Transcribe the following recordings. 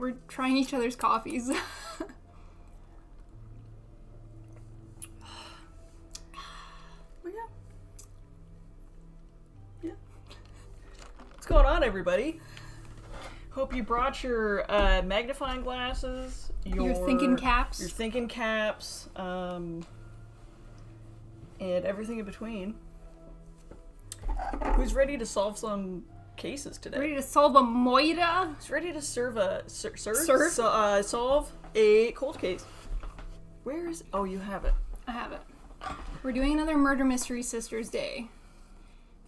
we're trying each other's coffees. What's going on, everybody? Hope you brought your magnifying glasses, your thinking caps, and everything in between. Who's ready to solve some cases today? Ready to solve a moira? Who's ready to solve a cold case? Where is it? Oh, you have it. I have it. We're doing another Murder Mystery Sisters Day.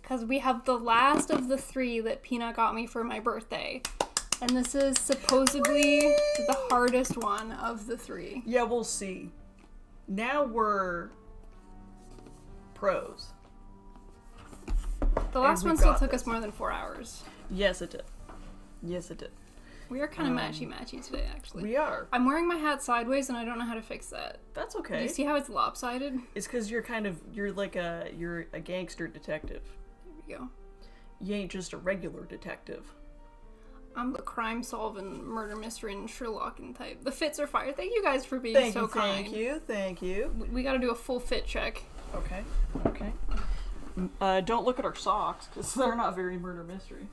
Because we have the last of the 3 that Peanut got me for my birthday. And this is supposedly the hardest one of the 3. Yeah, we'll see. Now we're pros. The last one still took us more than 4 hours. Yes, it did. Yes, it did. We are kind of matchy-matchy today, actually. We are. I'm wearing my hat sideways, and I don't know how to fix that. That's okay. Do you see how it's lopsided? It's because you're a gangster detective. There we go. You ain't just a regular detective. I'm the crime-solving, murder mystery, and Sherlocking type. The fits are fire. Thank you guys for being so kind. Thank you. We gotta do a full fit check. Okay. Don't look at our socks, because they're not very murder mystery.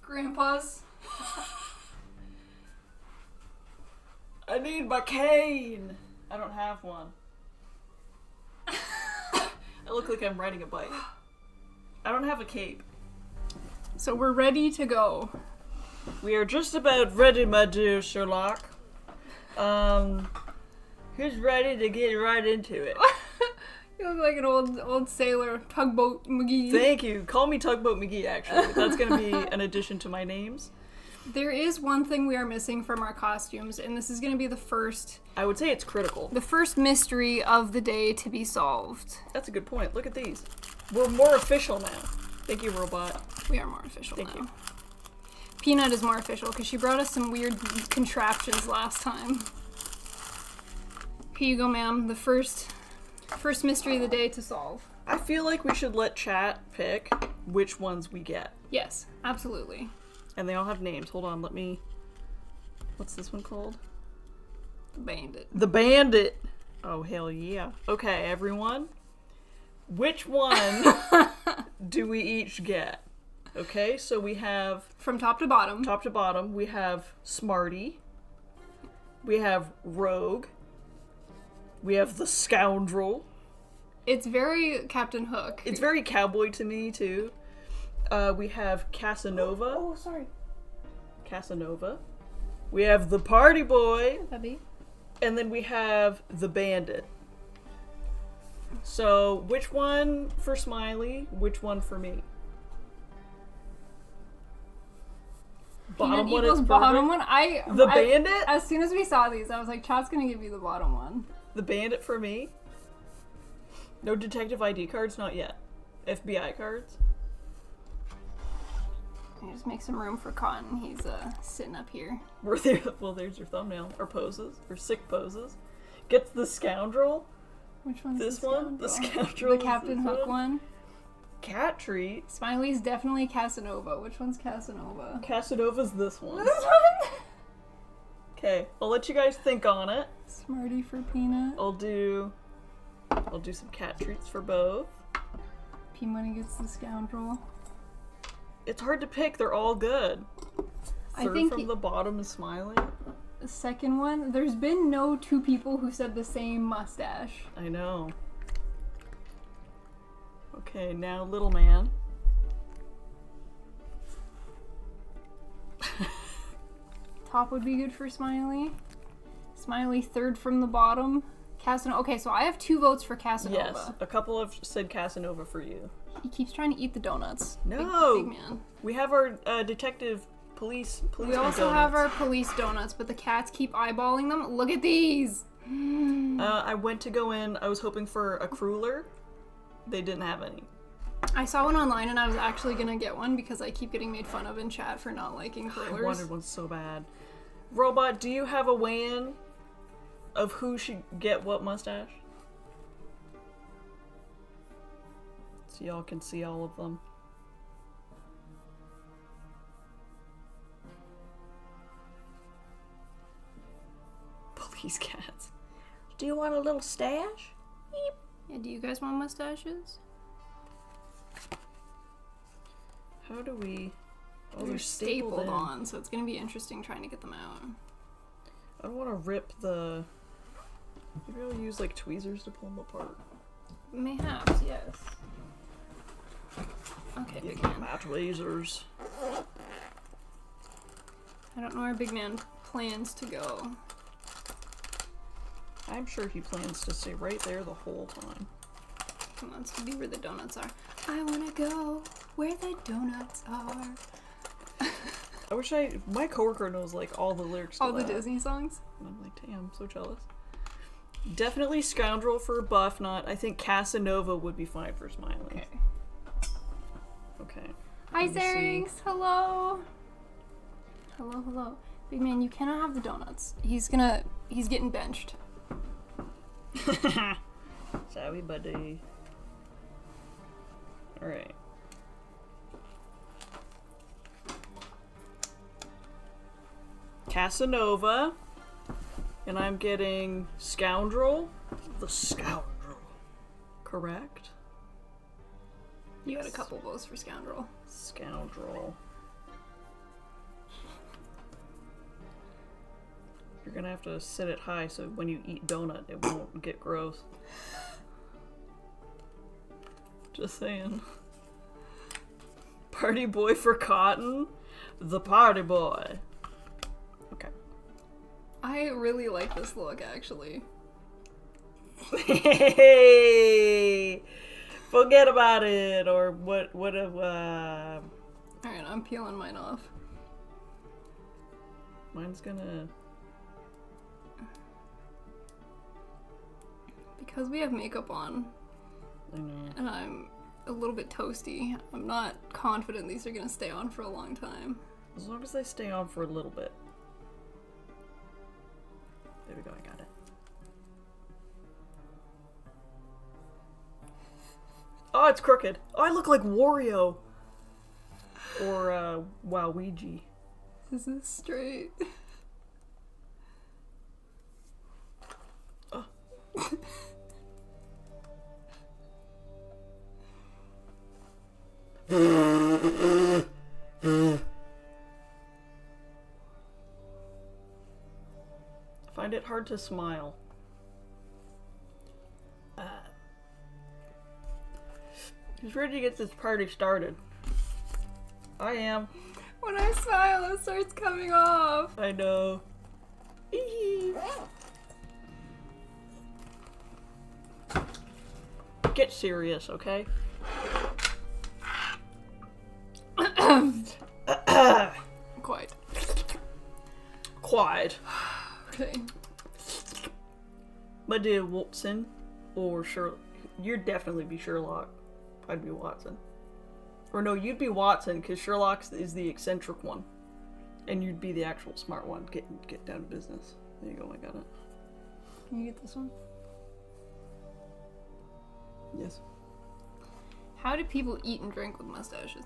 Grandpa's. I need my cane! I don't have one. I look like I'm riding a bike. I don't have a cape. So we're ready to go. We are just about ready, my dear Sherlock. Who's ready to get right into it? You look like an old sailor, Tugboat McGee. Thank you. Call me Tugboat McGee, actually. That's going to be an addition to my names. There is one thing we are missing from our costumes, and this is going to be the first... I would say it's critical. The first mystery of the day to be solved. That's a good point. Look at these. We're more official now. Thank you, robot. We are more official now. Thank you. Peanut is more official, because she brought us some weird contraptions last time. Here you go, ma'am. The first mystery of the day to solve. I feel like we should let chat pick which ones we get. Yes, absolutely. And they all have names. Hold on, let me... What's this one called? The Bandit. The Bandit! Oh, hell yeah. Okay, everyone. Which one do we each get? Okay, so we have... From top to bottom. Top to bottom, we have Smarty. We have Rogue. We have the Scoundrel. It's very Captain Hook. It's very cowboy to me, too. We have Casanova. Oh, sorry. Casanova. We have the Party Boy. Puppy. And then we have the Bandit. So, which one for Smiley? Which one for me? Bottom one is bottom one. The Bandit? As soon as we saw these, I was like, Chat's gonna give you the bottom one. The Bandit for me? No detective ID cards? Not yet. FBI cards? Can you just make some room for Cotton? He's sitting up here. Well, there's your thumbnail. Or poses. Or sick poses. Gets the Scoundrel. Which one's this the one? The Scoundrel. The Captain Hook one. Cat Treat. Smiley's definitely Casanova. Which one's Casanova? Casanova's this one. This one? Okay, I'll let you guys think on it. Smarty for Peanut. I'll do some cat treats for both. P-Money gets the Scoundrel. It's hard to pick. They're all good. I think from the bottom is Smiley. The second one, there's been no 2 people who said the same mustache. I know. Okay, now Little Man. Top would be good for Smiley. Smiley third from the bottom. Casanova. Okay, so I have 2 votes for Casanova. Yes, a couple have said Casanova for you. He keeps trying to eat the donuts. No! Big man. We have our detective police We also donuts. have our police donuts, but the cats keep eyeballing them. Look at these! I went to go in, I was hoping for a cruller. They didn't have any. I saw one online and I was actually gonna get one because I keep getting made fun of in chat for not liking crullers. I wanted one so bad. Robot, do you have a weigh-in of who should get what mustache? So y'all can see all of them. These cats. Do you want a little stash? Yeah, do you guys want mustaches? How do we... Oh, They're they're stapled in. on, so it's gonna be interesting trying to get them out. I don't want to rip the... Maybe I'll use like tweezers to pull them apart. Mayhaps, yes. Okay, big man. My tweezers. I don't know where Big Man plans to go. I'm sure he plans to stay right there the whole time. He wants to be where the donuts are. I wanna go where the donuts are. I wish my coworker knows like all the lyrics to All the that. Disney songs? And I'm like, damn, I'm so jealous. Definitely Scoundrel for Buffnut. I think Casanova would be fine for Smiley. Okay. Okay. Hi, Let me see. Zerings. Hello. Hello, hello. Big Man, you cannot have the donuts. He's getting benched. Sorry, buddy. Alright. Casanova. And I'm getting Scoundrel. The Scoundrel. Correct? You got a couple votes for Scoundrel. Scoundrel. You're gonna have to set it high so when you eat donut it won't get gross. Just saying. Party boy for Cotton. The party boy. Okay. I really like this look, actually. Hey! Forget about it, or what Alright, I'm peeling mine off. mine's gonna... Because we have makeup on, I know. and I'm a little bit toasty, I'm not confident these are gonna stay on for a long time. As long as they stay on for a little bit. There we go, I got it. Oh, it's crooked. Oh, I look like Wario. Or, Waluigi. Is this straight? Oh. I find it hard to smile. Who's ready to get this party started? I am. When I smile, it starts coming off. I know. Eee. Get serious, okay? Quite. Quiet. Okay. My dear Watson, or Sherlock. You'd definitely be Sherlock. I'd be Watson. Or no, you'd be Watson, because Sherlock is the eccentric one. And you'd be the actual smart one. Get down to business. There you go, I got it. Can you get this one? Yes. How do people eat and drink with mustaches?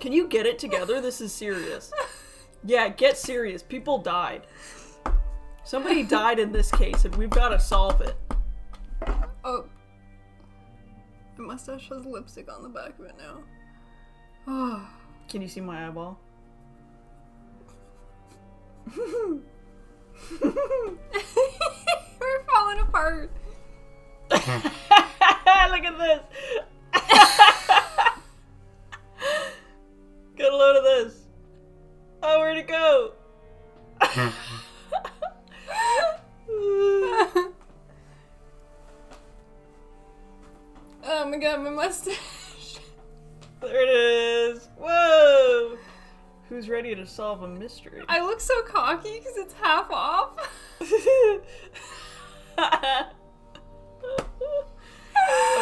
Can you get it together? This is serious. Yeah, get serious. People died. Somebody died in this case, and we've got to solve it. Oh. My mustache has lipstick on the back of it now. Oh. Can you see my eyeball? We're falling apart. Look at this. Get a load of this. Oh, where'd it go? Oh my god, my mustache. There it is. Whoa. Who's ready to solve a mystery? I look so cocky because it's half off.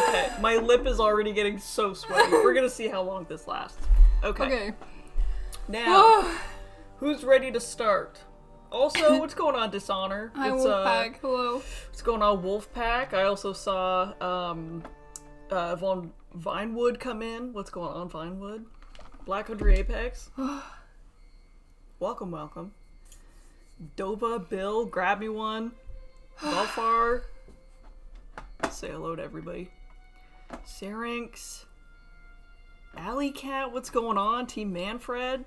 Okay, my lip is already getting so sweaty. We're gonna see how long this lasts. Okay. Okay. Now, who's ready to start? Also, what's going on, Dishonor? Hi, It's, Wolfpack. Hello. What's going on, Wolfpack? I also saw Von Vinewood come in. What's going on, Vinewood? Black Country Apex. Welcome, welcome. Dova, Bill, grab me one. Belfar. Say hello to everybody. Syrinx. Alley Cat, what's going on? Team Manfred.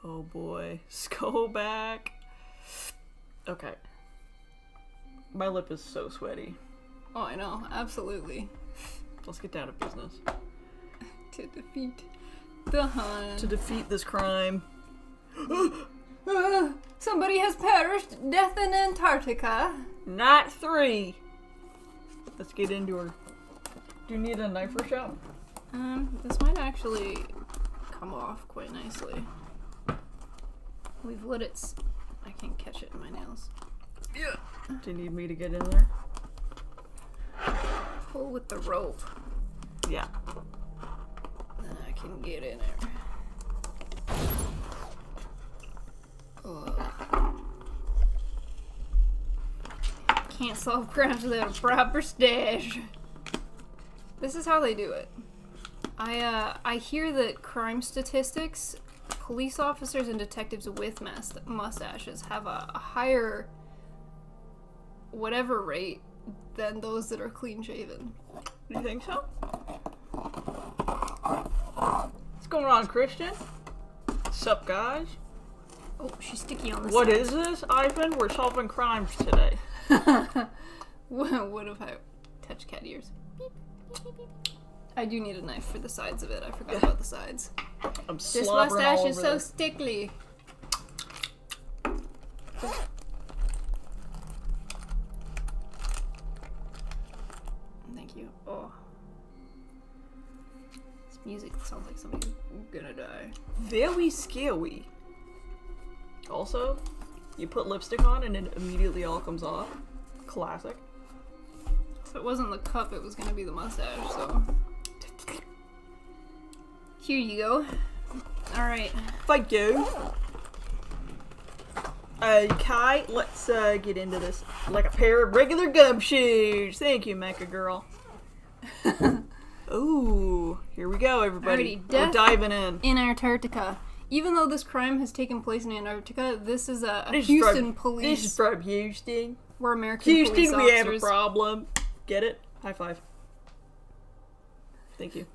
Oh boy. Skoback. Okay. My lip is so sweaty. Oh, I know. Absolutely. Let's get down to business. To defeat the hunt. To defeat this crime. Somebody has perished. Death in Antarctica. Not 3. Let's get into her. Do you need a knife or shot? This might actually come off quite nicely. We've let it. I can't catch it in my nails. Yeah. Do you need me to get in there? Pull with the rope. Yeah. Then I can get in there. Can't solve crimes without a proper stash. This is how they do it. I hear that crime statistics, police officers and detectives with mustaches have a higher whatever rate than those that are clean shaven. You think so? What's going on, Christian? Sup, guys? Oh, she's sticky on the What side. is this, Ivan? We're solving crimes today. What if I touch cat ears? Beep, beep, beep, beep. I do need a knife for the sides of it. I forgot about the sides. I'm This slobbering mustache all is over so this. stickly. Thank you. Oh. This music sounds like somebody's gonna die. Very scary. Also, you put lipstick on and it immediately all comes off. Classic. If it wasn't the cup, it was gonna be the mustache, so. Here you go. Alright. Thank you. Okay, let's get into this like a pair of regular gumshoes. Thank you, Mecha Girl. Ooh, here we go, everybody. Alrighty, We're death diving in. in Antarctica. Even though this crime has taken place in Antarctica, this is a This is Houston from- police. This is from Houston. We're American police Houston, we have a officers. problem. Get it? High five. Thank you.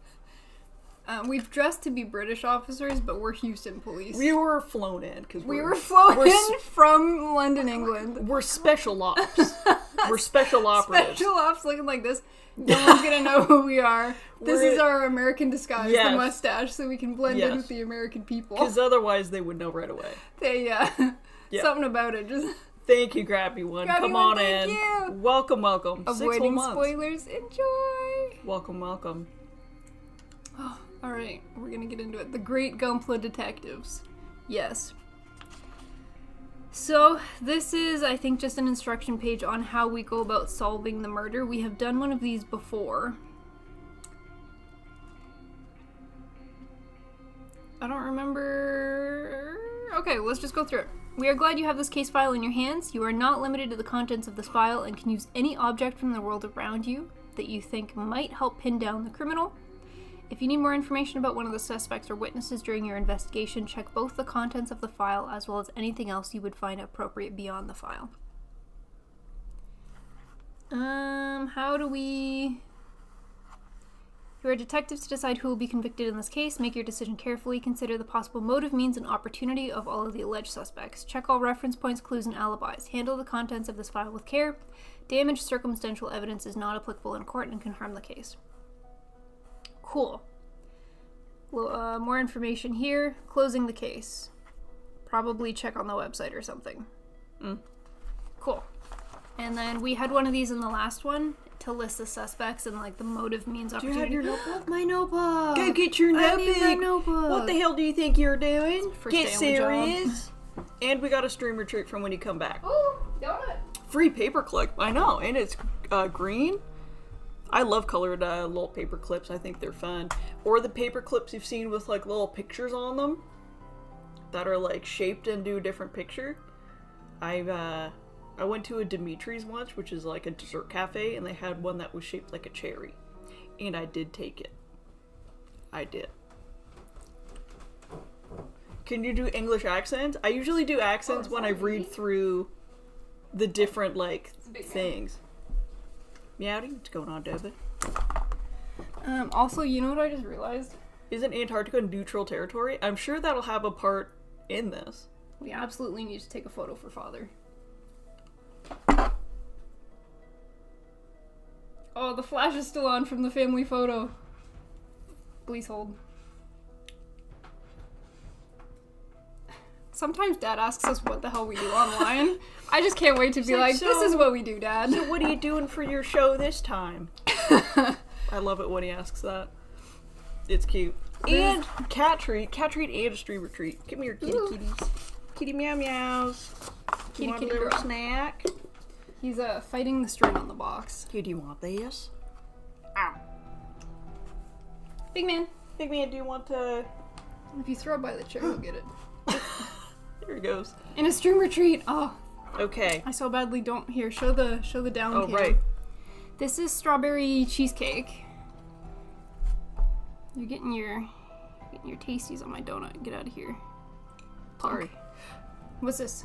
We've dressed to be British officers, but we're Houston police. We were flown in because We were flown we're in from London, England. We're special ops. We're special operatives. Special ops looking like this. No one's gonna know who we are. This We're- is our American disguise, Yes. the mustache, so we can blend in Yes. with the American people. Because otherwise they would know right away. They, Yeah. something about it. Just Thank you, Grabby One. Grabby Come One, on thank in. you. Welcome, welcome. 6 whole avoiding months. spoilers. Enjoy. Welcome, welcome. Alright, we're gonna get into it. The Great Gunpla Detectives. Yes. So, this is, I think, just an instruction page on how we go about solving the murder. We have done one of these before. I don't remember... Okay, let's just go through it. We are glad you have this case file in your hands. You are not limited to the contents of this file and can use any object from the world around you that you think might help pin down the criminal. If you need more information about one of the suspects or witnesses during your investigation, check both the contents of the file as well as anything else you would find appropriate beyond the file. How do we... You are detectives to decide who will be convicted in this case. Make your decision carefully. Consider the possible motive, means, and opportunity of all of the alleged suspects. Check all reference points, clues, and alibis. Handle the contents of this file with care. Damaged circumstantial evidence is not applicable in court and can harm the case. Cool. Well, more information here. Closing the case. Probably check on the website or something. Cool. And then we had one of these in the last one to list the suspects and like the motive, means, Do you opportunity. have your notebook? My notebook. Go get your I need my notebook. notebook. What the hell do you think you're doing? First Get day on the job. serious. And we got a streamer treat from when you come back. Oh, donut. Free paperclip. I know, and it's green. I love colored little paper clips. I think they're fun. Or the paper clips you've seen with like little pictures on them that are like shaped into a different picture. I went to a Dimitri's once, which is like a dessert cafe, and they had one that was shaped like a cherry. And I did take it. I did. Can you do English accents? I usually do accents when I read through the different, like, things. Meowdy, what's going on, David? Also, you know what I just realized? Isn't Antarctica neutral territory? I'm sure that'll have a part in this. We absolutely need to take a photo for Father. Oh, the flash is still on from the family photo. Please hold. Sometimes Dad asks us what the hell we do online. I just can't wait to be like, this is what we do, Dad. So what are you doing for your show this time? I love it when he asks that. It's cute. And cat treat and a stream retreat. Come here, kitty kitties. Kitty meow meows. Kitty Want kitty a little girl. snack? He's fighting the string on the box. Here, do you want this? Ow. Big man. Big man, do you want to... If you throw it by the chair, you'll get it. There he goes. In a stream retreat. Oh, Okay. I so badly don't. Here, show the down Oh, cam. right. This is strawberry cheesecake. You're getting your tasties on my donut. Get out of here. Sorry. What's this?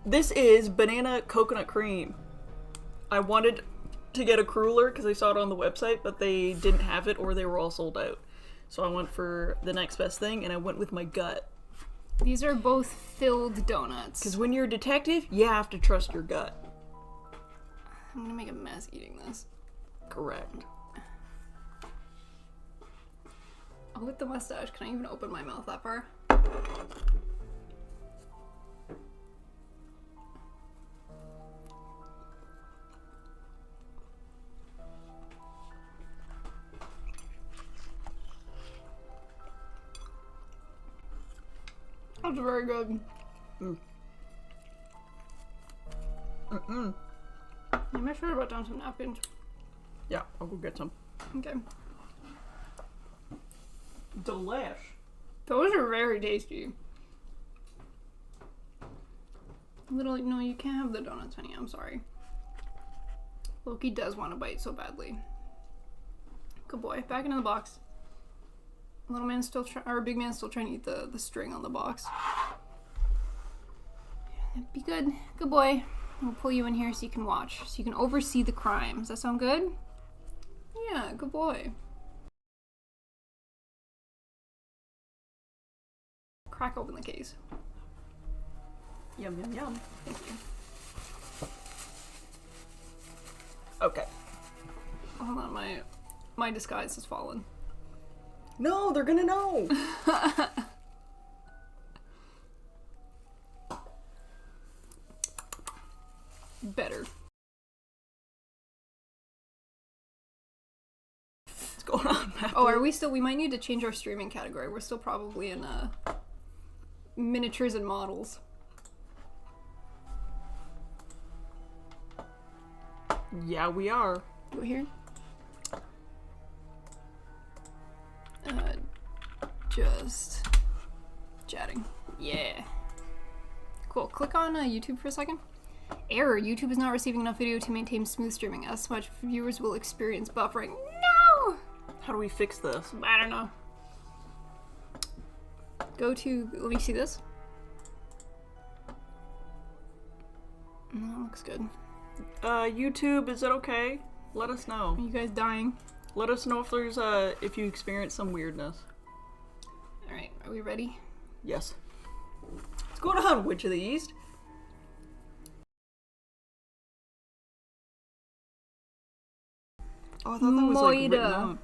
This is banana coconut cream. I wanted to get a cruller because I saw it on the website, but they didn't have it or they were all sold out. So I went for the next best thing and I went with my gut. These are both filled donuts. Because when you're a detective, you have to trust your gut. I'm gonna make a mess eating this. Correct. Oh, with the mustache, can I even open my mouth that far? That's very good. You make sure to put down some napkins. Yeah, I'll go get some. Okay. Delish. Those are very tasty. Literally, no, you can't have the donuts, honey. I'm sorry. Loki does want to bite so badly. Good boy. Back into the box. Little man's still or big man's still trying to eat the string on the box. Be good. Good boy. We'll pull you in here so you can watch. So you can oversee the crime. Does that sound good? Yeah, good boy. Crack open the case. Yum, yum, yum. Thank you. Okay. Hold on, my disguise has fallen. No, they're gonna know. Better. What's going on, Matt? Oh, are we still? We might need to change our streaming category. We're still probably in miniatures and models. Yeah, we are. Go here. Just chatting. Yeah. Cool. Click on YouTube for a second. Error. YouTube is not receiving enough video to maintain smooth streaming. As much viewers will experience buffering. No! How do we fix this? I don't know. Go to... Let me see this. No, that looks good. YouTube, is it okay? Let us know. Are you guys dying? Let us know if there's if you experience some weirdness. Alright, are we ready? Yes. What's going on, Witch of the East? Oh, I thought that was like written Moida. on.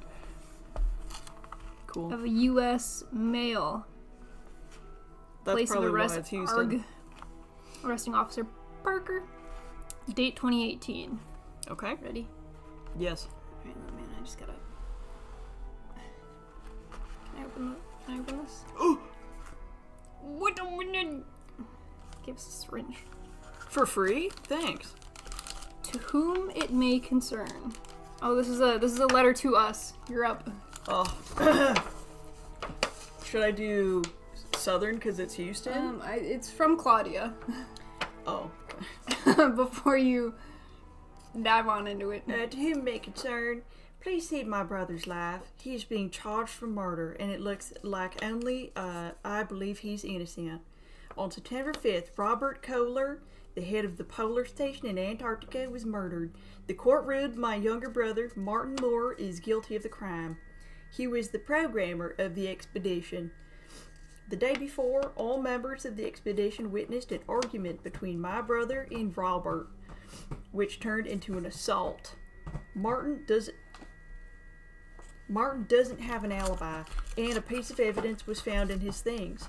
Cool. Of a U.S. male. That's Place of probably why arrest, it's Houston. Arresting Officer Parker. Date 2018. Okay. Ready? Yes. Alright, man, I just gotta... Can I open this? What a minute! Give us a syringe. For free? Thanks. To whom it may concern. Oh, this is a letter to us. You're up. Oh. Should I do Southern because it's Houston? It's from Claudia. Oh. Before you dive on into it. To whom may concern, Please save my brother's life. He is being charged for murder, and it looks like only I believe he's innocent. On September 5th, Robert Kohler, the head of the polar station in Antarctica, was murdered. The court ruled my younger brother, Martin Moore, is guilty of the crime. He was the programmer of the expedition. The day before, all members of the expedition witnessed an argument between my brother and Robert, which turned into an assault. Martin doesn't have an alibi, and a piece of evidence was found in his things.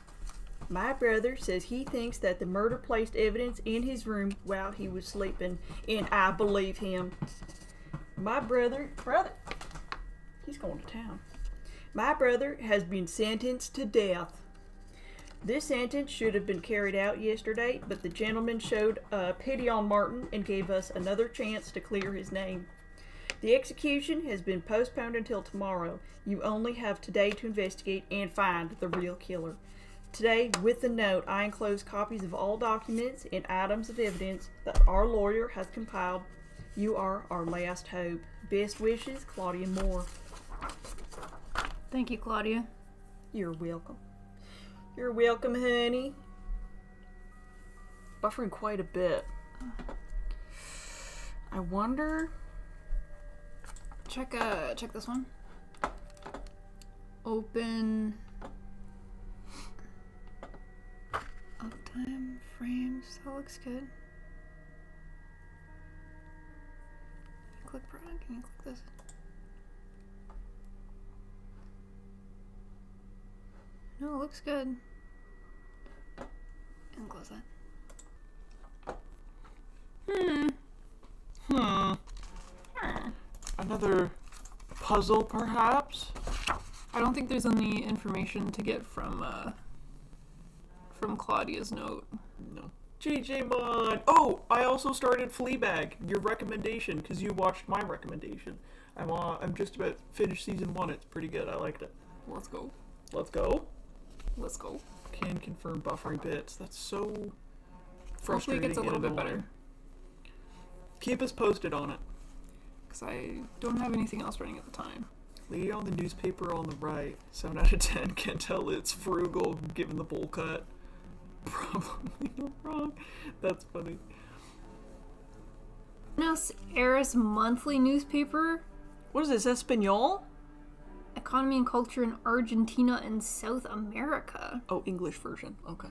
My brother says he thinks that the murder placed evidence in his room while he was sleeping, and I believe him. My brother, he's going to town. My brother has been sentenced to death. This sentence should have been carried out yesterday, but the gentleman showed pity on Martin and gave us another chance to clear his name. The execution has been postponed until tomorrow. You only have today to investigate and find the real killer. Today, with the note, I enclose copies of all documents and items of evidence that our lawyer has compiled. You are our last hope. Best wishes, Claudia Moore. Thank you, Claudia. You're welcome. You're welcome, honey. Buffering quite a bit. I wonder... Check this one. Open uptime frames. That looks good. Click product. Can you click this? No, it looks good. And close that. Another puzzle, perhaps? I don't think there's any information to get from Claudia's note. No. JJ Mod! Oh, I also started Fleabag, your recommendation, because you watched my recommendation. I'm just about finished season 1. It's pretty good. I liked it. Let's go. Let's go. Let's go. Can confirm buffering bits. That's so Hopefully frustrating. it gets a little bit better. Keep us posted on it. Because I don't have anything else running at the time. Lady on the newspaper on the right. 7 out of 10. Can't tell it's frugal given the bowl cut. Probably not wrong. That's funny. Buenos Aires monthly newspaper. What is this, Espanol? Economy and culture in Argentina and South America. Oh, English version. Okay.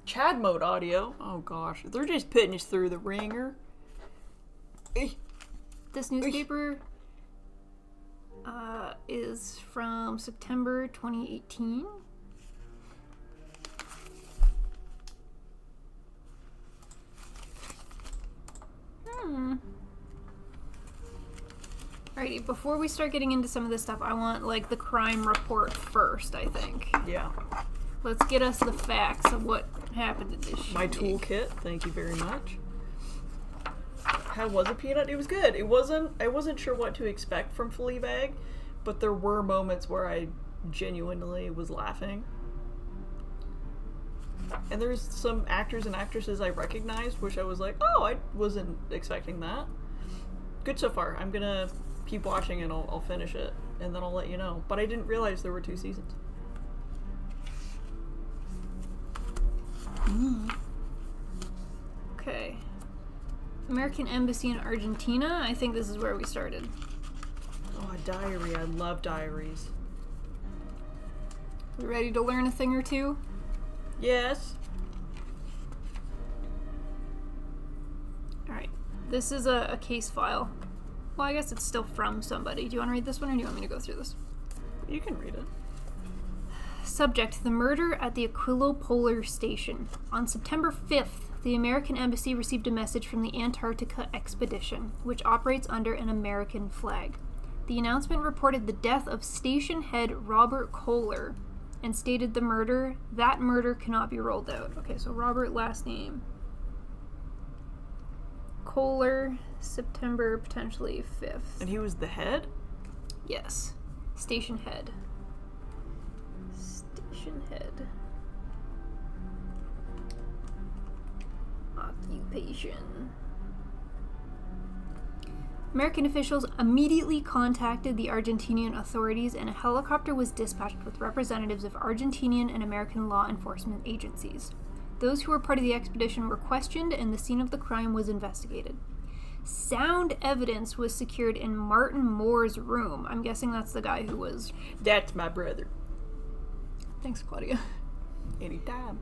Chad mode audio. Oh gosh, they're just putting us through the ringer. This newspaper is from September 2018. Alrighty, before we start getting into some of this stuff, I want, like, the crime report first, I think. Yeah. Let's get us the facts of what happened in this My shooting. toolkit, thank you very much. How was it, Peanut? It was good. I wasn't sure what to expect from Fleabag, but there were moments where I genuinely was laughing. And there's some actors and actresses I recognized, which I was like, oh, I wasn't expecting that. Good so far. I'm gonna keep watching and I'll finish it, and then I'll let you know. But I didn't realize there were 2 seasons. Okay. American Embassy in Argentina. I think this is where we started. Oh, a diary. I love diaries. We ready to learn a thing or two? Yes. Alright. This is a case file. Well, I guess it's still from somebody. Do you want to read this one, or do you want me to go through this? You can read it. Subject: the murder at the Aquilo Polar Station. On September 5th, the American Embassy received a message from the Antarctica expedition, which operates under an American flag. The announcement reported the death of station head Robert Kohler and stated that murder cannot be rolled out. Okay, so Robert, last name. Kohler, September, potentially 5th. And he was the head? Yes. Station head. Station head. Occupation. American officials immediately contacted the Argentinian authorities, and a helicopter was dispatched with representatives of Argentinian and American law enforcement agencies. Those who were part of the expedition were questioned, and the scene of the crime was investigated. Sound evidence was secured in Martin Moore's room. I'm guessing that's the guy who was... That's my brother. Thanks, Claudia. Anytime.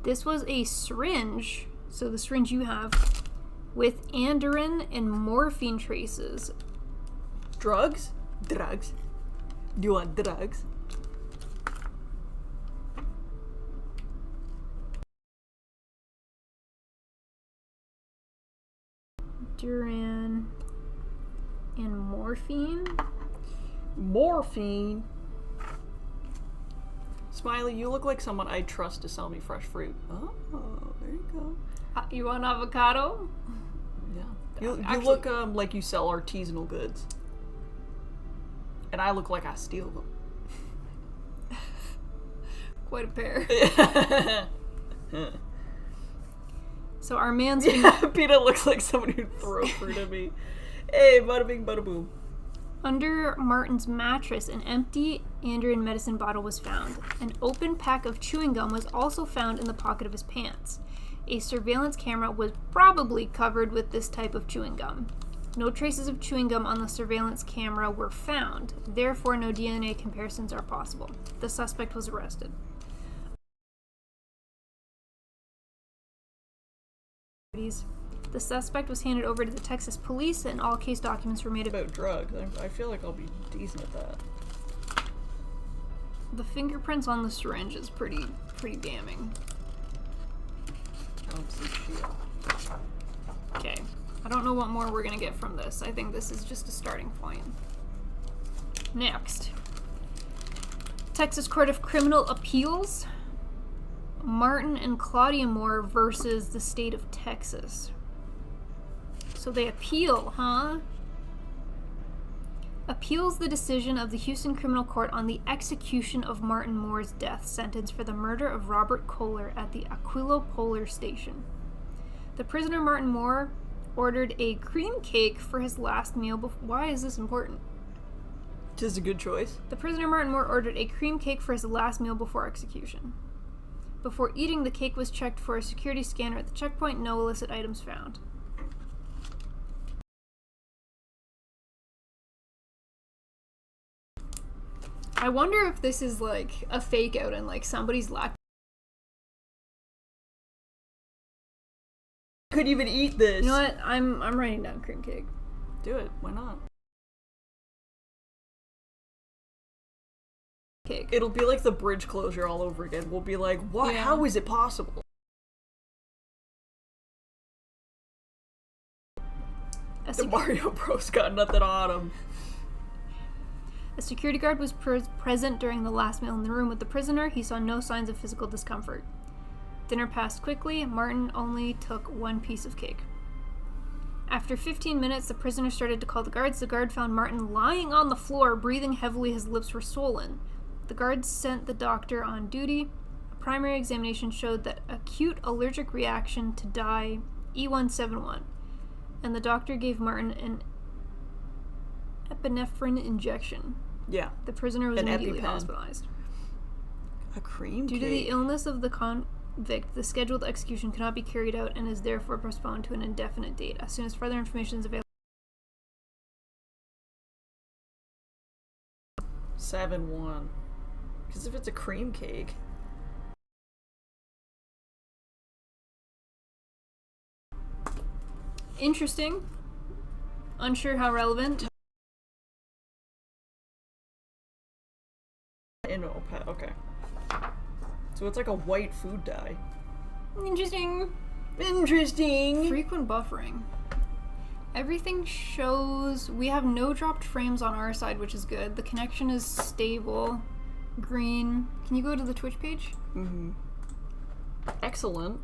This was a syringe, so the syringe you have, with andorin and morphine traces. Drugs? Drugs. Do you want drugs? Duran and morphine. Morphine? Smiley, you look like someone I'd trust to sell me fresh fruit. Oh, there you go. You want avocado? Yeah. You Actually, look like you sell artisanal goods. And I look like I steal them. quite a pair. Yeah. So our man's Peanut looks like someone who'd throw fruit at me. Hey, bada bing, bada boom. Under Martin's mattress, an empty andorin medicine bottle was found. An open pack of chewing gum was also found in the pocket of his pants. A surveillance camera was probably covered with this type of chewing gum. No traces of chewing gum on the surveillance camera were found. Therefore, no DNA comparisons are possible. The suspect was arrested. The suspect was handed over to the Texas police, and all case documents were made About drugs, I feel like I'll be decent at that. The fingerprints on the syringe is pretty damning. I don't see shit. Okay, I don't know what more we're gonna get from this. I think this is just a starting point. Next, Texas Court of Criminal Appeals. Martin and Claudia Moore versus the state of Texas. So they appeal, huh? Appeals the decision of the Houston Criminal Court on the execution of Martin Moore's death sentence for the murder of Robert Kohler at the Aquilo Polar Station. The prisoner Martin Moore ordered a cream cake for his last meal. Why is this important? Just a good choice. The prisoner Martin Moore ordered a cream cake for his last meal before execution. Before eating, the cake was checked for a security scanner at the checkpoint. No illicit items found. I wonder if this is like a fake out and like somebody's Could even eat this. You know what? I'm writing down cream cake. Do it. Why not? Cake. It'll be like the bridge closure all over again. We'll be like, what? Yeah. How is it possible? The Mario Bros got nothing on him. A security guard was present during the last meal in the room with the prisoner. He saw no signs of physical discomfort. Dinner passed quickly. Martin only took one piece of cake. After 15 minutes, the prisoner started to call the guards. The guard found Martin lying on the floor, breathing heavily. His lips were swollen. The guards sent the doctor on duty. A primary examination showed that acute allergic reaction to dye E171, and the doctor gave Martin an epinephrine injection. Yeah. The prisoner was An immediately EpiPen. hospitalized. A cream Due cake? to the illness of the convict, the scheduled execution cannot be carried out and is therefore postponed to an indefinite date. As soon as further information is available. 7-1. Because if it's a cream cake... Interesting. Unsure how relevant. Okay. So it's like a white food dye. Interesting. Interesting! Frequent buffering. Everything shows we have no dropped frames on our side, which is good. The connection is stable. Green. Can you go to the Twitch page? Mm-hmm. Excellent.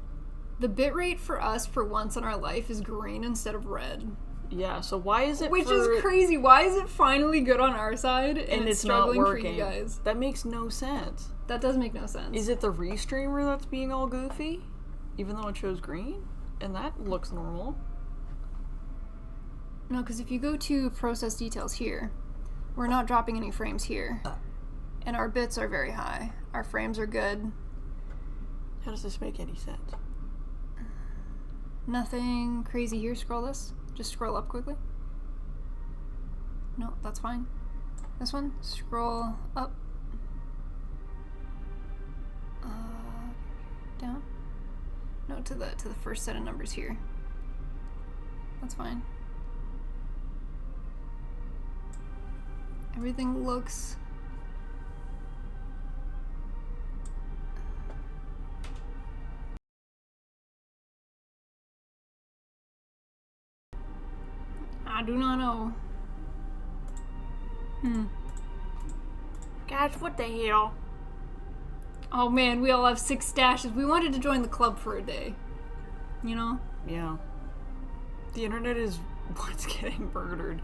The bitrate for us for once in our life is green instead of red. Yeah, so why is it Which is crazy. Why is it finally good on our side and it's not struggling working? for you guys? That makes no sense. That does make no sense. Is it the restreamer that's being all goofy? Even though it shows green? And that looks normal. No, because if you go to process details here, we're not dropping any frames here. And our bits are very high. Our frames are good. How does this make any sense? Nothing crazy here. Scroll this. Just scroll up quickly. No, that's fine. This one, scroll up. Down. No, to the first set of numbers here. That's fine. Everything looks I do not know. Guys, what the hell? Oh man, we all have 6 stashes. We wanted to join the club for a day. You know? Yeah. The internet is what's getting murdered.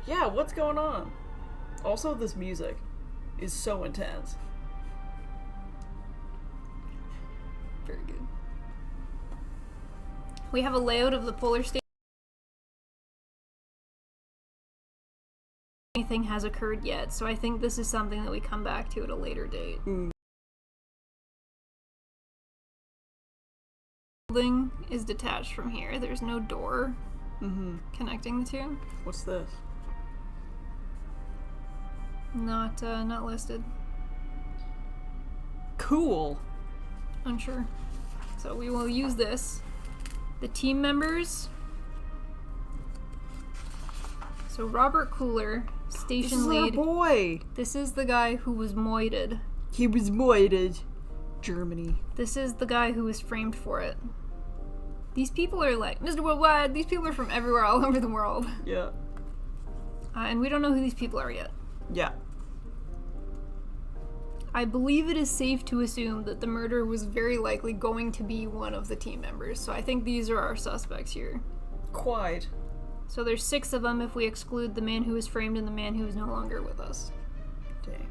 Yeah, what's going on? Also, this music is so intense. Very good. We have a layout of the polar station. Anything has occurred yet, so I think this is something that we come back to at a later date. Building is detached from here. There's no door connecting the two. What's this? Not listed. Cool. Unsure. So we will use this. The team members. So Robert Cooler, station lead. This is our boy. This is the guy who was moited. He was moited. Germany. This is the guy who was framed for it. These people are like, Mr. Worldwide, these people are from everywhere all over the world. Yeah. And we don't know who these people are yet. Yeah. I believe it is safe to assume that the murder was very likely going to be one of the team members. So I think these are our suspects here. Quite. So there's 6 of them if we exclude the man who was framed and the man who is no longer with us. Dang.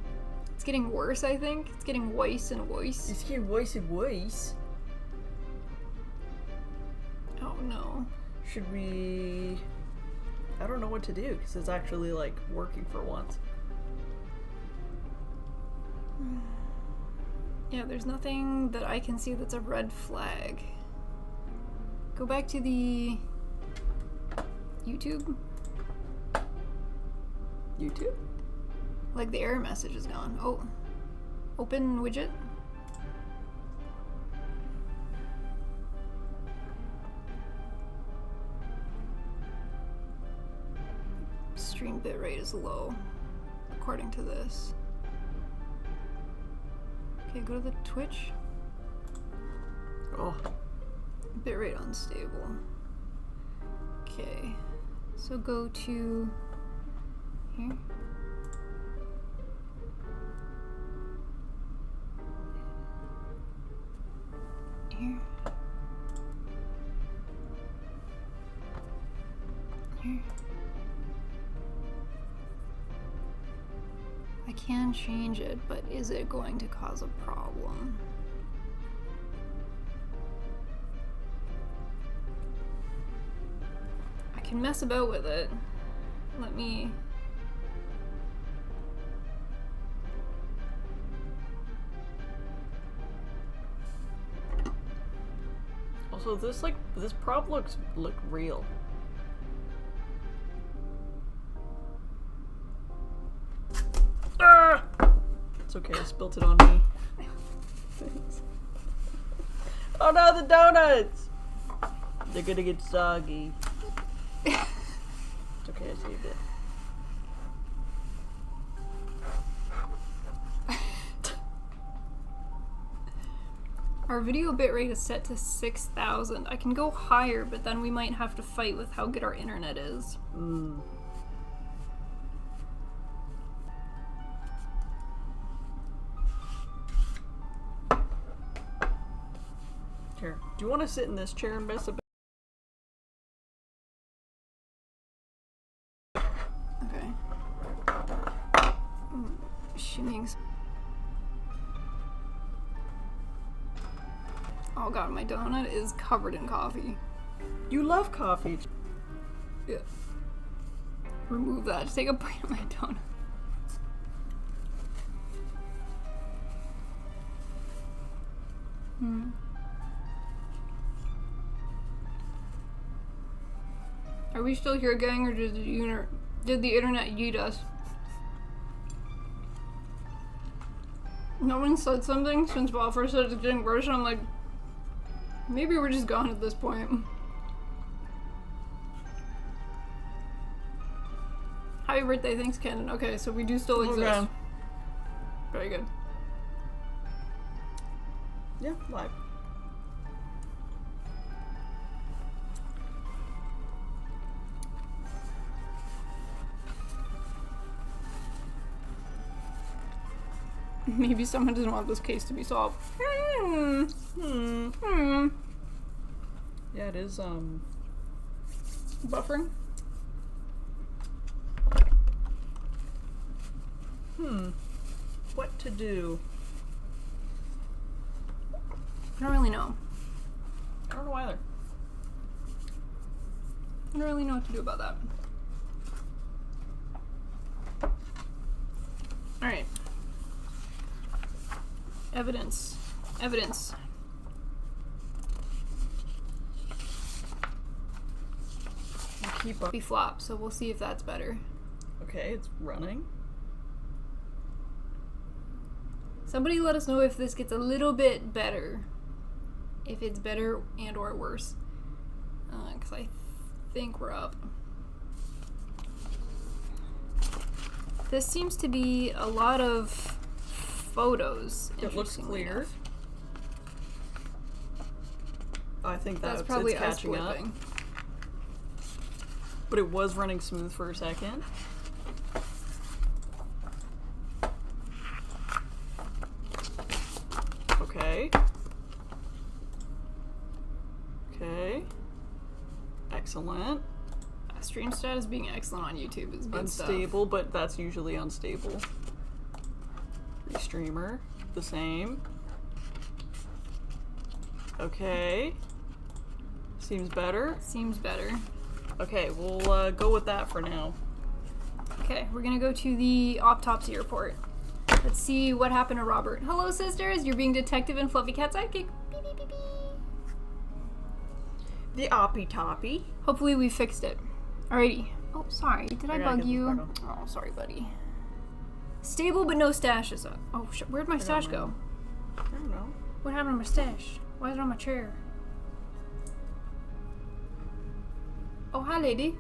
It's getting worse, I think. It's getting worse and worse. It's getting worse and worse. Oh no. Should we... I don't know what to do, because it's actually, like, working for once. Yeah, there's nothing that I can see that's a red flag. Go back to the... YouTube? YouTube? Like the error message is gone. Oh. Open widget? Stream bitrate is low, according to this. Okay, go to the Twitch. Oh. Bitrate unstable. Okay, so go to here. Here. Here. I can change it, but is it going to cause a problem? I can mess about with it. Let me... Also, this prop look real. Ah! It's okay, I spilt it on me. Thanks. Oh no, the donuts! They're gonna get soggy. It's okay, I saved it. Our video bitrate is set to 6,000. I can go higher, but then we might have to fight with how good our internet is. Here, do you want to sit in this chair and mess a bit? Okay. Shimmings. Oh god, my donut is covered in coffee. You love coffee. Yeah. remove that to take a bite of my donut. Are we still here, gang, or did the internet yeet us? No one said something since Bob first said it's getting worse, and I'm like, maybe we're just gone at this point. Happy birthday, thanks, Kenan. Okay, so we do still exist. Okay. Very good. Yeah, live. Maybe someone doesn't want this case to be solved. Yeah, it is, Buffering? What to do? I don't really know. I don't know either. I don't really know what to do about that. Alright. Evidence. Evidence. Keep up. Be flop, so we'll see if that's better. Okay, it's running. Somebody let us know if this gets a little bit better. If it's better and or worse. Because I think we're up. This seems to be a lot of photos. It looks clear. Enough. I think That's it's probably us catching up. flipping. But it was running smooth for a second. Okay. Okay. Excellent. Stream status being excellent on YouTube is good Unstable, but that's usually unstable. Restreamer, the same. Okay. Seems better. stuff. Seems better. Okay, we'll go with that for now. Okay, we're gonna go to the autopsy report. Let's see what happened to Robert. Hello, sisters. You're being detective and Fluffy Cat sidekick. Beep, beep, beep, beep. The Oppie Toppy. Hopefully we fixed it. Alrighty. Oh, sorry. Did I gotta bug get this you? back on. Oh, sorry, buddy. Stable but no stashes. Oh, where'd my stash go? I don't know. What happened to my stash? Why is it on my chair? Oh, hi, lady.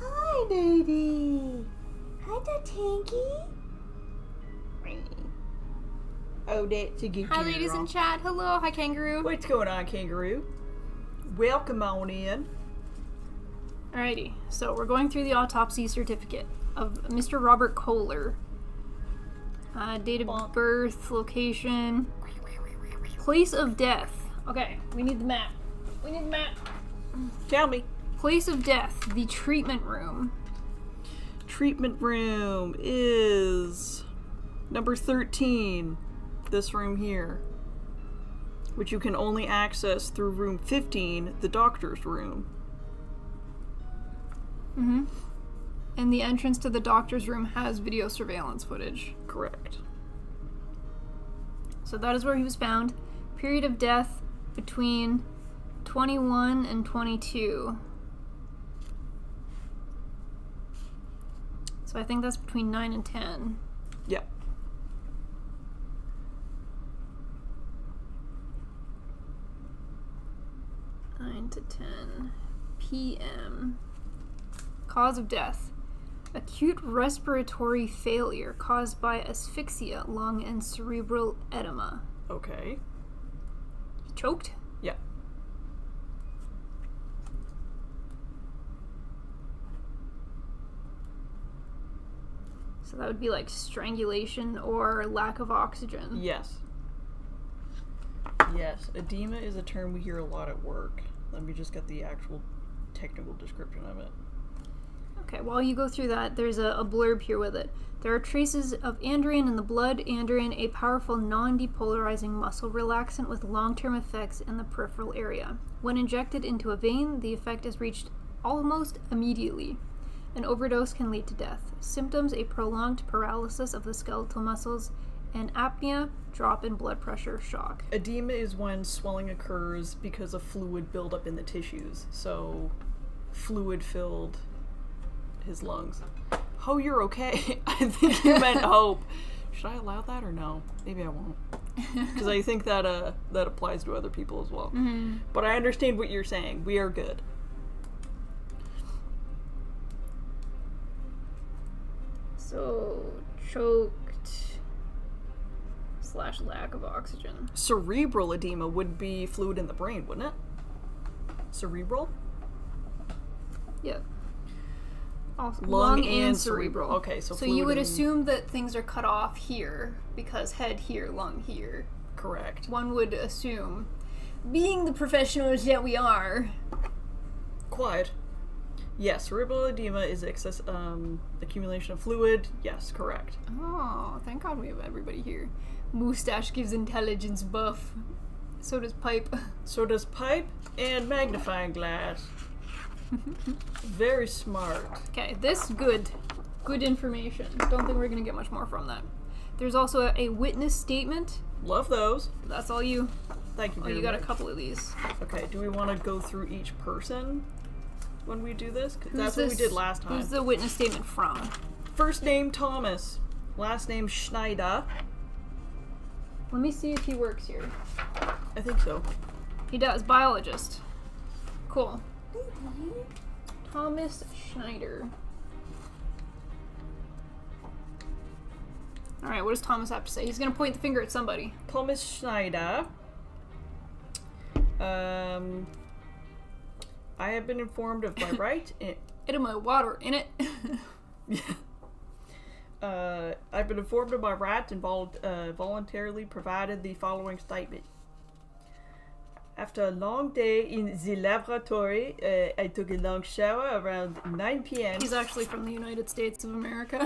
Hi, baby. Hi, that Tanky. Oh, that's a good Hi, ladies in chat. Hello. Hi, kangaroo. What's going on, kangaroo? Welcome on in. Alrighty. So we're going through the autopsy certificate of Mr. Robert Kohler. Date of birth, location, place of death. Okay, we need the map. We need the map. Tell me. Place of death, the treatment room. Treatment room is number 13. This room here. Which you can only access through room 15, the doctor's room. Mm-hmm. And the entrance to the doctor's room has video surveillance footage. Correct. So that is where he was found. Period of death between 21 and 22. So I think that's between 9 and 10. Yep. To 10 p.m. Cause of death. Acute respiratory failure caused by asphyxia, lung, and cerebral edema. Okay. He choked? Yeah. So that would be like strangulation or lack of oxygen. Yes. Yes. Edema is a term we hear a lot at work. Let me just get the actual technical description of it. Okay, while you go through that, there's a blurb here with it. There are traces of androgen in the blood. Androgen, a powerful non-depolarizing muscle relaxant with long-term effects in the peripheral area. When injected into a vein, the effect is reached almost immediately. An overdose can lead to death. Symptoms: a prolonged paralysis of the skeletal muscles, and apnea, drop in blood pressure, shock. Edema is when swelling occurs because of fluid buildup in the tissues. So, fluid filled his lungs. Oh, you're okay. I think you meant hope. Should I allow that or no? Maybe I won't. Because I think that that applies to other people as well. Mm-hmm. But I understand what you're saying. We are good. So, choked / lack of oxygen. Cerebral edema would be fluid in the brain, wouldn't it? Cerebral? Yeah. Also, Lung and cerebral. Okay, so you fluid would in- assume that things are cut off here because head here, lung here. Correct. One would assume, being the professionals that we are. Quiet. Yes, cerebral edema is excess accumulation of fluid. Yes, correct. Oh, thank God we have everybody here. Moustache gives intelligence buff. So does pipe. So does pipe and magnifying glass. Very smart. Okay, this good information. Don't think we're gonna get much more from that. There's also a witness statement. Love those. That's all you. Thank you Oh, very you got a much. couple of these. Okay, do we want to go through each person when we do this? 'Cause Who's that's what we this- did last time. Who's the witness statement from? First name Thomas. Last name Schneider. Let me see if he works here. I think so. He does. Biologist. Cool. Thomas Schneider. Alright, what does Thomas have to say? He's gonna point the finger at somebody. Thomas Schneider. I have been informed of my right. It my water in it. I've been informed of my rights and voluntarily provided the following statement. After a long day in the laboratory, I took a long shower around 9 p.m. He's actually from the United States of America.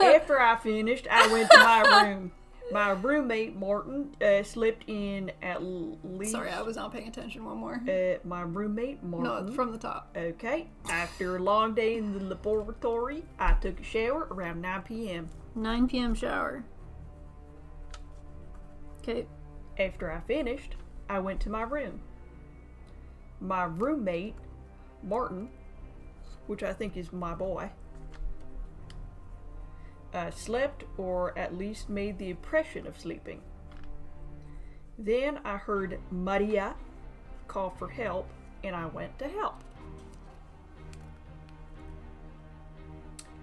After I finished, I went to my room. My roommate, Martin, slept in at least... Sorry, I was not paying attention. One more. my roommate, Martin... No, from the top. Okay. After a long day in the laboratory, I took a shower around 9 p.m. 9 p.m. shower. Okay. After I finished, I went to my room. My roommate, Martin, which I think is my boy, slept, or at least made the impression of sleeping. Then I heard Maria call for help, and I went to help.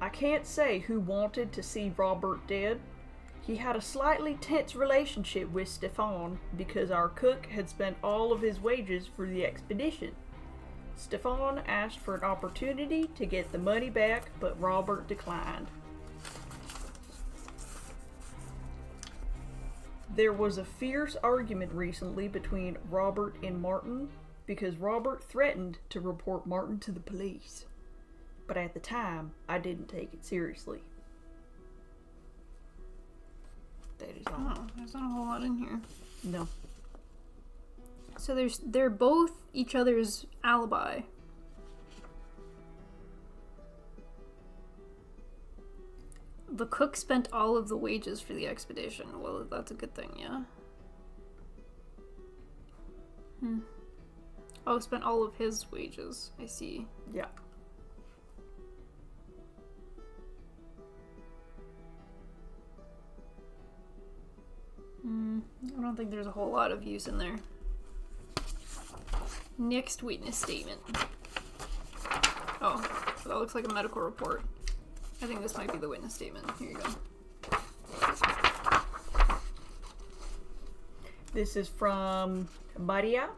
I can't say who wanted to see Robert dead. He had a slightly tense relationship with Stefan because our cook had spent all of his wages for the expedition. Stefan asked for an opportunity to get the money back, but Robert declined. There was a fierce argument recently between Robert and Martin because Robert threatened to report Martin to the police. But at the time, I didn't take it seriously. That is all. Oh, there's not a whole lot in here. No. So they're both each other's alibi. The cook spent all of the wages for the expedition. Well, that's a good thing, yeah? Oh, spent all of his wages. I see. Yeah. I don't think there's a whole lot of use in there. Next witness statement. Oh, that looks like a medical report. I think this might be the witness statement. Here you go. This is from Maria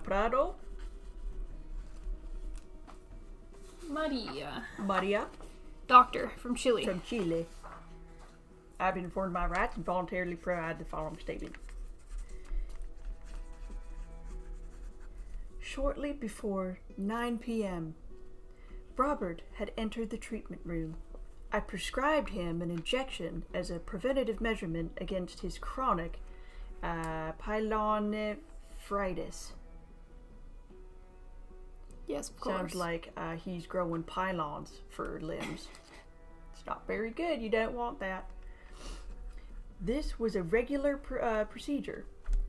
Prado. Maria. Doctor from Chile. From Chile. I've been informed of my rights and voluntarily provide the following statement. Shortly before 9 p.m., Robert had entered the treatment room. I prescribed him an injection as a preventative measurement against his chronic pyelonephritis. Yes, of course. Sounds like he's growing pylons for limbs. It's not very good. You don't want that. This was a regular procedure,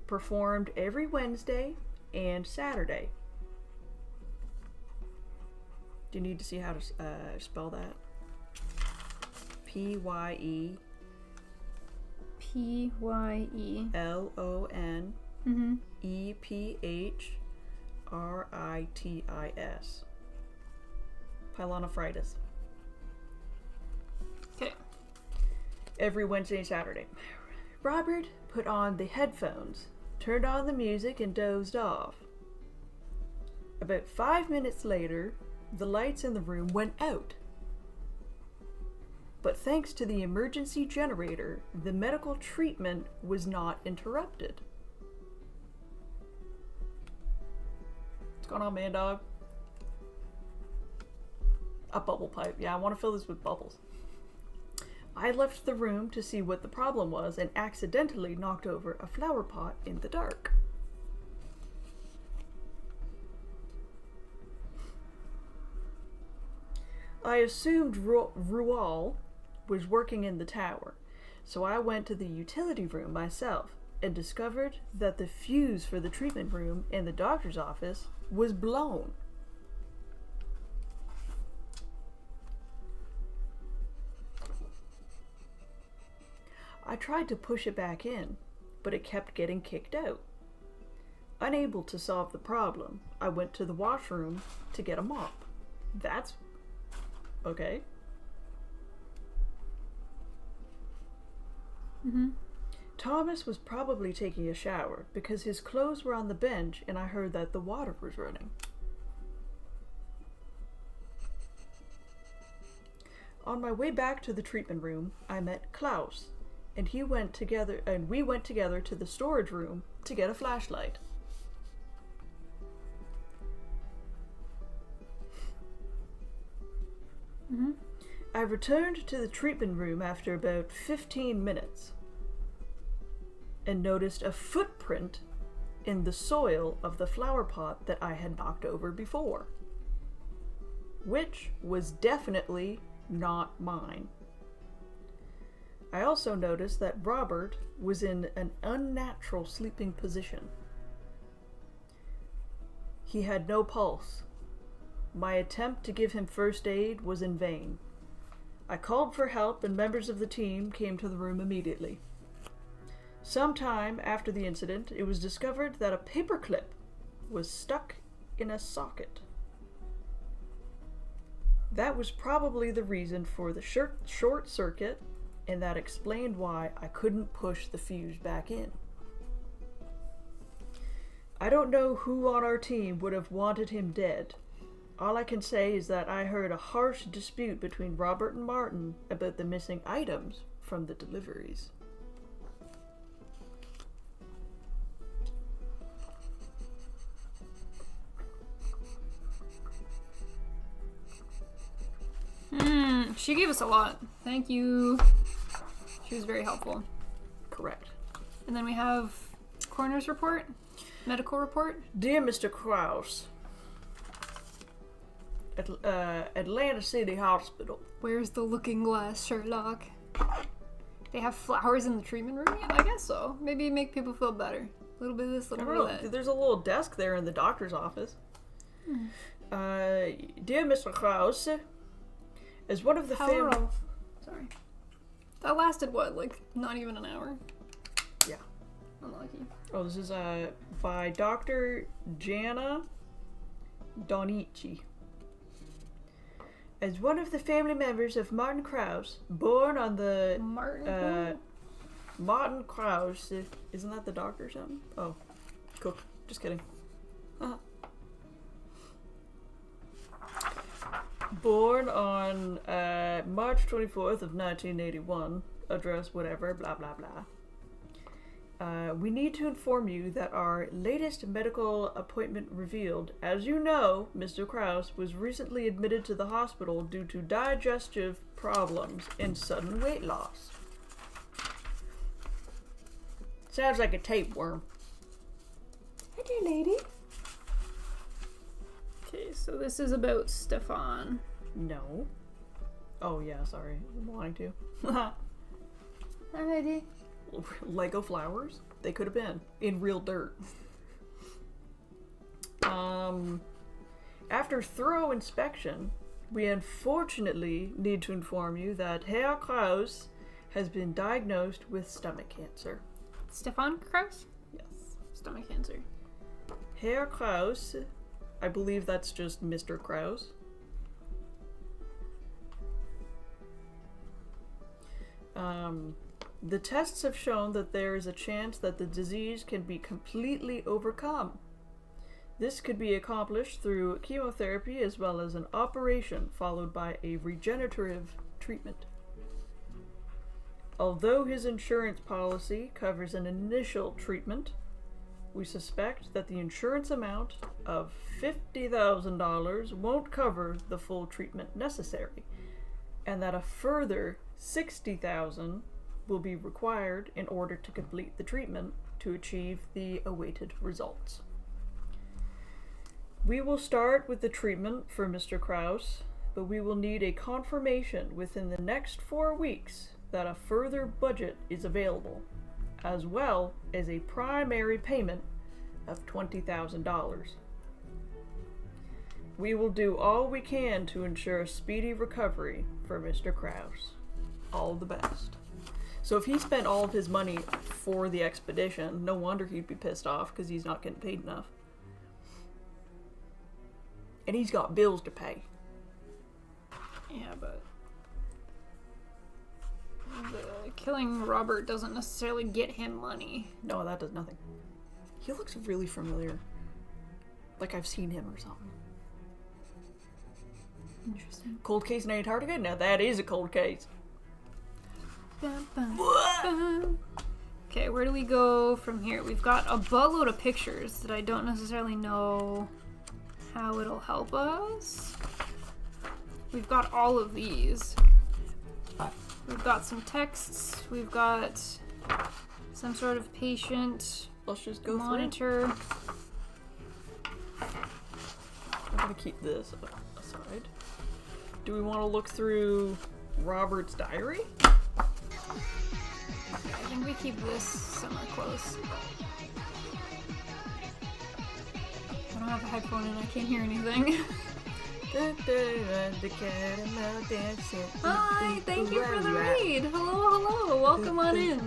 performed every Wednesday and Saturday. Do you need to see how to spell that? P-Y-E P-Y-E L-O-N Mm-hmm. E-P-H-R-I-T-I-S. Pyelonephritis. Okay. Every Wednesday and Saturday. Robert put on the headphones, turned on the music, and dozed off. About 5 minutes later, the lights in the room went out. But thanks to the emergency generator, the medical treatment was not interrupted. What's going on, man dog? A bubble pipe. Yeah, I want to fill this with bubbles. I left the room to see what the problem was and accidentally knocked over a flower pot in the dark. I assumed Rual was working in the tower, so I went to the utility room myself and discovered that the fuse for the treatment room in the doctor's office was blown. I tried to push it back in, but it kept getting kicked out. Unable to solve the problem, I went to the washroom to get a mop. That's okay. Mm-hmm. Thomas was probably taking a shower because his clothes were on the bench and I heard that the water was running. On my way back to the treatment room, I met Klaus, and we went together to the storage room to get a flashlight. Mm-hmm. I returned to the treatment room after about 15 minutes and noticed a footprint in the soil of the flower pot that I had knocked over before, which was definitely not mine. I also noticed that Robert was in an unnatural sleeping position. He had no pulse. My attempt to give him first aid was in vain. I called for help and members of the team came to the room immediately. Sometime after the incident, it was discovered that a paperclip was stuck in a socket. That was probably the reason for the short circuit, and that explained why I couldn't push the fuse back in. I don't know who on our team would have wanted him dead. All I can say is that I heard a harsh dispute between Robert and Martin about the missing items from the deliveries. She gave us a lot. Thank you. She was very helpful. Correct. And then we have coroner's report, medical report. Dear Mr. Krause, Atlanta City Hospital. Where's the looking glass, Sherlock? They have flowers in the treatment room? Yeah, I guess so. Maybe make people feel better. A little bit of this, a I little don't bit know. of that. There's a little desk there in the doctor's office. Dear Mr. Krause, as one of the Sorry. That lasted what, like not even an hour? Yeah. Unlucky. Oh, this is by Dr. Jana Donici. As one of the family members of Martin Krause, born on the Martin Krause, isn't that the doctor or something? Oh, cool. Just kidding. Born on March 24th of 1981, address whatever, blah blah blah. We need to inform you that our latest medical appointment revealed, as you know, Mr. Krause was recently admitted to the hospital due to digestive problems and sudden weight loss. Sounds like a tapeworm. Hi there, lady. Okay, So this is about Stefan. No. Oh, yeah, sorry. I'm wanting to. Alrighty. Lego flowers? They could have been. In real dirt. After thorough inspection, we unfortunately need to inform you that Herr Kraus has been diagnosed with stomach cancer. Stefan Kraus? Yes. Stomach cancer. Herr Kraus, I believe that's just Mr. Kraus. The tests have shown that there is a chance that the disease can be completely overcome. This could be accomplished through chemotherapy as well as an operation followed by a regenerative treatment. Although his insurance policy covers an initial treatment, we suspect that the insurance amount of $50,000 won't cover the full treatment necessary, and that a further $60,000 will be required in order to complete the treatment to achieve the awaited results. We will start with the treatment for Mr. Kraus, but we will need a confirmation within the next 4 weeks that a further budget is available, as well as a primary payment of $20,000. We will do all we can to ensure a speedy recovery for Mr. Kraus. All the best. So if he spent all of his money for the expedition, no wonder he'd be pissed off because he's not getting paid enough. And he's got bills to pay. Yeah, but killing Robert doesn't necessarily get him money. No, that does nothing. He looks really familiar. Like I've seen him or something. Interesting. Cold case in Antarctica? Now that is a cold case. Bum, bum, bum. Okay, where do we go from here? We've got a buttload of pictures that I don't necessarily know how it'll help us. We've got all of these. We've got some texts. We've got some sort of patient Let's just go monitor. I'm gonna keep this aside. Do we want to look through Robert's diary? I think we keep this somewhere close. I don't have a headphone and I can't hear anything. Hi, thank you for the raid. Hello. Welcome on in.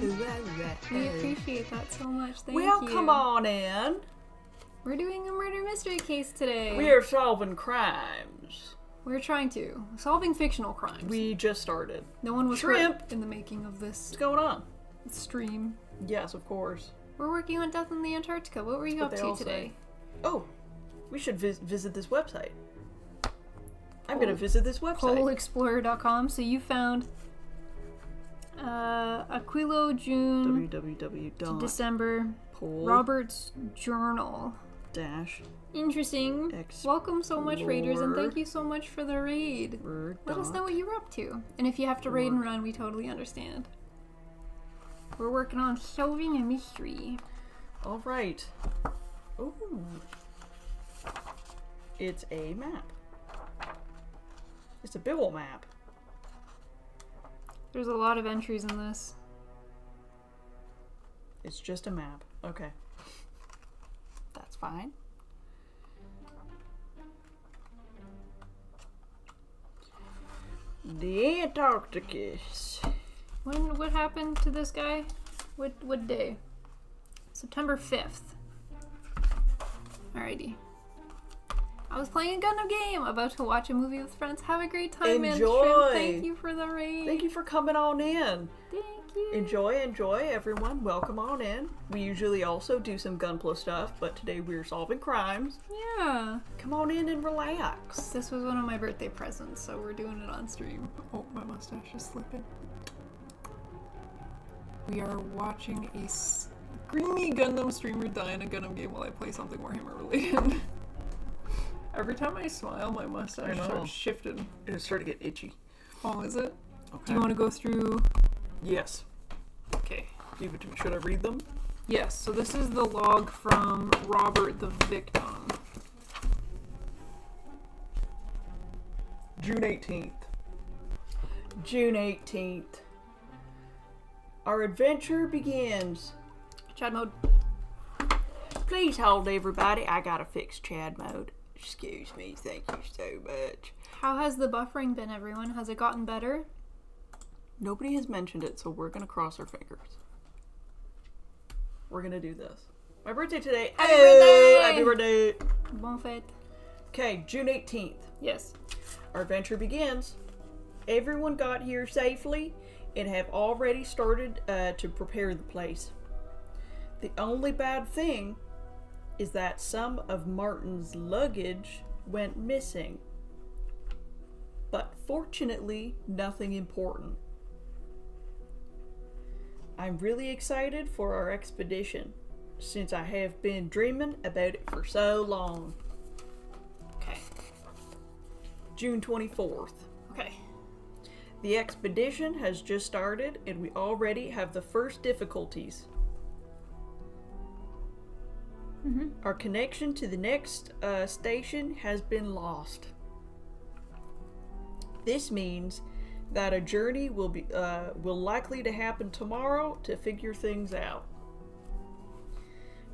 We appreciate that so much. Thank you. Come on in. We're doing a murder mystery case today. We are solving crimes. We're trying to. Solving fictional crimes. We just started. No one was Shrimp. hurt in the making of this What's going on? stream. Yes, of course. We're working on Death in the Antarctica. What were you up That's to what they all today? say. Oh, we should visit this website. I'm gonna visit this website. Poleexplorer.com. So you found Aquilo June to December. Robert's journal. Dash. Interesting. Welcome so much, raiders, and thank you so much for the raid. Let us know what you were up to. And if you have to raid and run, we totally understand. We're working on solving a mystery. All right. Ooh. It's a map. It's a big ol' map. There's a lot of entries in this. It's just a map. Okay. That's fine. The Antarctica. What happened to this guy? What day? September 5th. Alrighty. I was playing a Gundam game, about to watch a movie with friends. Have a great time, man. Enjoy. Thank you for the raid. Thank you for coming on in. Thank you. Enjoy, everyone. Welcome on in. We usually also do some Gunpla stuff, but today we're solving crimes. Yeah. Come on in and relax. This was one of my birthday presents, so we're doing it on stream. Oh, my mustache is slipping. We are watching a screamy Gundam streamer die in a Gundam game while I play something Warhammer related. Every time I smile, my mustache starts shifting. It's starting to get itchy. Oh, is it? Okay. Do you want to go through? Yes. Okay. Give it to me. Should I read them? Yes, so this is the log from Robert the victim. June 18th. June 18th. Our adventure begins. Chad mode. Please hold, everybody. I gotta fix Chad mode. Excuse me. Thank you so much. How has the buffering been, everyone? Has it gotten better? Nobody has mentioned it, so we're gonna cross our fingers. We're gonna do this. My birthday today. Happy birthday! Happy birthday! Bon fête. Okay, June 18th. Yes. Our adventure begins. Everyone got here safely and have already started to prepare the place. The only bad thing is that some of Martin's luggage went missing. But fortunately, nothing important. I'm really excited for our expedition, since I have been dreaming about it for so long. Okay. June 24th. Okay. The expedition has just started, and we already have the first difficulties. Our connection to the next station has been lost. This means that a journey will likely to happen tomorrow to figure things out.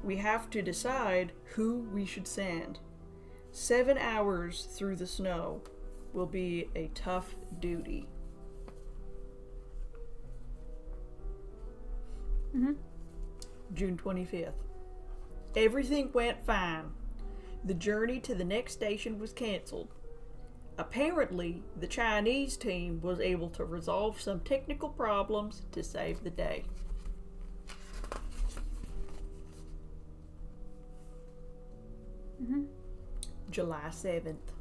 We have to decide who we should send. 7 hours through the snow will be a tough duty. June 25th. Everything went fine. The journey to the next station was canceled. Apparently, the Chinese team was able to resolve some technical problems to save the day. July 7th.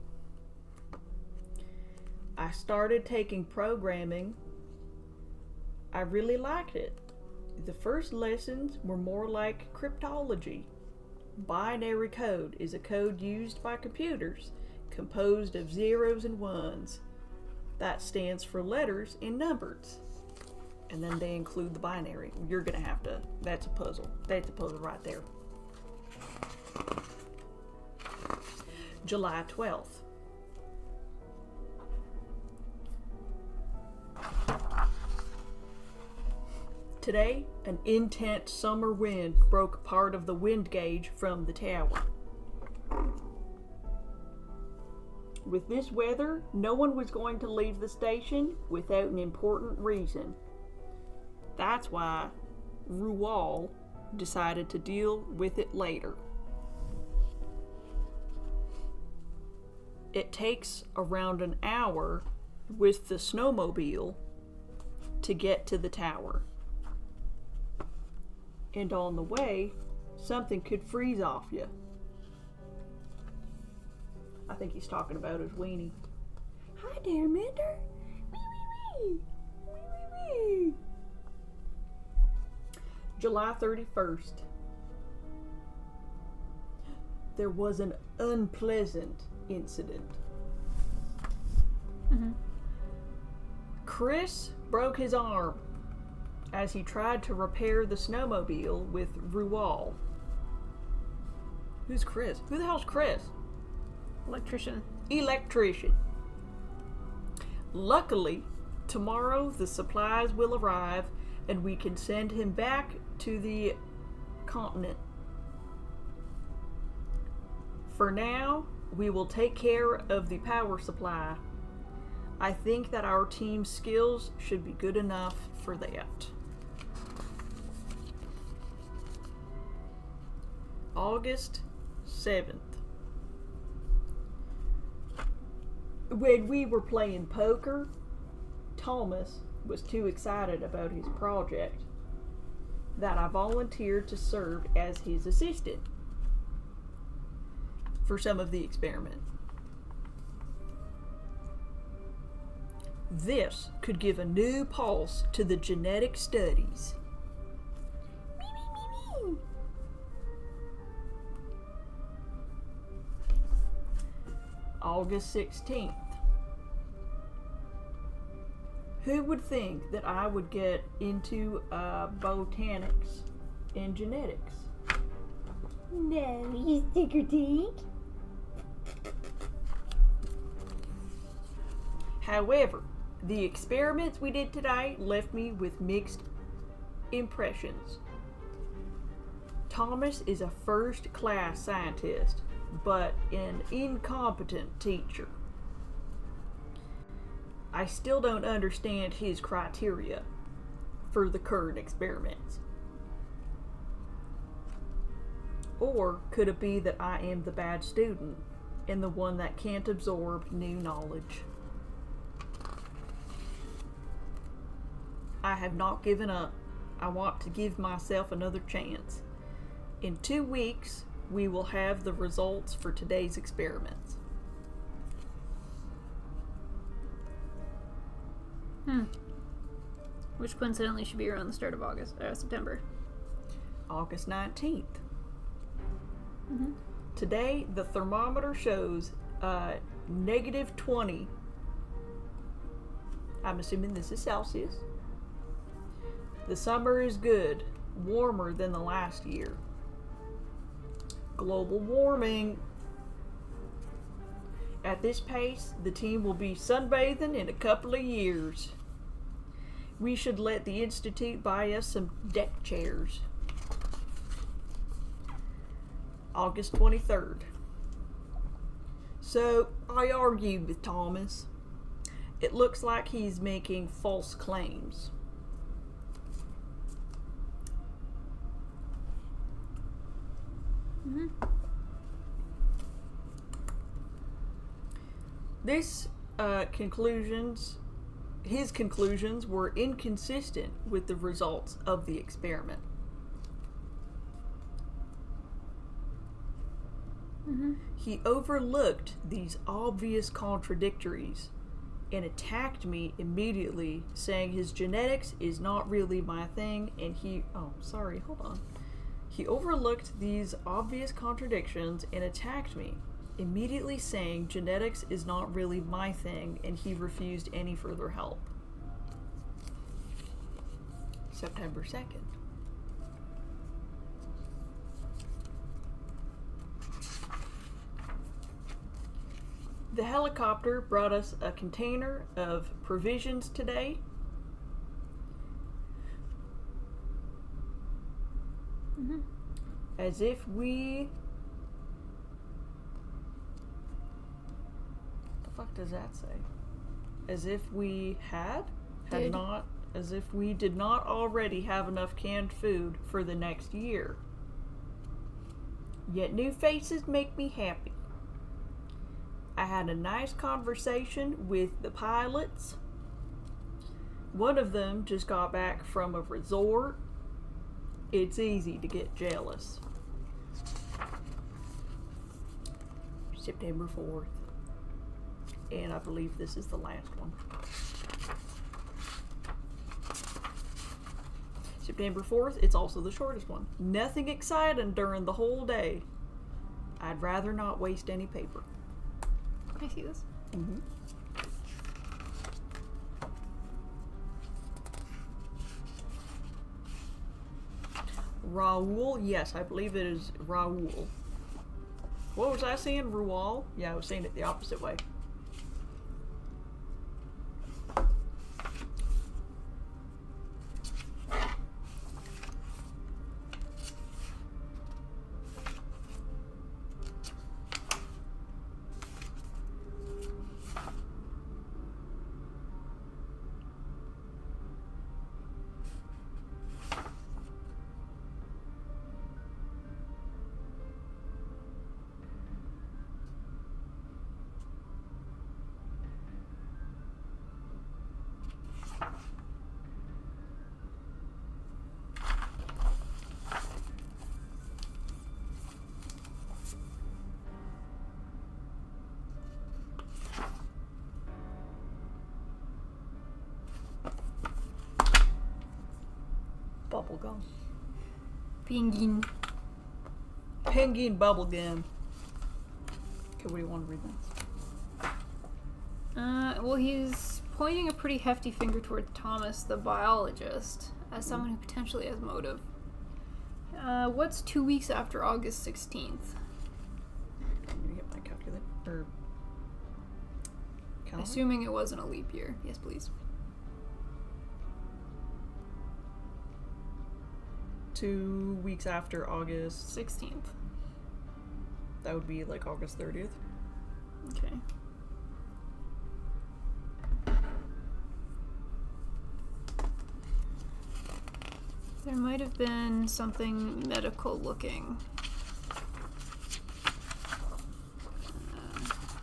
I started taking programming. I really liked it. The first lessons were more like cryptology. Binary code is a code used by computers composed of zeros and ones. That stands for letters and numbers. And then they include the binary. You're gonna have to, that's a puzzle. That's a puzzle right there. July 12th. Today, an intense summer wind broke part of the wind gauge from the tower. With this weather, no one was going to leave the station without an important reason. That's why Rual decided to deal with it later. It takes around an hour with the snowmobile to get to the tower. And on the way, something could freeze off you. I think he's talking about his weenie. Hi there, Minder. Wee, wee, wee. Wee, wee, wee. July 31st. There was an unpleasant incident. Chris broke his arm as he tried to repair the snowmobile with Rual. Who's Chris? Who the hell's Chris? Electrician. Electrician. Luckily, tomorrow the supplies will arrive and we can send him back to the continent. For now, we will take care of the power supply. I think that our team's skills should be good enough for that. August 7th. When we were playing poker, Thomas was too excited about his project that I volunteered to serve as his assistant for some of the experiment. This could give a new pulse to the genetic studies. August 16th. Who would think that I would get into botanics and genetics? No, you sticker tank. However, the experiments we did today left me with mixed impressions. Thomas is a first-class scientist, but an incompetent teacher. I still don't understand his criteria for the current experiments. Or could it be that I am the bad student and the one that can't absorb new knowledge? I have not given up. I want to give myself another chance. In 2 weeks, we will have the results for today's experiments. Which coincidentally should be around the start of September. August 19th. Mm-hmm. Today, the thermometer shows -20. I'm assuming this is Celsius. The summer is good, warmer than the last year. Global warming. At this pace, the team will be sunbathing in a couple of years. We should let the Institute buy us some deck chairs. August 23rd. So, I argued with Thomas. It looks like he's making false claims. Mm-hmm. His conclusions were inconsistent with the results of the experiment. Mm-hmm. He overlooked these obvious contradictories and attacked me immediately, saying his genetics is not really my thing, and he overlooked these obvious contradictions and attacked me, immediately saying genetics is not really my thing, and he refused any further help. September 2nd. The helicopter brought us a container of provisions today. Mm-hmm. As if we... What the fuck does that say? As if we as if we did not already have enough canned food for the next year. Yet new faces make me happy. I had a nice conversation with the pilots. One of them just got back from a resort. It's easy to get jealous. September 4th. And I believe this is the last one. September 4th, it's also the shortest one. Nothing exciting during the whole day. I'd rather not waste any paper. I see this. Mm-hmm. Raoul, yes, I believe it is Raoul. What was I saying? Rual? Yeah, I was saying it the opposite way. Bubblegum. Penguin. Penguin bubblegum. Okay, what do you want to read next? Well, he's pointing a pretty hefty finger toward Thomas, the biologist, as someone who potentially has motive. What's 2 weeks after August 16th? I'm gonna get my calendar? Assuming it wasn't a leap year. Yes, please. 2 weeks after August. 16th. That would be like August 30th. Okay. There might have been something medical looking.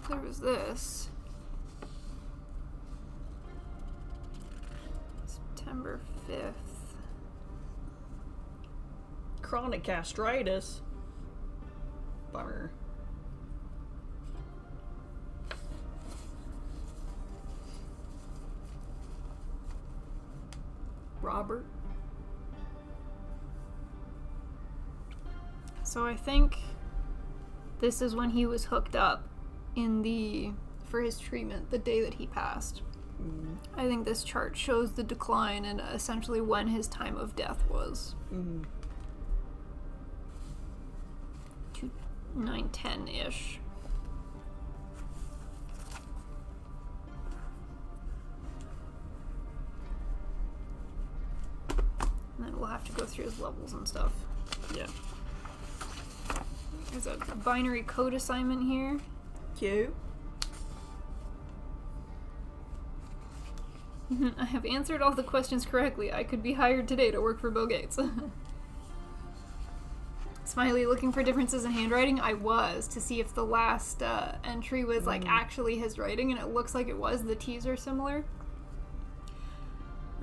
There was this. September 5th. Chronic gastritis. Bummer. Robert. So I think this is when he was hooked up for his treatment the day that he passed. I think this chart shows the decline and essentially when his time of death was. 910-ish. And then we'll have to go through his levels and stuff. Yeah. There's a binary code assignment here. Cute. I have answered all the questions correctly. I could be hired today to work for Bill Gates. Smiley, looking for differences in handwriting? I was, to see if the last entry was like actually his writing, and it looks like it was. The T's are similar.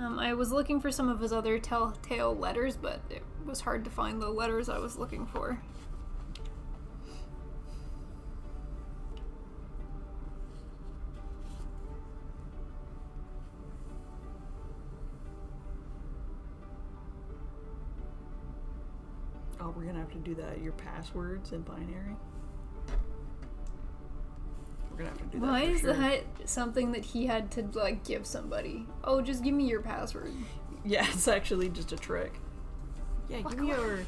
I was looking for some of his other telltale letters, but it was hard to find the letters I was looking for. Oh, we're gonna have to do that. Your passwords in binary. We're gonna have to do that. Why for is sure. that something that he had to like give somebody? Oh, just give me your password. Yeah, it's actually just a trick. Yeah, give me your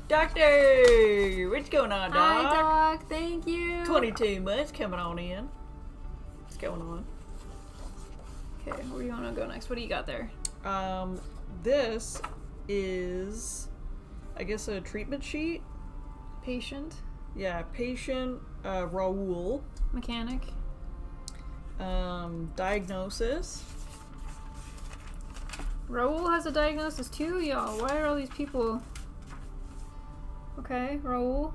doctor. What's going on, Doc? Hi, Doc. Thank you. 22 months coming on in. What's going on? Okay, where do you want to go next? What do you got there? This is, I guess, a treatment sheet. Patient, Yeah, patient Raul. mechanic. Diagnosis. Raul has a diagnosis too, y'all. Why are all these people? Okay, Raul.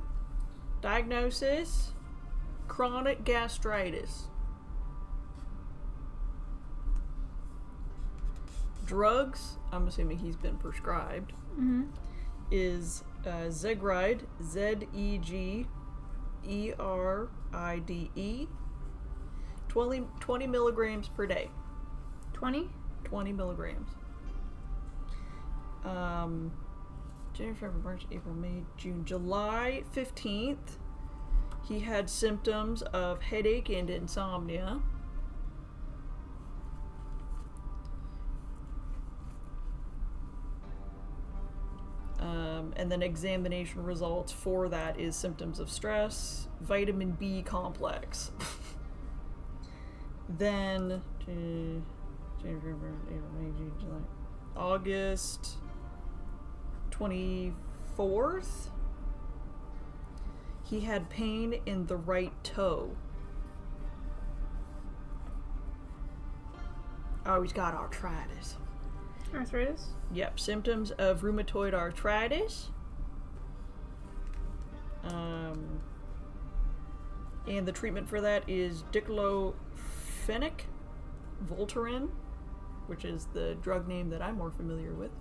Diagnosis. Chronic gastritis. Drugs, I'm assuming he's been prescribed, is Zegride, Zegride, 20 milligrams per day. 20? 20 milligrams. January, February, March, April, May, June, July 15th, he had symptoms of headache and insomnia. And then examination results for that is symptoms of stress, vitamin B complex. Then January, February, April, May, June, July, August 24th, he had pain in the right toe. Oh, he's got arthritis. Arthritis? Yep, symptoms of rheumatoid arthritis. And the treatment for that is diclofenac, Voltaren, which is the drug name that I'm more familiar with,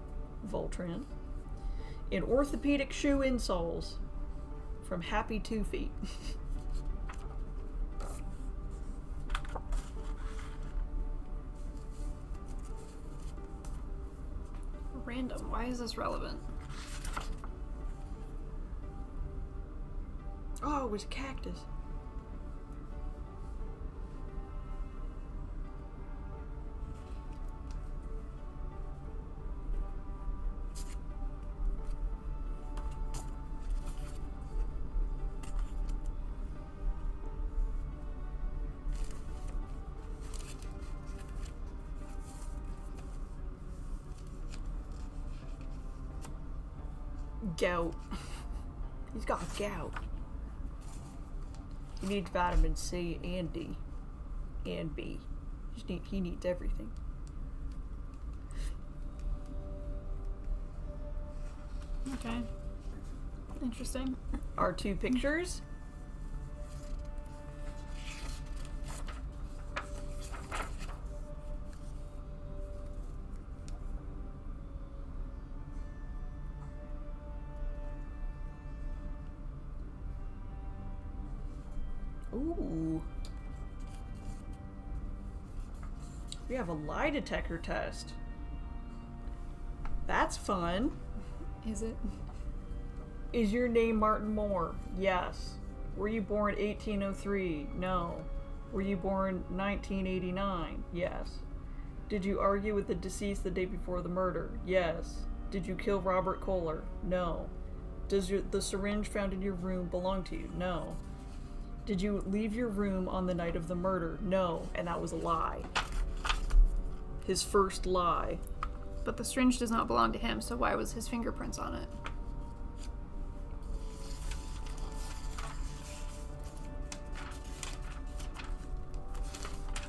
Voltaren, and orthopedic shoe insoles from Happy 2 Feet. Random. Why is this relevant? Oh, it was a cactus. Gout. He's got gout. He needs vitamin C and D. And B. He needs everything. Okay. Interesting. Our two pictures. Ooh. We have a lie detector test. That's fun. Is it? Is your name Martin Moore? Yes. Were you born 1803? No. Were you born 1989? Yes. Did you argue with the deceased the day before the murder? Yes. Did you kill Robert Kohler? No. Does the syringe found in your room belong to you? No. Did you leave your room on the night of the murder? No. And that was a lie. His first lie. But the syringe does not belong to him, so why was his fingerprints on it?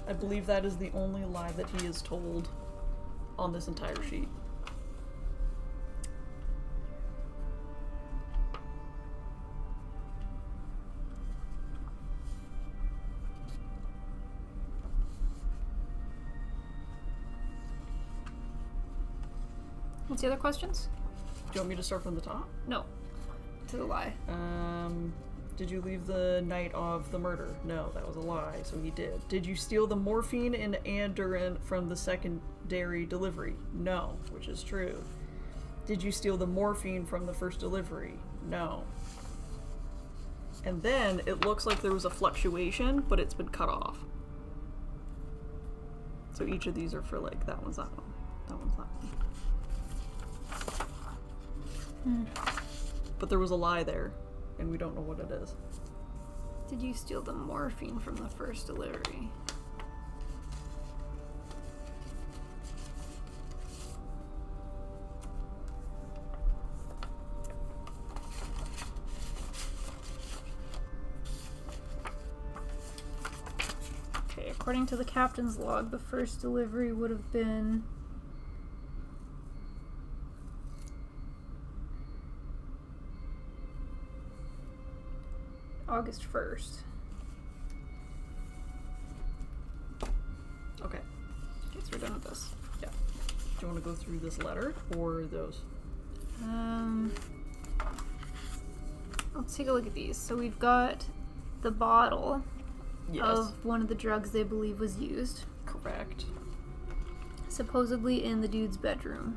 I believe that is the only lie that he is told on this entire sheet. What's the other questions? Do you want me to start from the top? No. To the lie. Did you leave the night of the murder? No, that was a lie, so he did. Did you steal the morphine and Andurin from the secondary delivery? No, which is true. Did you steal the morphine from the first delivery? No. And then it looks like there was a fluctuation, but it's been cut off. So each of these are for like, that one's that one, that one's that one. But there was a lie there, and we don't know what it is. Did you steal the morphine from the first delivery? Okay, according to the captain's log, the first delivery would have been August 1st. Okay. Okay, so we're done with this. Yeah. Do you want to go through this letter or those? Let's take a look at these. So we've got the bottle Yes. of one of the drugs they believe was used, Correct. supposedly in the dude's bedroom.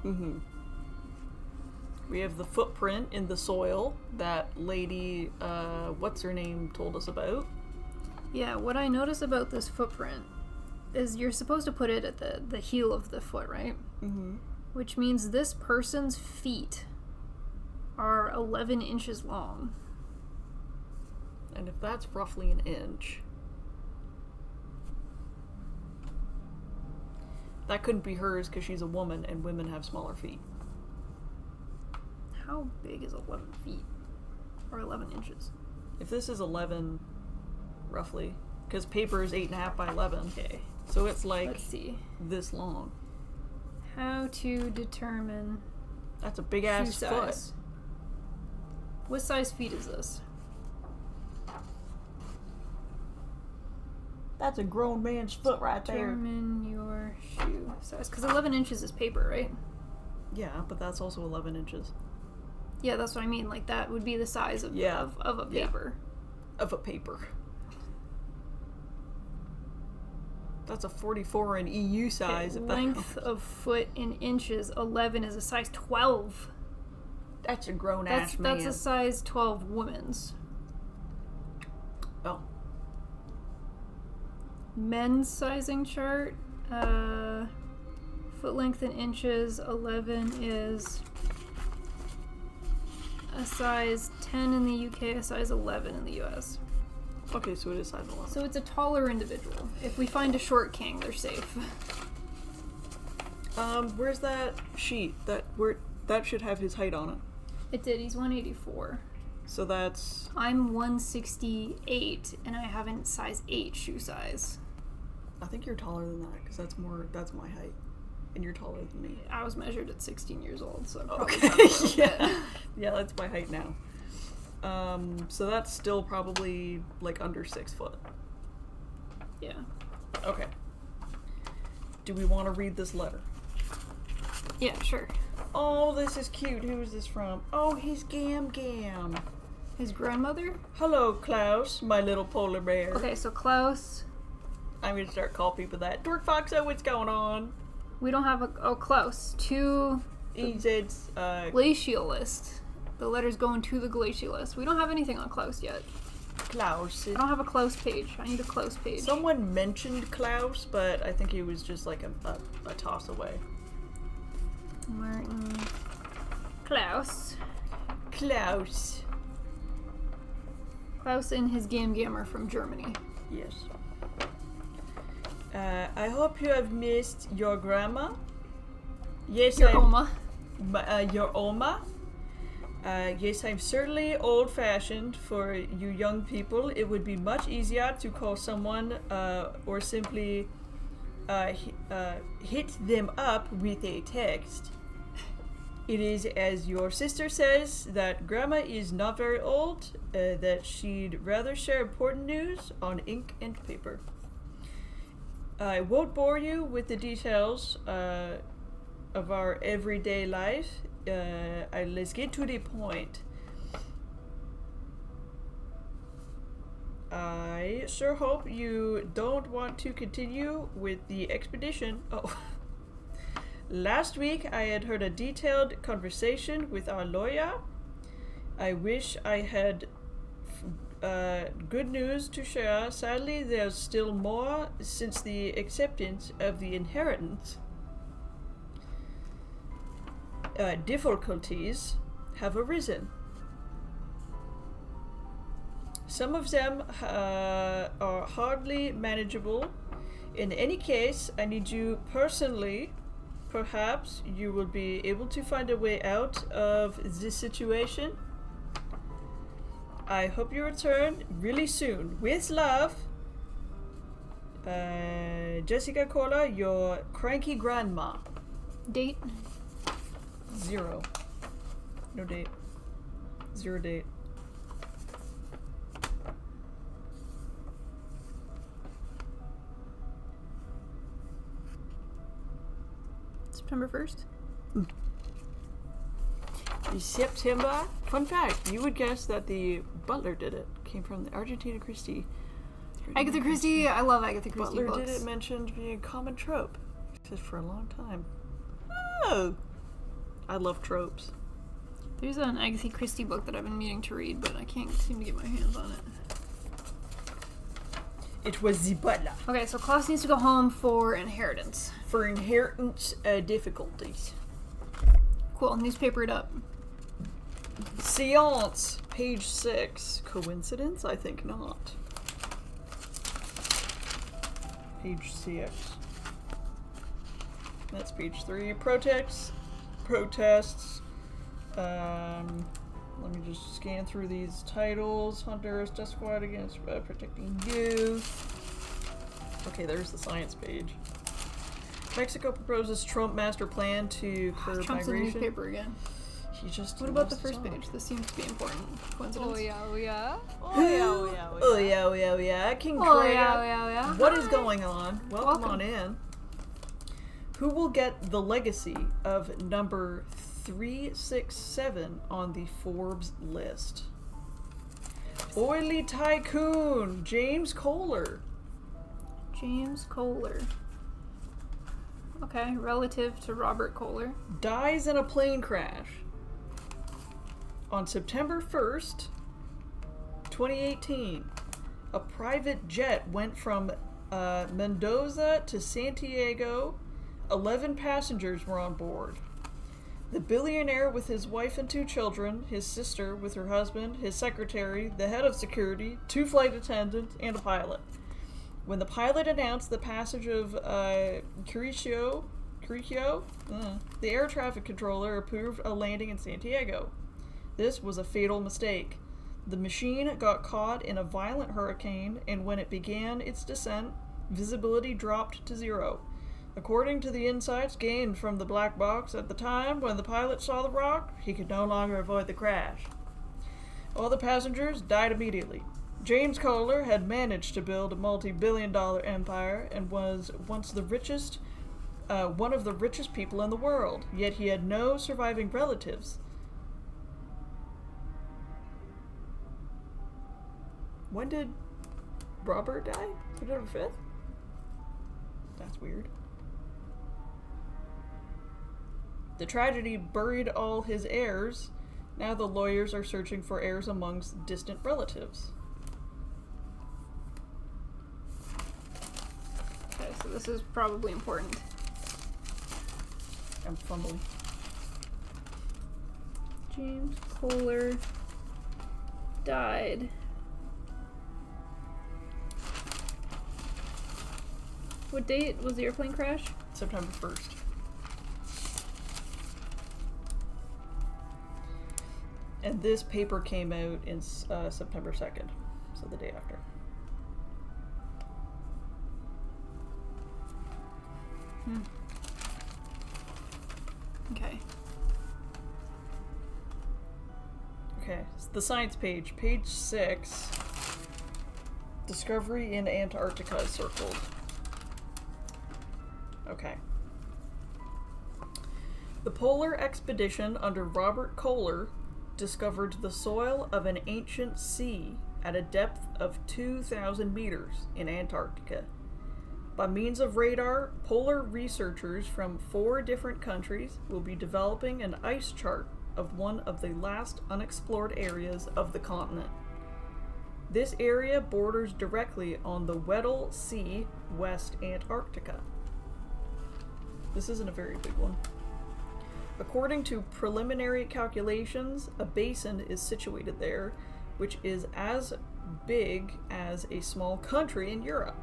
Mm-hmm. We have the footprint in the soil that lady, what's her name, told us about. Yeah, what I notice about this footprint is you're supposed to put it at the heel of the foot, right? Mm-hmm. Which means this person's feet are 11 inches long. And if that's roughly an inch, that couldn't be hers because she's a woman and women have smaller feet. How big is 11 feet? Or 11 inches? If this is 11, roughly, because paper is 8.5 by 11. Okay. So it's like Let's see. this long. How to determine That's a big shoe ass foot. size. What size feet is this? That's a grown man's foot right there. Determine your shoe size. Because 11 inches is paper, right? Yeah, but that's also 11 inches. Yeah, that's what I mean. Like, that would be the size of, Yeah. of a Yeah. paper. Of a paper. That's a 44 in EU size. Okay, If that length of foot in inches, 11 is a size 12. That's a grown ass man. That's a size 12 woman's. Oh. Men's sizing chart. Foot length in inches, 11 is a size 10 in the UK, a size 11 in the US. Okay, so it is size 11. So it's a taller individual. If we find a short king, they're safe. Where's that sheet? That should have his height on it. It did. He's 184. So that's... I'm 168, and I have a size 8 shoe size. I think you're taller than that, because that's my height. And you're taller than me. I was measured at 16 years old, so probably Okay. Yeah, that's my height now. So that's still probably like under 6 foot. Yeah. Okay. Do we want to read this letter? Yeah, sure. Oh, this is cute. Who is this from? Oh, he's Gam Gam. His grandmother? Hello, Klaus, my little polar bear. Okay, so Klaus. I'm gonna start calling people that. Dork Foxo, what's going on? We don't have a... Oh, Klaus. To EZ's, glacialist. The letter's going to the glacialist. We don't have anything on Klaus yet. Klaus. I don't have a Klaus page. I need a Klaus page. Someone mentioned Klaus, but I think he was just like a toss away. Martin. Klaus. Klaus. Klaus and his Gammer from Germany. Yes. I hope you have missed your grandma. Yes, Your Oma. Your Oma. Yes, I'm certainly old-fashioned for you young people. It would be much easier to call someone or simply hit them up with a text. It is, as your sister says, that Grandma is not very old, that she'd rather share important news on ink and paper. I won't bore you with the details of our everyday life. Let's get to the point. I sure hope you don't want to continue with the expedition. Oh. Last week I had heard a detailed conversation with our lawyer. I wish I had good news to share. Sadly, there's still more since the acceptance of the inheritance. Difficulties have arisen. Some of them are hardly manageable. In any case, I need you personally. Perhaps you will be able to find a way out of this situation. I hope you return really soon. With love, Jessica Cola, your cranky grandma. Date? 0. No date. 0 date. September 1st? September. Fun fact, you would guess that the butler did it. Came from the Argentina Christie. Agatha Christie. I love Agatha Christie Butler books. did it mentioned being a common trope. Existed for a long time. Oh! I love tropes. There's an Agatha Christie book that I've been meaning to read, but I can't seem to get my hands on it. It was the butler. Okay, so Klaus needs to go home for inheritance. For inheritance difficulties. Cool, newspaper it up. Seance, page 6. Coincidence? I think not. Page 6. That's page 3. Protests. Let me just scan through these titles. Honduras Death Squad against protecting youth. Okay, there's the science page. Mexico proposes Trump master plan to curb Trump's in the migration. newspaper again. He just What about the lost first his arm. page? This seems to be important. Coincidence? Oh yeah, oh yeah. Oh yeah. King Oh, Craig. yeah. What is Hi. going on? Welcome Welcome. on in. Who will get the legacy of number 367 on the Forbes list? Oily tycoon James Kohler James Kohler. Okay, relative to Robert Kohler. dies in a plane crash on September 1st, 2018. A private jet went from Mendoza to Santiago. 11 passengers were on board. The billionaire with his wife and 2 children, his sister with her husband, his secretary, the head of security, 2 flight attendants, and a pilot. When the pilot announced the passage of the air traffic controller approved a landing in Santiago. This was a fatal mistake. The machine got caught in a violent hurricane, and when it began its descent, visibility dropped to 0. According to the insights gained from the black box at the time when the pilot saw the rock, he could no longer avoid the crash. All the passengers died immediately. James Kohler had managed to build a multi-billion-dollar empire and was once the richest, one of the richest people in the world, yet he had no surviving relatives. When did Robert die? September 5th? That's weird. The tragedy buried all his heirs. Now the lawyers are searching for heirs amongst distant relatives. Okay, so this is probably important. I'm fumbling. James Kohler died. What date was the airplane crash? September 1st. And this paper came out in September 2nd, so the day after. Okay. Okay, so the science page, page 6. Discovery in Antarctica is circled. Okay. The polar expedition under Robert Kohler discovered the soil of an ancient sea at a depth of 2,000 meters in Antarctica. By means of radar, polar researchers from 4 different countries will be developing an ice chart of one of the last unexplored areas of the continent. This area borders directly on the Weddell Sea, West Antarctica. This isn't a very big one. According to preliminary calculations, a basin is situated there, which is as big as a small country in Europe,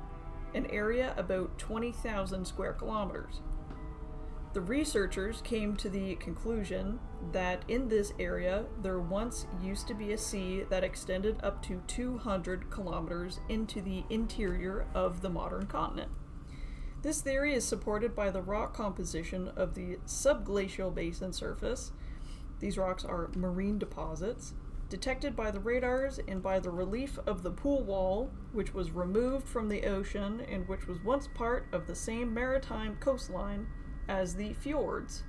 an area about 20,000 square kilometers. The researchers came to the conclusion that in this area there once used to be a sea that extended up to 200 kilometers into the interior of the modern continent. This theory is supported by the rock composition of the subglacial basin surface. These rocks are marine deposits, detected by the radars and by the relief of the pool wall, which was removed from the ocean and which was once part of the same maritime coastline as the fjords.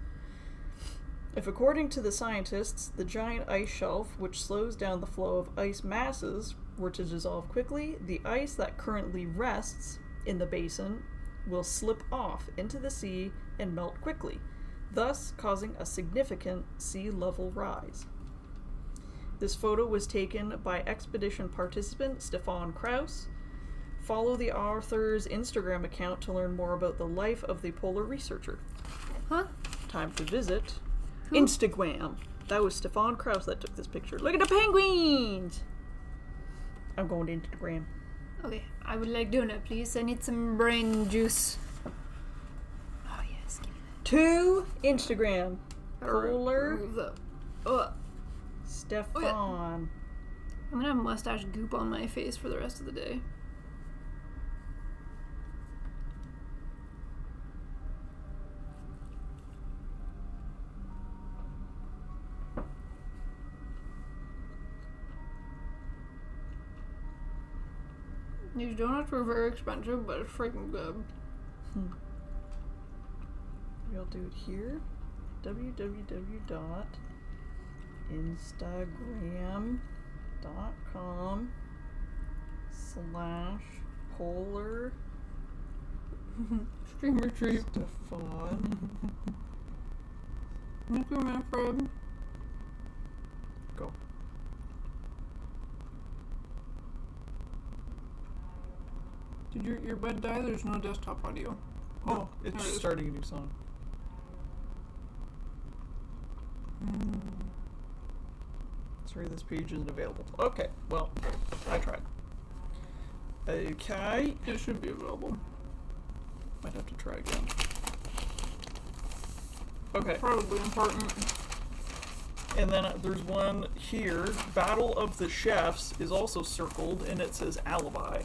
If, according to the scientists, the giant ice shelf, which slows down the flow of ice masses, were to dissolve quickly, the ice that currently rests in the basin will slip off into the sea and melt quickly, thus causing a significant sea level rise. This photo was taken by expedition participant Stefan Kraus. Follow the author's Instagram account to learn more about the life of the polar researcher. Huh? Time to visit Who? Instagram. That was Stefan Kraus that took this picture. Look at the penguins! I'm going to Instagram. Okay, I would like donut, please. I need some brain juice. Oh, yes, give me To Instagram. that. Polar Remove the- Ugh. Stefan. I'm gonna have mustache goop on my face for the rest of the day. These donuts were very expensive, but it's freaking good. We'll do it here. www.instagram.com/polar Streamer treat. Stefan. Thank you, Manfred. Go. Did your earbud die? There's no desktop audio. No, it's there it is. starting a new song. Sorry, this page isn't available. Okay, well, I tried. Okay, It should be available. might have to try again. Okay, Probably important. And then there's one here. Battle of the Chefs is also circled, and it says alibi. I'm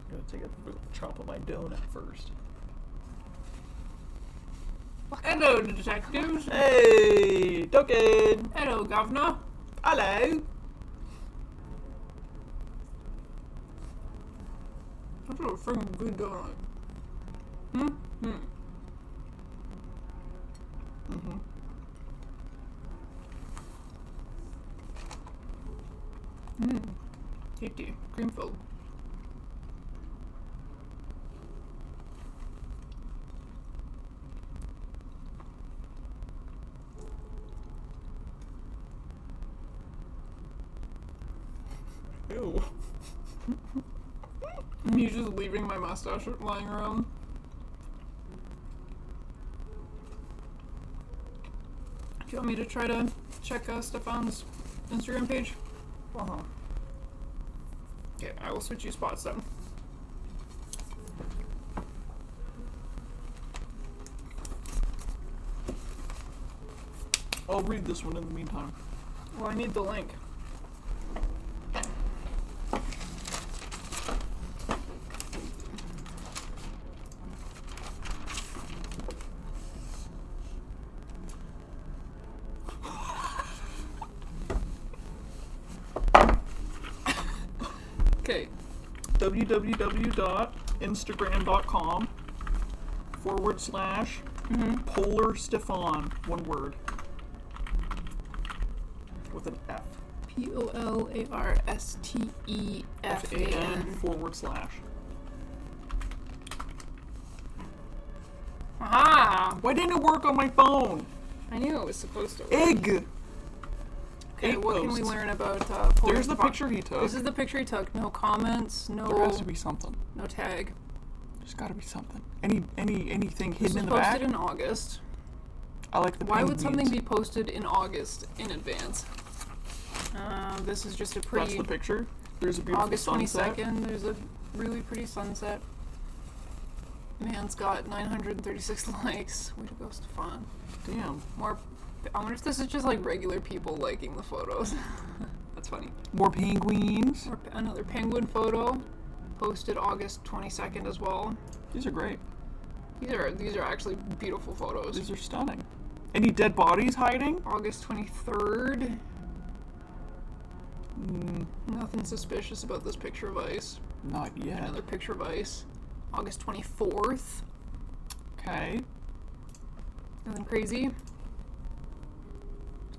gonna take a chop of my donut first. Hello, detectives. Hey, Token. Hello, Governor. Hello. That's a freaking good donut. Tasty. Cream filled. Ew. Me just leaving my mustache lying around. Do you want me to try to check Stefan's Instagram page? Uh-huh. Okay, I will switch you spots then. I'll read this one in the meantime. Well, I need the link. Okay. www.instagram.com/Polar Stefan, one word. With an F. POLARSTEFAN. /. Aha! Why didn't it work on my phone? I knew it was supposed to. Egg! Okay, Egg what can we posts. learn about Polar There's the Stefan? picture he took. This is the picture he took. No comments, no There has to be something. no tag. There's gotta be something. Anything This hidden was in the posted back? in August. I like the Why would something penguins. be posted in August in advance? This is just a That's pretty the picture. There's a beautiful August sunset. 22nd. There's a really pretty sunset. Man's got 936 likes. Way to go, Stefan. Damn. More. I wonder if this is just like regular people liking the photos. That's funny. More penguins. Or another penguin photo, posted August 22nd as well. These are great. These are actually beautiful photos. These are stunning. Any dead bodies hiding? August 23rd. Nothing suspicious about this picture of ice. Not yet. Another picture of ice. August 24th. Okay. Nothing crazy.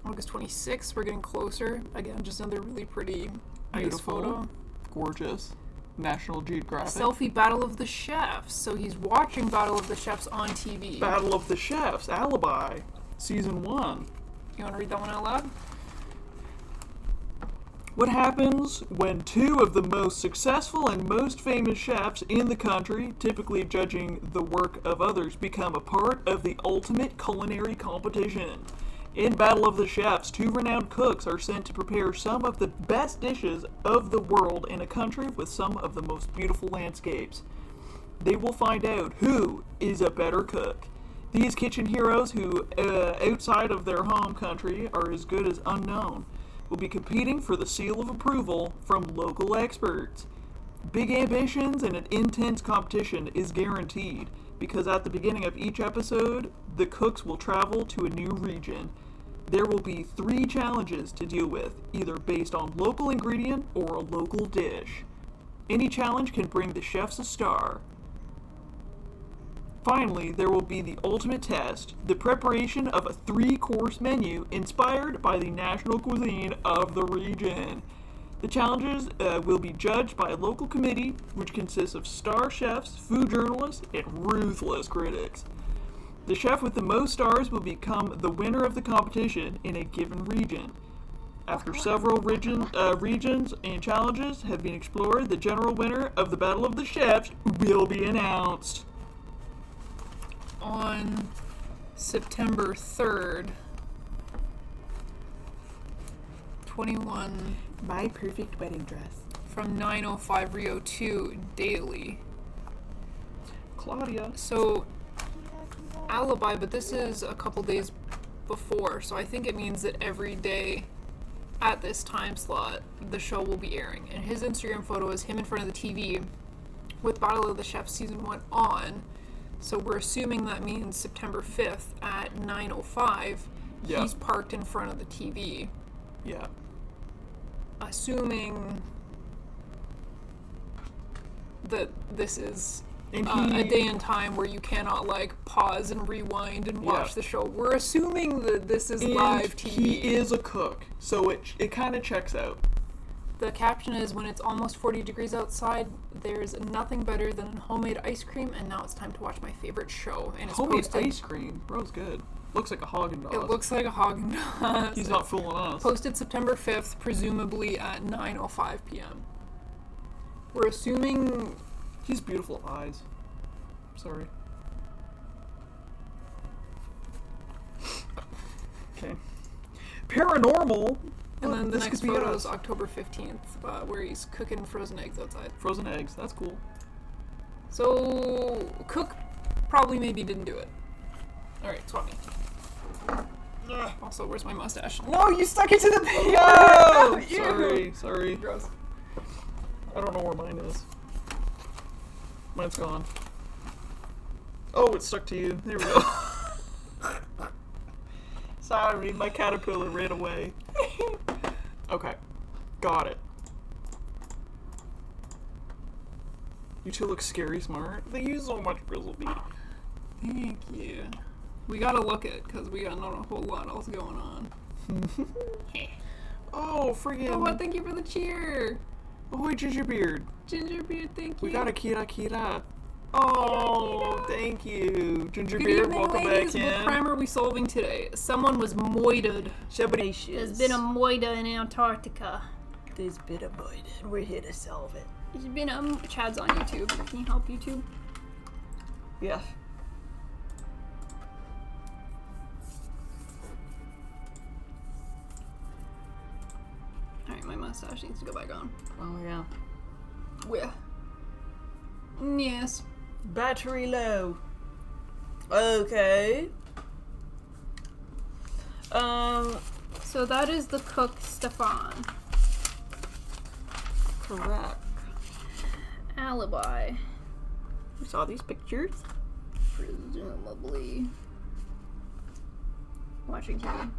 August 26th, we're getting closer. Again, just another really pretty ice Beautiful. photo. Gorgeous. National Geographic. Selfie Battle of the Chefs. So he's watching Battle of the Chefs on TV. Battle of the Chefs. Alibi. Season 1. You want to read that one out loud? What happens when two of the most successful and most famous chefs in the country, typically judging the work of others, become a part of the ultimate culinary competition? In Battle of the Chefs, two renowned cooks are sent to prepare some of the best dishes of the world in a country with some of the most beautiful landscapes. They will find out who is a better cook. These kitchen heroes, who outside of their home country are as good as unknown, will be competing for the seal of approval from local experts. Big ambitions and an intense competition is guaranteed, because at the beginning of each episode, the cooks will travel to a new region. There will be 3 challenges to deal with, either based on local ingredient or a local dish. Any challenge can bring the chefs a star. Finally, there will be the ultimate test, the preparation of a 3-course menu inspired by the national cuisine of the region. The challenges will be judged by a local committee, which consists of star chefs, food journalists, and ruthless critics. The chef with the most stars will become the winner of the competition in a given region. After several regions and challenges have been explored, the general winner of the Battle of the Chefs will be announced. On September 3rd, 21 My perfect wedding dress. from 9:05 Rio 2 daily. Claudia. So, alibi, but this is a couple days before, so I think it means that every day at this time slot, the show will be airing. And his Instagram photo is him in front of the TV with Battle of the Chefs Season 1 on. So we're assuming that means September 5th at 9:05, he's parked in front of the TV. Yeah. Assuming that this is a day and time where you cannot, like, pause and rewind and watch the show. We're assuming that this is live TV. He is a cook, so it kind of checks out. The caption is, when it's almost 40 degrees outside, there's nothing better than homemade ice cream, and now it's time to watch my favorite show. And it's homemade posted, ice cream? Bro's good. Looks like a Haagen-Dazs. It looks like a Haagen-Dazs. He's not fooling us. Posted September 5th, presumably at 9:05 p.m. We're assuming... He's beautiful eyes. Sorry. Okay. Paranormal. And then the This next could be photo us. is October 15th, where he's cooking frozen eggs outside. Frozen eggs. That's cool. So, Cook probably maybe didn't do it. Alright, swap me. Also, where's my mustache? No, you stuck it to the pig. Ew. Sorry. Gross. I don't know where mine is. Mine's gone. Oh, it's stuck to you. There we go. Sorry, my caterpillar ran away. Okay. Got it. You two look scary smart. They use so much grizzle beef. Thank you. We gotta look it, because we got not a whole lot else going on. Oh, friggin'. Oh, what? Thank you for the cheer! Oh, wait, Gingerbeard. Gingerbeard, thank you. We got a Kira. Oh, thank you. Good Gingerbeard, evening, welcome ladies. back What in. crime are we solving today? Someone was moited. There's been a moida in Antarctica. There's been a moida, and we're here to solve it. There's been Chad's on YouTube. Can you help YouTube? Yeah. Alright, my mustache needs to go back on. Oh, yeah. Where? Yes. Battery low. Okay. So that is the cook, Stefan. Correct. Alibi. We saw these pictures. Presumably. Watching TV.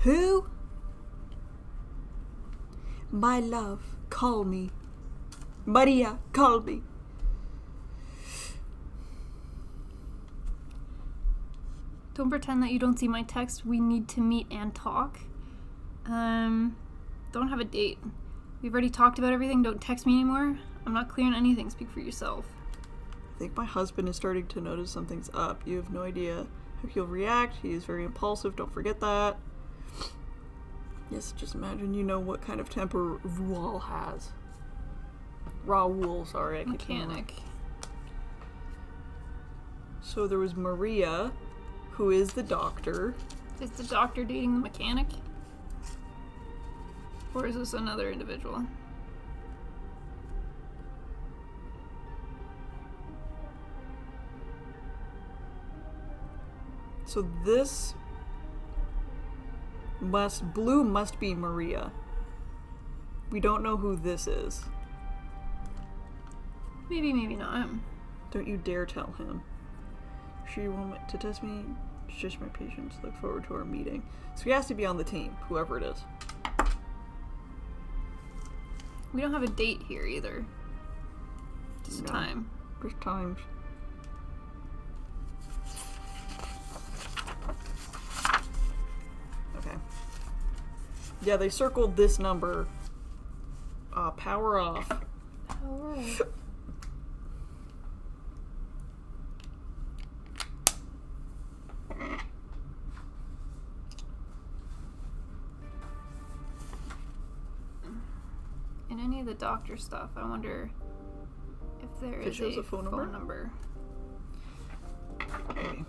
Who? My love, call me. Maria, call me. Don't pretend that you don't see my text. We need to meet and talk. Don't have a date. We've already talked about everything. Don't text me anymore. I'm not clear on anything. Speak for yourself. I think my husband is starting to notice something's up. You have no idea how he'll react. He is very impulsive. Don't forget that. Yes, just imagine you know what kind of temper Raoul has. Raoul, sorry. I keep saying that. Mechanic. So there was Maria, who is the doctor. Is the doctor dating the mechanic? Or is this another individual? So this blue must be Maria. We don't know who this is. Maybe, maybe not. Don't you dare tell him. Sure you want to test me? Just my patience. Look forward to our meeting. So he has to be on the team, whoever it is. We don't have a date here either. Just a No. time. First times. Okay. Yeah, they circled this number. Power off. Oh. In any of the doctor stuff, I wonder if there If it is shows a a phone number? Maybe.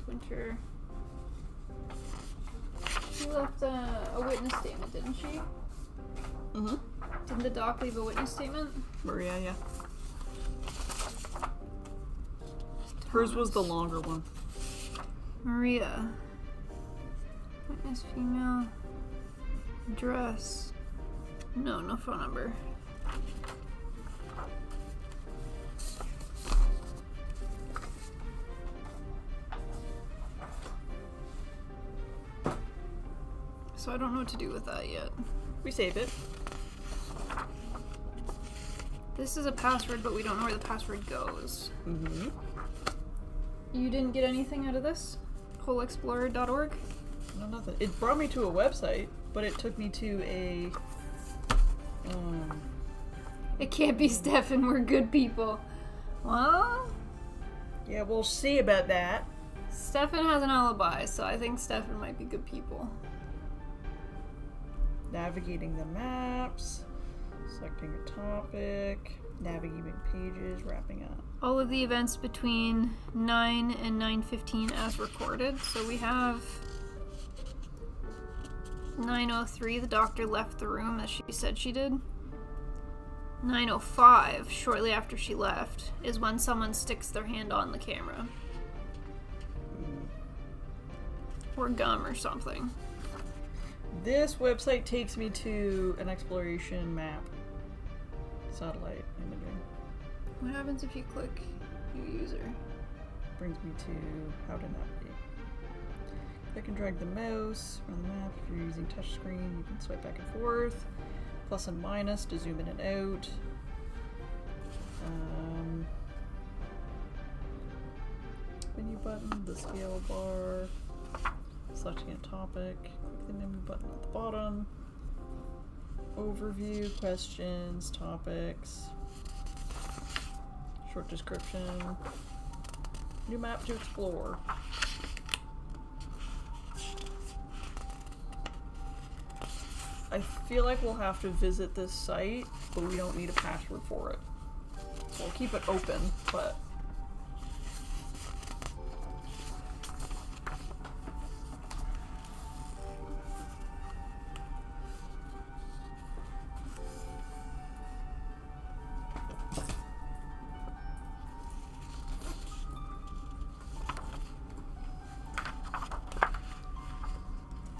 Winter. She left a witness statement, didn't she? Mm-hmm. Didn't the doc leave a witness statement? Maria, yeah. Hers was the longer one. Maria. Witness female. Address. No phone number. So I don't know what to do with that yet. We save it. This is a password, but we don't know where the password goes. Mm-hmm. You didn't get anything out of this? Wholeexplorer.org? No, nothing. It brought me to a website, but it took me to a... It can't be Stefan, we're good people. Well, Yeah, we'll see about that. Stefan has an alibi, so I think Stefan might be good people. Navigating the maps, selecting a topic, navigating pages, wrapping up. All of the events between 9 and 9:15 as recorded. So we have 9:03, the doctor left the room as she said she did. 9:05, shortly after she left, is when someone sticks their hand on the camera. Or gum or something. This website takes me to an exploration map. Satellite imaging. What happens if you click your user? Brings me to how to navigate. Click and drag the mouse around the map. If you're using touchscreen, you can swipe back and forth. Plus and minus to zoom in and out. Menu button, the scale bar. Selecting a topic. Click the menu button at the bottom. Overview, questions, topics. Short description. New map to explore. I feel like we'll have to visit this site, but we don't need a password for it. We'll keep it open, but...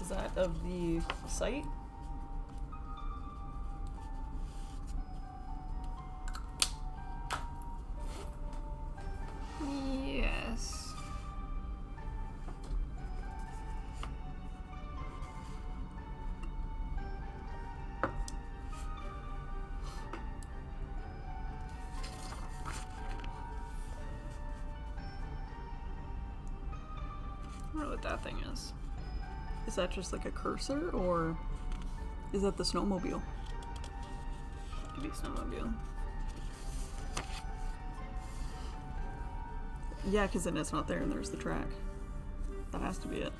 Is that of the site? Yes. I don't know what that thing is. Is that just like a cursor, or is that the snowmobile? Could be a snowmobile. Yeah, because then it's not there and there's the track. That has to be it.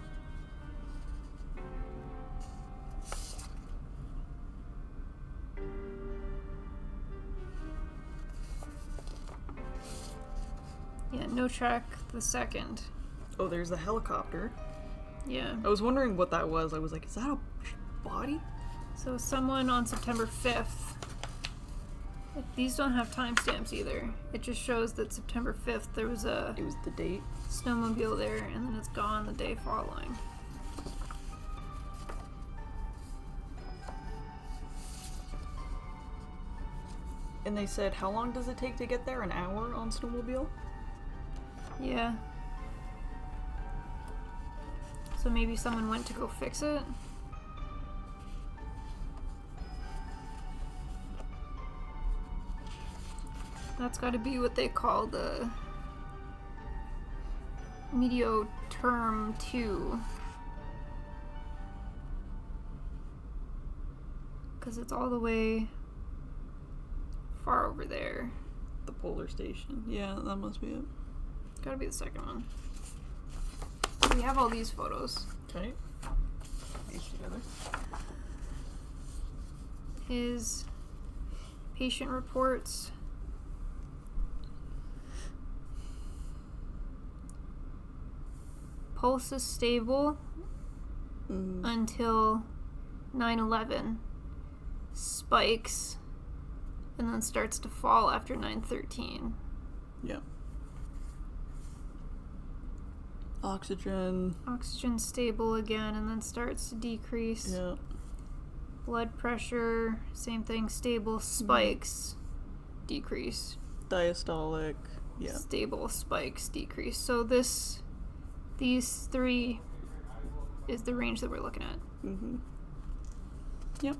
Yeah, no track the second. Oh, there's the helicopter. Yeah. I was wondering what that was. I was like, is that a body? So someone on September 5th. These don't have timestamps either. It just shows that September 5th there was a It was the date. snowmobile there, and then it's gone the day following. And they said, how long does it take to get there? An hour on snowmobile? Yeah. So maybe someone went to go fix it? That's gotta be what they call the Meteo Term 2. Because it's all the way far over there. The polar station. Yeah, that must be it. Gotta be the second one. So we have all these photos. Okay. Piece together. His patient reports. Pulse is stable until 9/11. Spikes and then starts to fall after 913. Yeah. Oxygen. Oxygen stable again, and then starts to decrease. Yeah. Blood pressure, same thing, stable, spikes, decrease. Diastolic. Yeah. Stable, spikes, decrease. So these three is the range that we're looking at. Mm-hmm. Yep.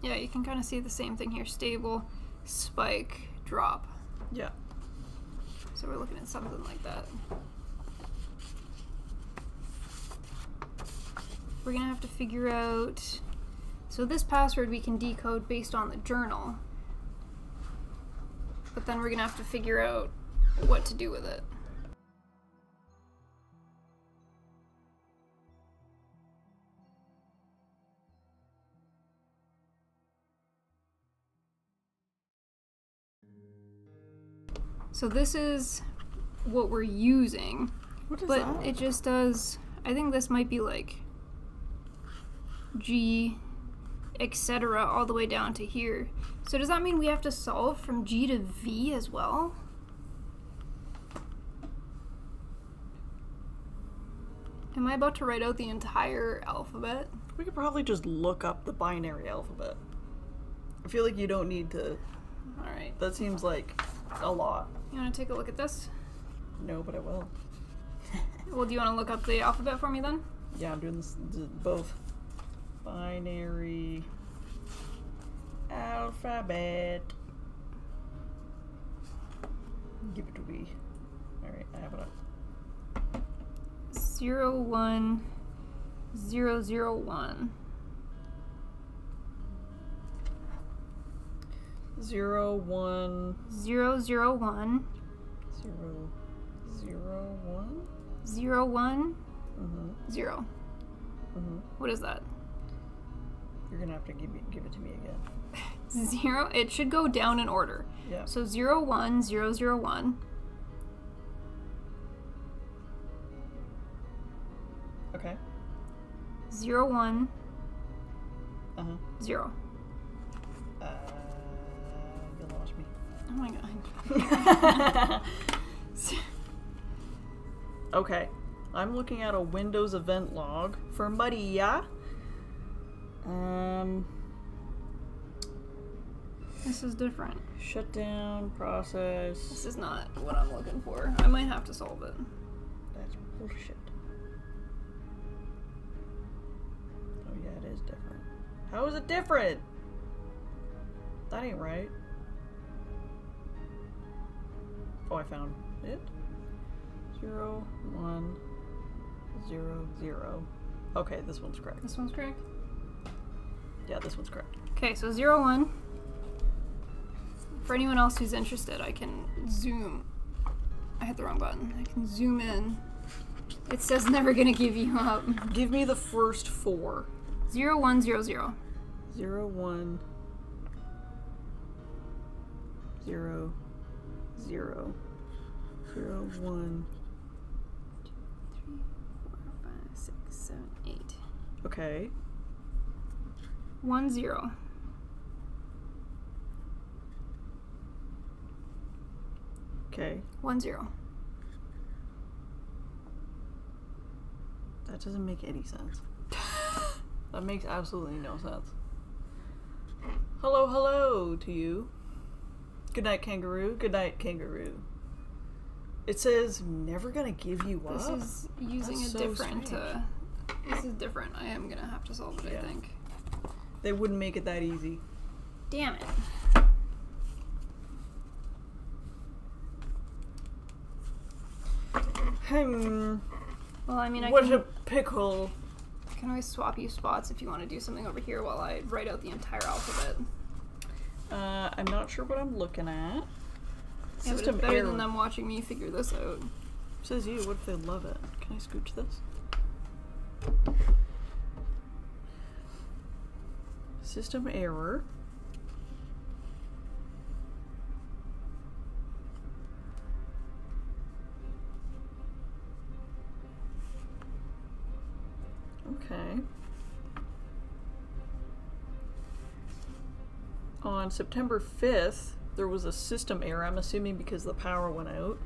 Yeah, you can kind of see the same thing here. Stable, spike, drop. Yeah. So we're looking at something like that. We're gonna have to figure out... So this password we can decode based on the journal. But then we're gonna have to figure out what to do with it. So this is what we're using, What is but that? it just does, I think this might be like G, etc. all the way down to here. So does that mean we have to solve from G to V as well? Am I about to write out the entire alphabet? We could probably just look up the binary alphabet. I feel like you don't need to. Alright. That seems like a lot. You want to take a look at this? No, but I will. Well, do you want to look up the alphabet for me then? Yeah, I'm doing this both. Binary alphabet. Give it to me. Alright, I have it up. 0, 1, 0, 0, 1. 0, 1. 0, 0, 1. 0, 0, 1? 0, 1, Mm-hmm. 0. Mm-hmm. What is that? You're gonna have to give it to me again. 0? It should go down in order. Yeah. So 0, 1, 0, 0, 1. Okay. 0, 1, Uh-huh. 0. You lost me. Oh my god. Okay. I'm looking at a Windows event log for Maria. This is different. Shutdown process. This is not what I'm looking for. I might have to solve it. That's bullshit. Oh yeah, it is different. How is it different? That ain't right. Oh, I found it. 0, 1, 0, 0. Okay, this one's correct. This one's correct? Yeah, this one's correct. Okay, so 0, 1. For anyone else who's interested, I can zoom. I hit the wrong button. I can zoom in. It says never gonna give you up. Give me the first 4. 0, 1, 0, 0. 0, 1, 0, 0. 0, 1. 2, 3, 4, 5, 6, 7, 8. Okay. 1, 0. Okay. 1, 0. That doesn't make any sense. That makes absolutely no sense. Hello, hello to you. Good night, kangaroo. Good night, kangaroo. It says never gonna give you up. This is using That's a so different. strange. This is different. I am gonna have to solve it, Yeah. I think. They wouldn't make it that easy. Damn it. Well, I mean, I What can, a pickle. can always swap you spots if you want to do something over here while I write out the entire alphabet. I'm not sure what I'm looking at. Yeah, but System it's better error. than them watching me figure this out. Says you. What if they love it? Can I scooch this? System error. Okay. On September 5th, there was a system error, I'm assuming because the power went out.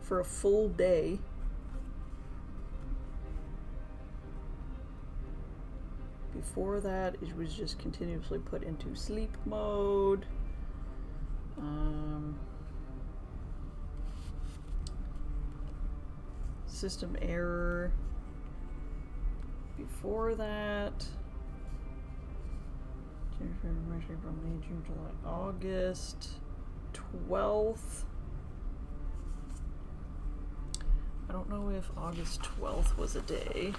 For a full day. Before that, it was just continuously put into sleep mode. System error. Before that, January, April, May, June, July, August 12th. I don't know if August 12th was a day.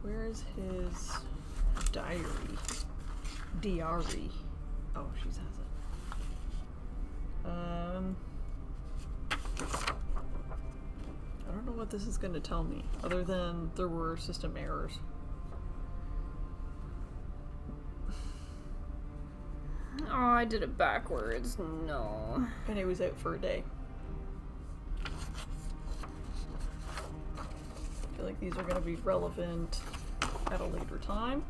Where is his diary? Diary. Oh, she has it. I don't know what this is going to tell me, other than there were system errors. Oh, I did it backwards. No. And it was out for a day. I feel like these are going to be relevant at a later time.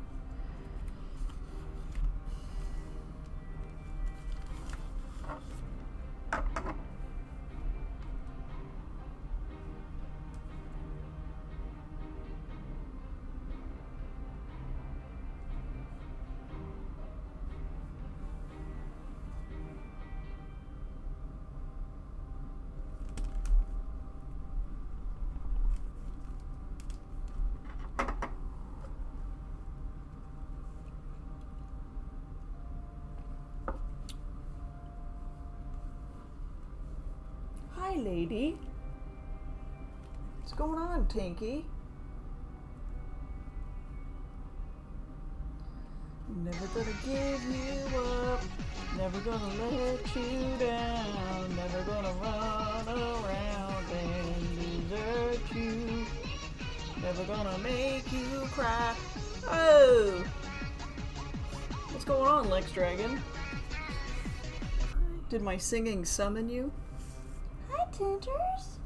Hi, lady. What's going on, Tinky? Never gonna give you up. Never gonna let you down. Never gonna run around and desert you. Never gonna make you cry. Oh! What's going on, Lex Dragon? Did my singing summon you? Hi, Tinters.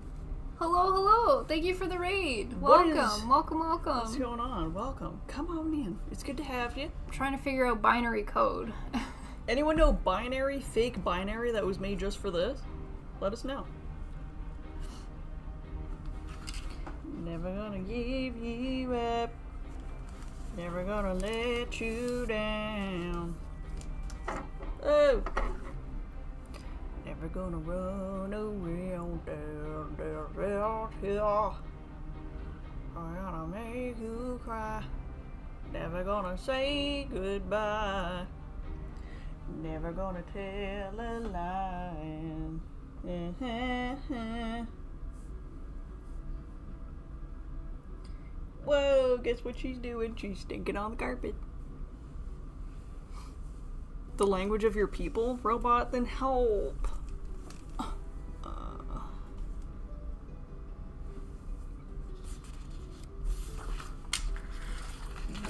Hello, hello. Thank you for the raid. What Welcome, is- welcome, What's welcome. going on? Welcome. Come on in. It's good to have you. I'm trying to figure out binary code. Anyone know binary, fake binary that was made just for this? Let us know. Never gonna give you up. Never gonna let you down. Oh! Never gonna run around down here. I'm gonna make you cry. Never gonna say goodbye. Never gonna tell a lie. Whoa, guess what she's doing? She's stinking on the carpet. The language of your people, robot? Then help.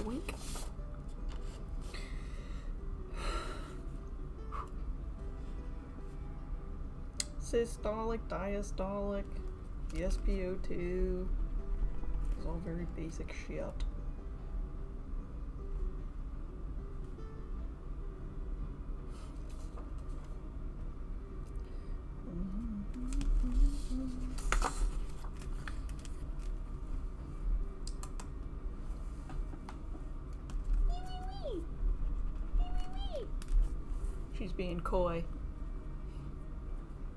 Wink. Systolic, diastolic, the SpO2. It's all very basic shit. She's being coy.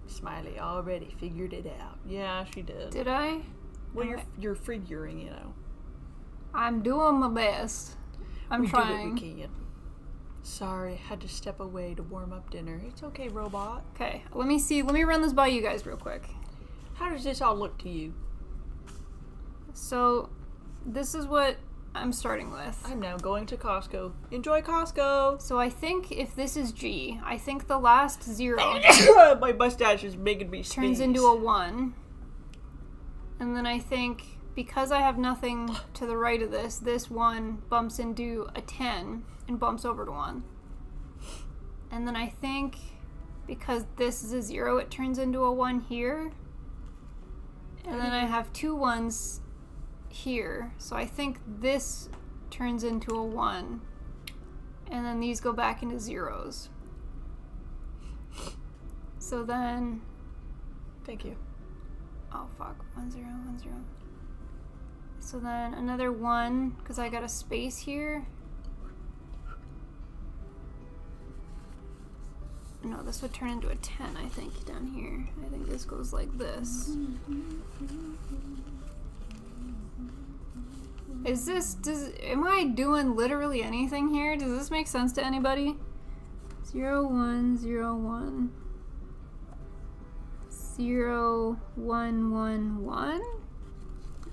Smiley already figured it out. Yeah, she did. Did I? Well, you're figuring, you know. I'm doing my best. I'm We trying. do what we can. Sorry, had to step away to warm up dinner. It's okay, robot. Okay, let me see. Let me run this by you guys real quick. How does this all look to you? So, this is what I'm starting with. I'm now going to Costco. Enjoy Costco! So I think if this is G, I think the last 0 My mustache is making me sneeze. turns into a 1. And then I think because I have nothing to the right of this, this 1 bumps into a 10 and bumps over to 1. And then I think because this is a 0, it turns into a 1 here. And then I have 2 1s here. So I think this turns into a 1. And then these go back into zeros. So then, Thank you. oh fuck, 1 0 1 0. So then another 1, because I got a space here. No, this would turn into a 10, I think, down here. I think this goes like this. Am I doing literally anything here? Does this make sense to anybody? 0 1 0 1 0 1 1 1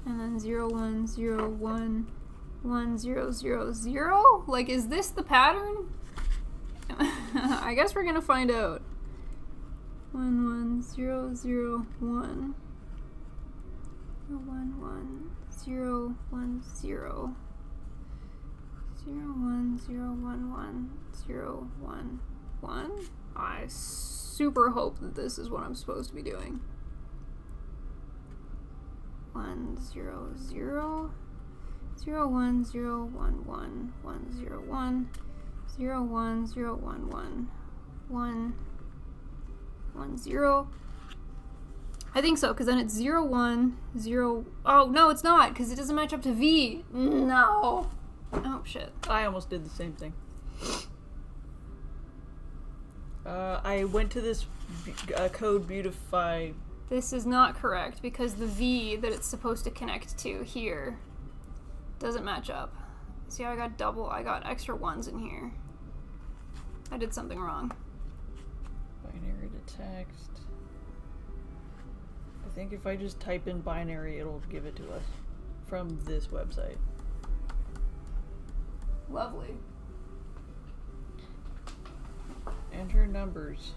and then 0 1 0 1 1 0 0 0? Like, is this the pattern? I guess we're gonna find out. 1 1 0 0 1 1 1 0 1 0 0 1 0 1 1 0 1 1. I super hope that this is what I'm supposed to be doing. 1 0 0 0 1 0 1 1 1 0 1 0 1 0 1 1 1 1 0. I think so, because then it's 0 1 0. Oh no, it's not, because it doesn't match up to V. No. Oh shit. I almost did the same thing. I went to this code beautify. This is not correct, because the V that it's supposed to connect to here doesn't match up. See how I got extra 1s in here. I did something wrong. Binary to text. I think if I just type in binary, it'll give it to us from this website. Lovely. Enter numbers.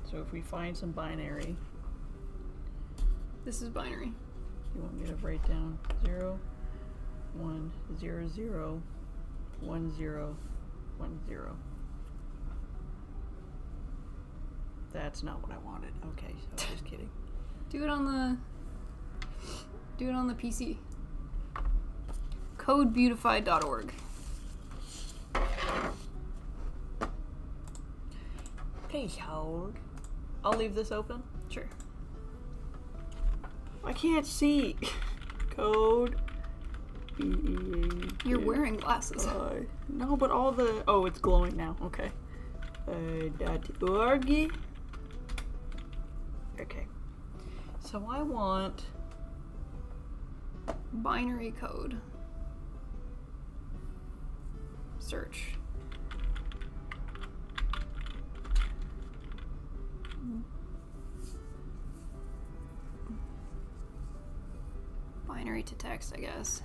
So if we find some binary, This is binary. you want me to write down 0 1 0 0 1 0 1 0. That's not what I wanted. Okay, so just kidding. Do it on the PC. Codebeautified.org. Okay, hold. I'll leave this open. Sure. I can't see. Code. You're wearing glasses. No, but all the. Oh, it's glowing now. Okay. .org. Okay. So I want Binary code. Search. Binary to text, I guess.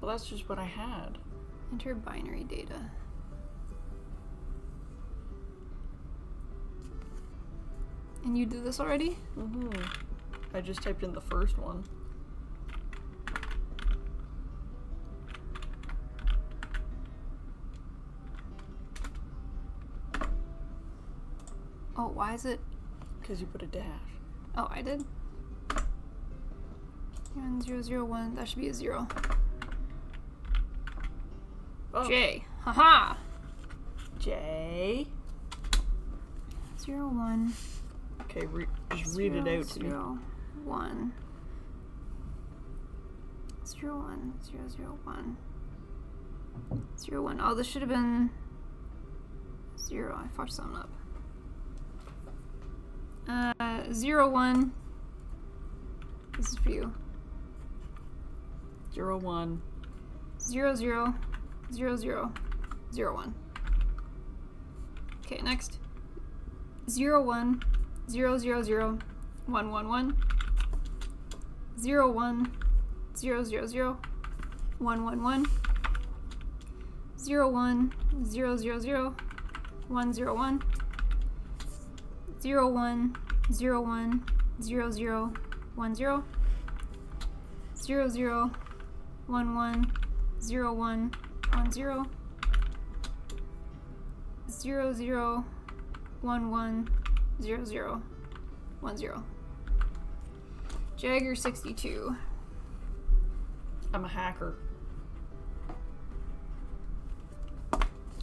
Well, that's just what I had. Enter binary data. And you did this already? Mm-hmm. I just typed in the first one. Oh, why is it? Because you put a dash. Oh, I did? 1001, that should be a 0. Oh. J. Haha! J. 01. Okay, just read it out to me. 1. 01, 001. 01. Oh, this should have been 0. I fucked something up. 01. This is for you. 01. 00. 00. 01. Okay, next. 01. 000. 111. 01. 000. 111. 01. 000. 101. 01. 01. 00. 10. 00. 11. 01. 10. 00. 11. 00. 10. Jagger62. I'm a hacker.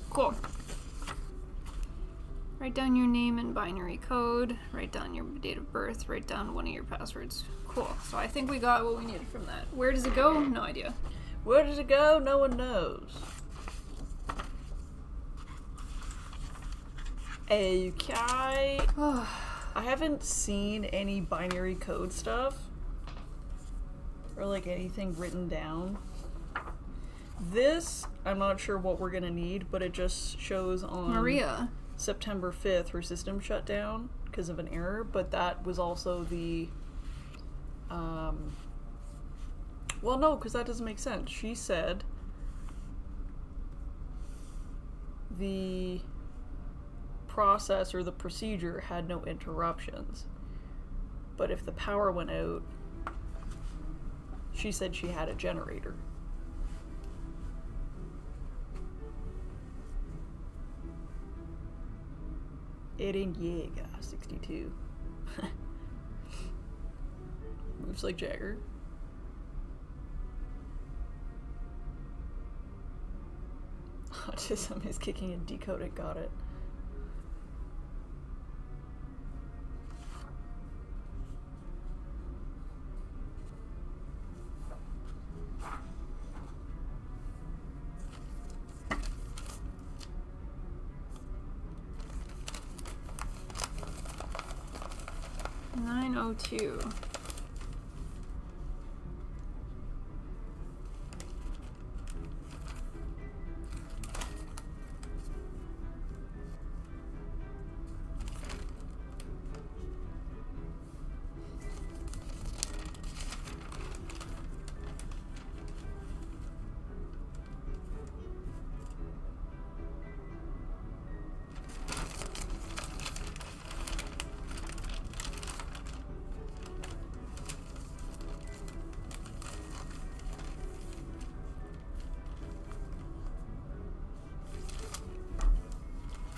Cool. Write down your name and binary code. Write down your date of birth. Write down one of your passwords. Cool. So I think we got what we needed from that. Where does it go? No idea. Where does it go? No one knows. Okay. I haven't seen any binary code stuff. Or like anything written down. This, I'm not sure what we're gonna need, but it just shows on Maria. September 5th her system shut down because of an error, but that was also the well, no, because that doesn't make sense. She said the process or the procedure had no interruptions, but if the power went out, she said she had a generator. Eren Yeager, 62. Moves like Jagger. Autism is kicking and decoding, got it. Two.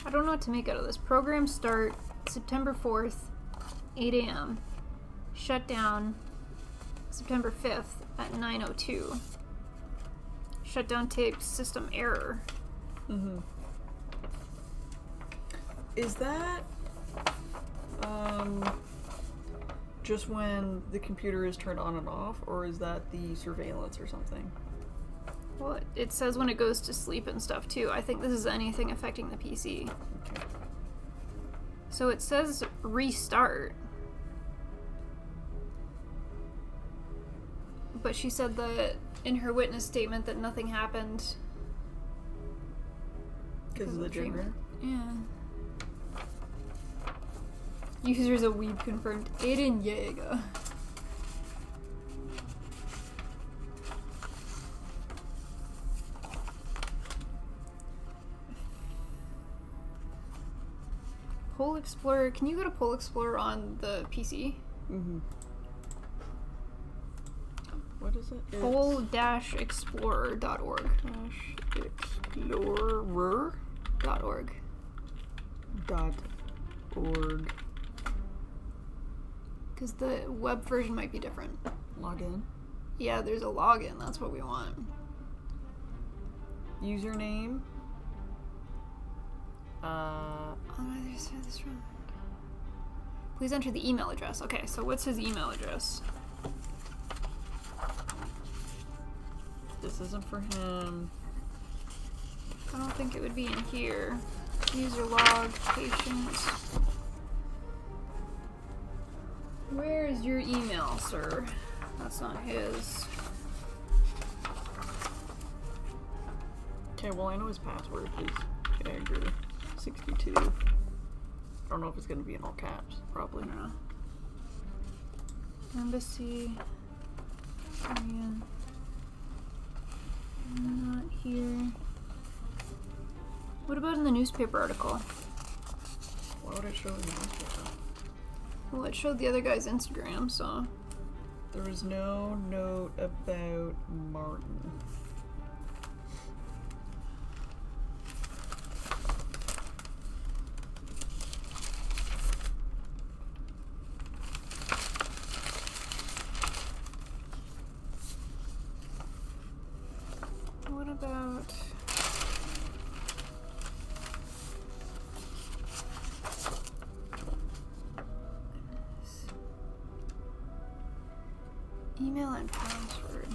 I don't know what to make out of this. Program start September 4th, 8 a.m. Shut down September 5th at 9:02. Shutdown tape system error. Mm-hmm. Is that just when the computer is turned on and off, or is that the surveillance or something? Well, it says when it goes to sleep and stuff too. I think this is anything affecting the PC. Okay. So it says restart. But she said that in her witness statement that nothing happened. Because of the generator? Yeah. Users a weeb confirmed. Eren Yeager. Poll Explorer. Can you go to Poll Explorer on the PC? Mm-hmm. What is it? Poll-explorer.org. Explorer.org. .org. Because the web version might be different. Log in. Yeah, there's a login. That's what we want. Username. Oh, no, I said this wrong. Please enter the email address. Okay, so what's his email address? This isn't for him. I don't think it would be in here. User log, patient. Where is your email, sir? That's not his. Okay, well I know his password is Jagger62. I don't know if it's gonna be in all caps. Probably not. Embassy. Korean. Not here. What about in the newspaper article? Why would it show in the newspaper? Well, it showed the other guy's Instagram, so. There is no note about Martin. out. Email and password.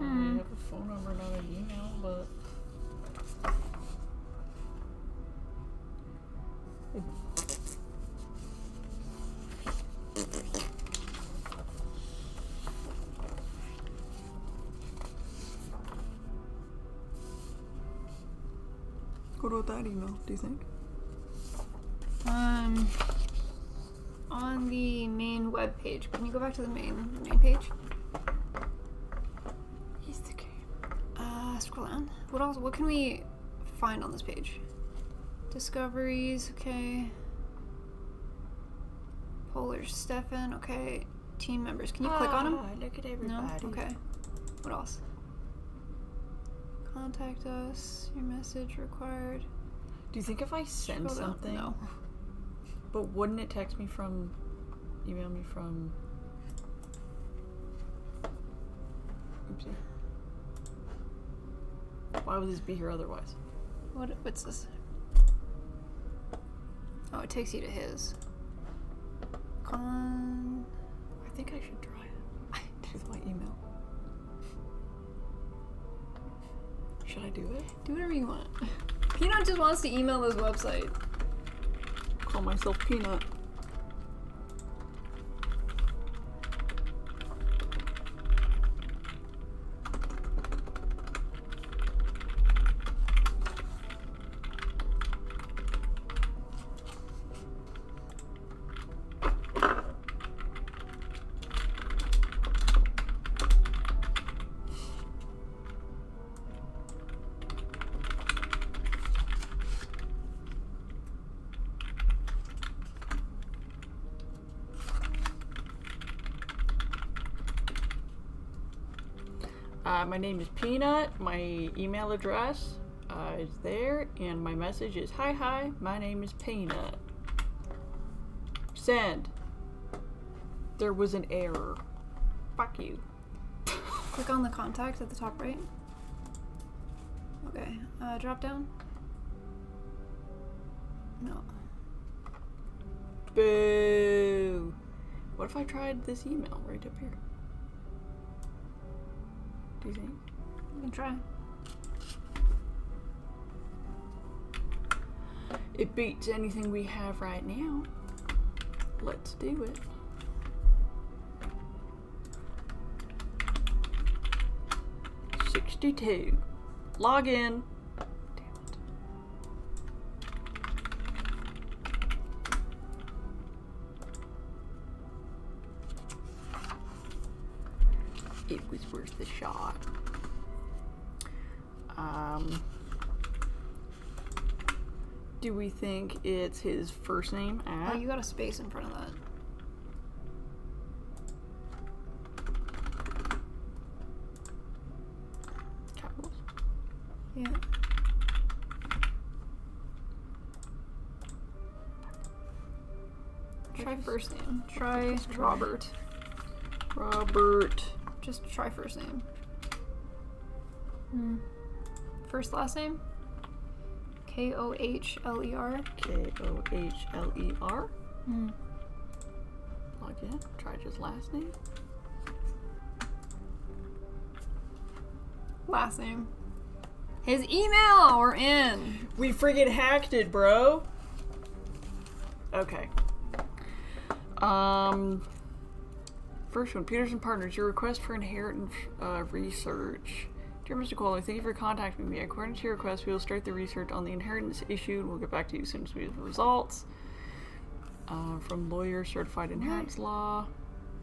We have a phone number, not an email, but what about that email, do you think? On the main web page. Can you go back to the main page? He's the game. Scroll down. What else? What can we find on this page? Discoveries, okay. Polar Stefan, okay. Team members. Can you click on them? Look at everybody. No? Okay. What else? Contact us. Your message required. Do you think if I send Scroll down. something, No. but wouldn't it text me from, email me from, oopsie. Why would this be here otherwise? What's this? Oh, it takes you to his. I think I should try it with my email. Should I do it? Do whatever you want. Peanut just wants to email this website. Call myself Peanut. My name is Peanut. My email address is there, and my message is hi, my name is Peanut. Send. There was an error. Fuck you. Click on the contact at the top right. Okay. Drop down. No. Boo. What if I tried this email right up here? Do you think? You can try. It beats anything we have right now. Let's do it. $62. Log in. Damn it. It was worth the shot. Do we think it's his first name at? Oh, you got a space in front of that. Capitals? Yeah. Try first name. Try Robert. Robert. Just try first name. First last name? Kohler. Kohler. Log in. Try his last name. Last name. His email! We're in! We friggin' hacked it, bro. Okay. First one, Peterson Partners, your request for inheritance research. Dear Mr. Kohler, thank you for contacting me. According to your request, we will start the research on the inheritance issue, and we'll get back to you as soon as we have the results. From lawyer, certified inheritance law.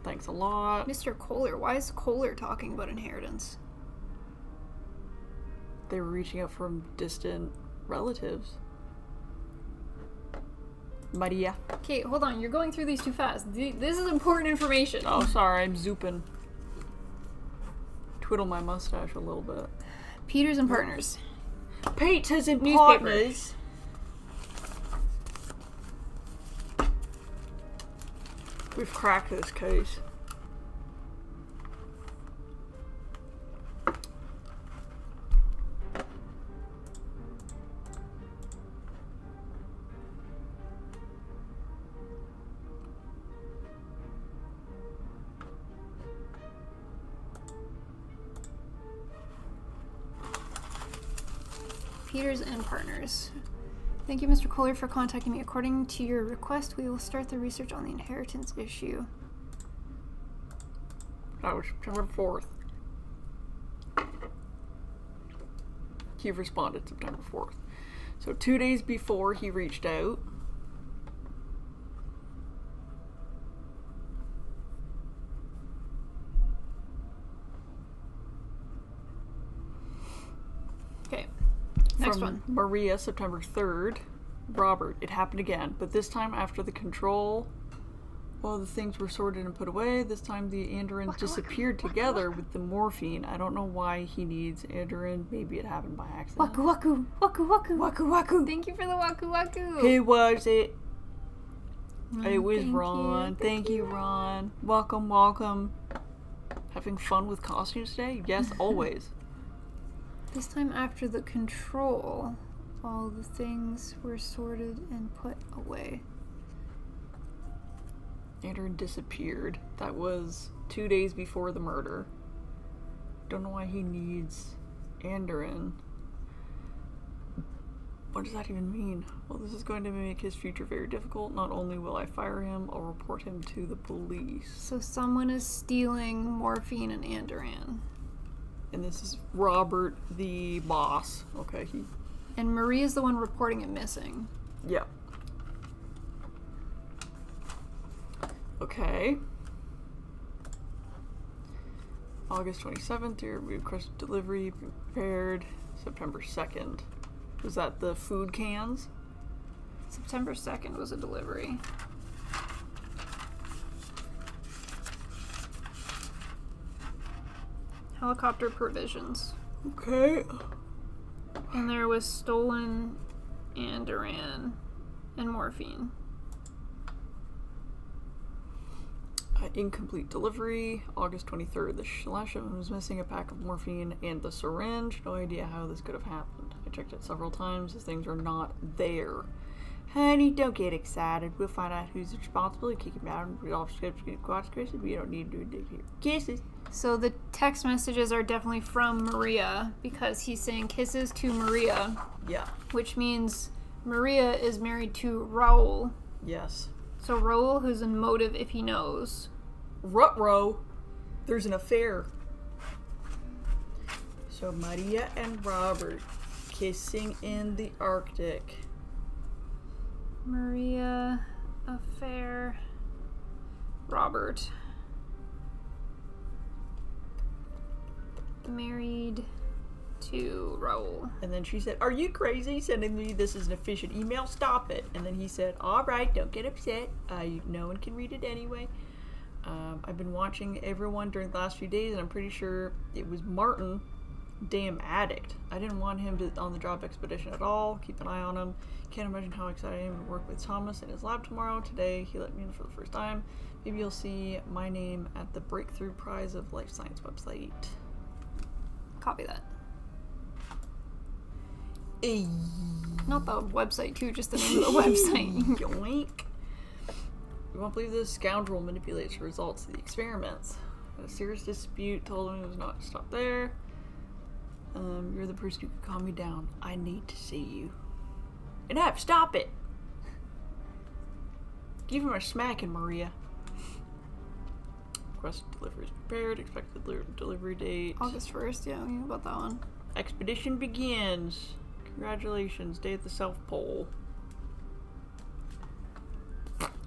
Thanks a lot. Mr. Kohler. Why is Kohler talking about inheritance? they were reaching out from distant relatives. Maria. Okay, hold on. You're going through these too fast. This is important information. Oh, sorry, I'm zooping. Twiddle my mustache a little bit. Peters and Partners. Peters and Newspaper. Partners. We've cracked this case. Peters and Partners. Thank you, Mr. Kohler, for contacting me. According to your request, we will start the research on the inheritance issue. That was September 4th. He responded September 4th. So 2 days before he reached out. Okay, next From one. Maria, September 3rd. Robert, it happened again, but this time after the control. All the things were sorted and put away. This time the Andoran disappeared together with the morphine. I don't know why he needs Andoran. Maybe it happened by accident. Waku waku, waku waku. Waku waku. Thank you for the waku waku. Who was it? It was thank Ron. you. Thank you, Ron. Welcome, welcome. Having fun with costumes today? Yes, always. This time after the control, all the things were sorted and put away. Andoran disappeared. That was 2 days before the murder. Don't know why he needs Andoran. What does that even mean? Well, this is going to make his future very difficult. Not only will I fire him, I'll report him to the police. So someone is stealing morphine and Andoran. And this is Robert, the boss. Okay, And Maria's the one reporting it missing. yeah. Okay. August 27th, your requested delivery prepared. September 2nd. Was that the food cans? September 2nd was a delivery. Helicopter provisions. Okay. And there was stolen Andoran and morphine. Incomplete delivery, August 23rd. The last shipment was missing a pack of morphine and the syringe. No idea how this could have happened. I checked it several times. These things are not there. Honey, don't get excited. We'll find out who's responsible and kick him out and off script. We don't need to do it here. Kisses. So the text messages are definitely from Maria because he's saying kisses to Maria, Yeah. which means Maria is married to Raul. Yes. So Raul, who's in motive if he knows. Rutro. There's an affair. So Maria and Robert kissing in the Arctic. Maria, affair, Robert. Married to Raul. And then she said, "Are you crazy sending me this as an efficient email? Stop it." And then he said, "All right, don't get upset. No one can read it anyway." I've been watching everyone during the last few days, and I'm pretty sure it was Martin. Damn addict. I didn't want him on the job expedition at all. Keep an eye on him. Can't imagine how excited I am to work with Thomas in his lab tomorrow. Today, he let me in for the first time. Maybe you'll see my name at the Breakthrough Prize of Life Science website. Copy that. Ay. Not the website too, just the name of the website. Yoink. You won't believe this scoundrel manipulates the results of the experiments. A serious dispute, told him it was not to stop there. You're the person who could calm me down. I need to see you. Enough, stop it! Give him a smacking, Maria. Request delivery is prepared. Expected delivery date. August 1st, yeah, we knew about that one. Expedition begins. Congratulations, day at the South Pole.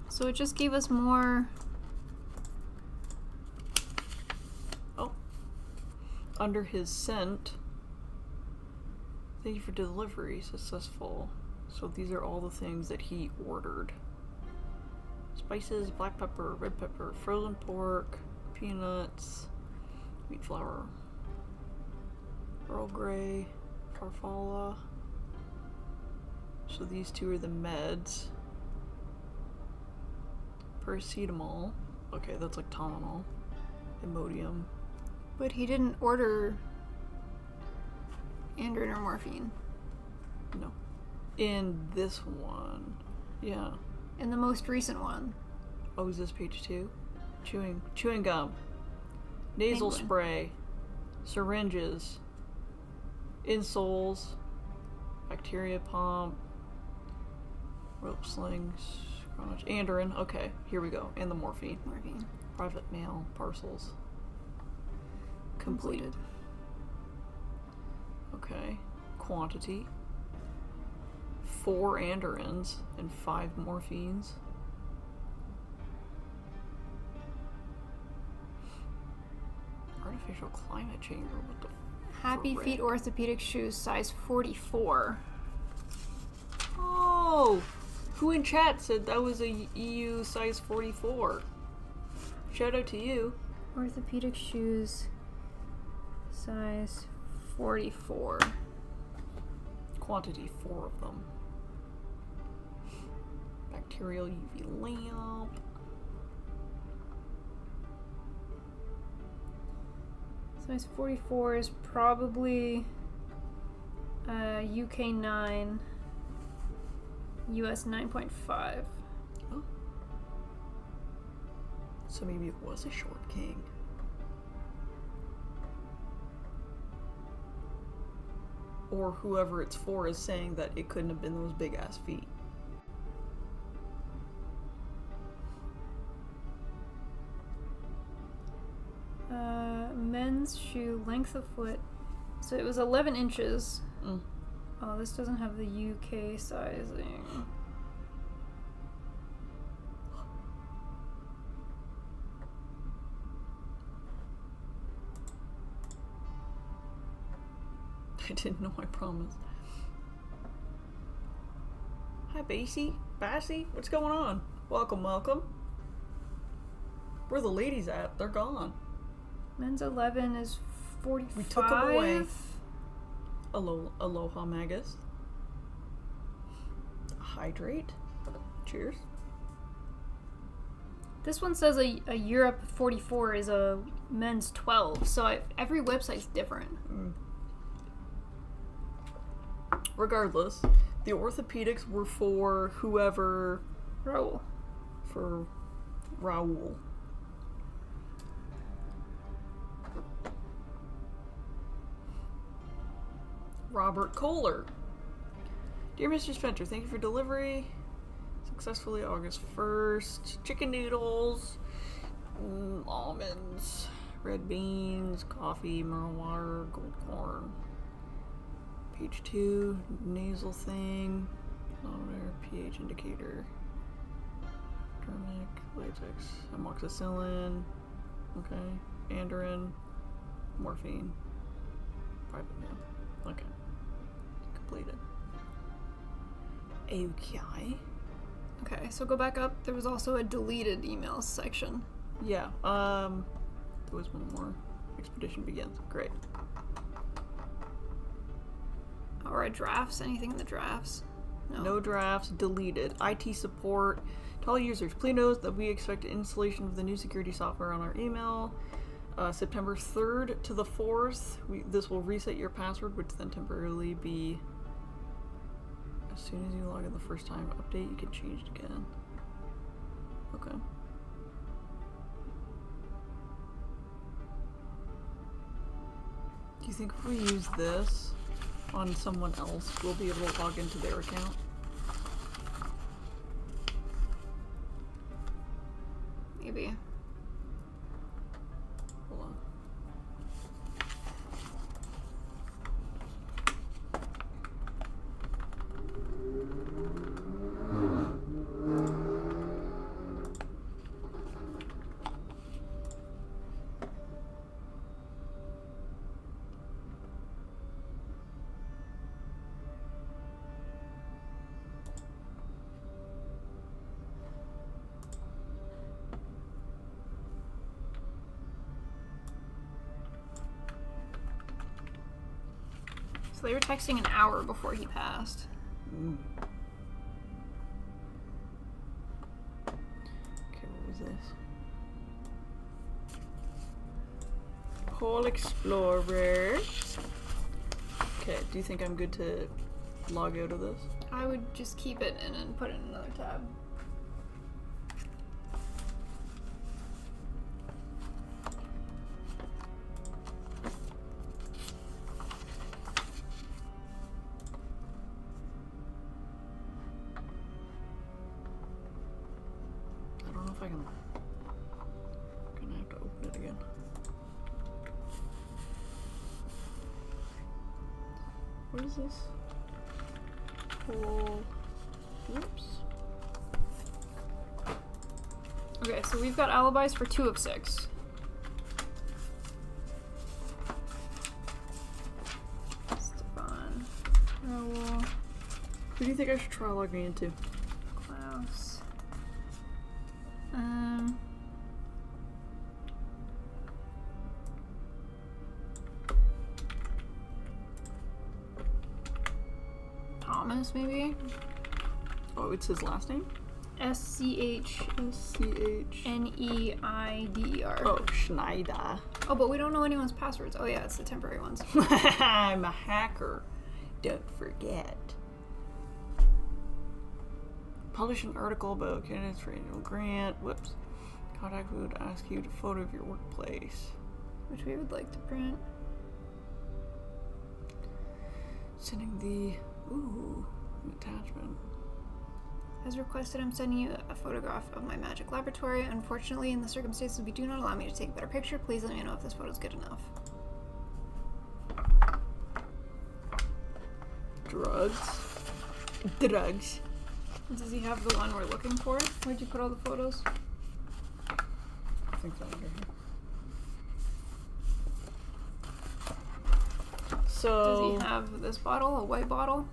So it just gave us more. Oh. Under his scent. Thank you for delivery. Successful. So these are all the things that he ordered. Spices, black pepper, red pepper, frozen pork, peanuts, wheat flour, Earl Grey, farfalla. So these two are the meds. Paracetamol. Okay, that's like Tylenol. Imodium. But he didn't order Andrin or morphine. No. In this one. Yeah. In the most recent one. Oh, is this page 2? Chewing gum. Nasal Penguin. spray. Syringes. Insoles. Bacteria pump. Rope slings. Andrin. Okay, here we go. And the morphine. Morphine. Private mail parcels. Completed. Okay. Quantity. 4 Andorins and 5 morphines. Artificial climate chamber. What the Happy frick? Feet orthopedic shoes, size 44. Oh! Who in chat said that was a EU size 44? Shout out to you. Orthopedic shoes, size 44. Quantity 4 of them. Bacterial UV lamp. Size 44 is probably UK 9, US 9.5. Oh. So maybe it was a short king. Or whoever it's for is saying that it couldn't have been those big ass feet. Men's shoe, length of foot. So it was 11 inches. Mm. Oh, this doesn't have the UK sizing. I didn't know, I promise. Hi, Bassy? What's going on? Welcome, welcome. Where are the ladies at? They're gone. Men's 11 is 45. We took them away. Aloha Magus. Hydrate. Cheers. This one says a Europe 44 is a men's 12, so every website's different. Mm. Regardless, the orthopedics were for whoever. Raul. For Raul. Robert Kohler. Dear Mr. Spencer, thank you for delivery. Successfully August 1st. Chicken noodles, almonds, red beans, coffee, mineral water, gold corn. Page 2, nasal thing, monitor, pH indicator, dermic, latex, amoxicillin, okay, Andrin, morphine, private mail. Okay. Completed. Okay. Okay, so go back up. There was also a deleted emails section. Yeah, there was one more. Expedition begins. Great. Or drafts. Anything in the drafts? No drafts. Deleted. IT support. To all users, please note that we expect installation of the new security software on our email. September 3rd to the 4th. This will reset your password, which then temporarily be as soon as you log in the first time update, you can change it again. Okay. Do you think if we use this on someone else, we'll be able to log into their account? Maybe. Hold on. So they were texting an hour before he passed. Mm. Okay, what was this? Hall Explorer. Okay, do you think I'm good to log out of this? I would just keep it and then put it in another tab. I don't know if I can. I'm gonna have to open it again. What is this? Whole. Whoops. Okay, so we've got alibis for 2 of 6. Stefan, Raoul, Who do you think I should try logging into? Klaus. Thomas, maybe? Oh, it's his last name? SCHNEIDER. S-C-H. Oh, Schneider. Oh, but we don't know anyone's passwords. Oh, yeah, it's the temporary ones. I'm a hacker. Don't forget. Publish an article about candidates for annual grant. Whoops. Contact would ask you to photo of your workplace. Which we would like to print. Sending the an attachment. As requested, I'm sending you a photograph of my magic laboratory. Unfortunately, in the circumstances, we do not allow me to take a better picture. Please let me know if this photo is good enough. Drugs. Does he have the one we're looking for? Where'd you put all the photos? I think that's under here. So Does he have this bottle, a white bottle?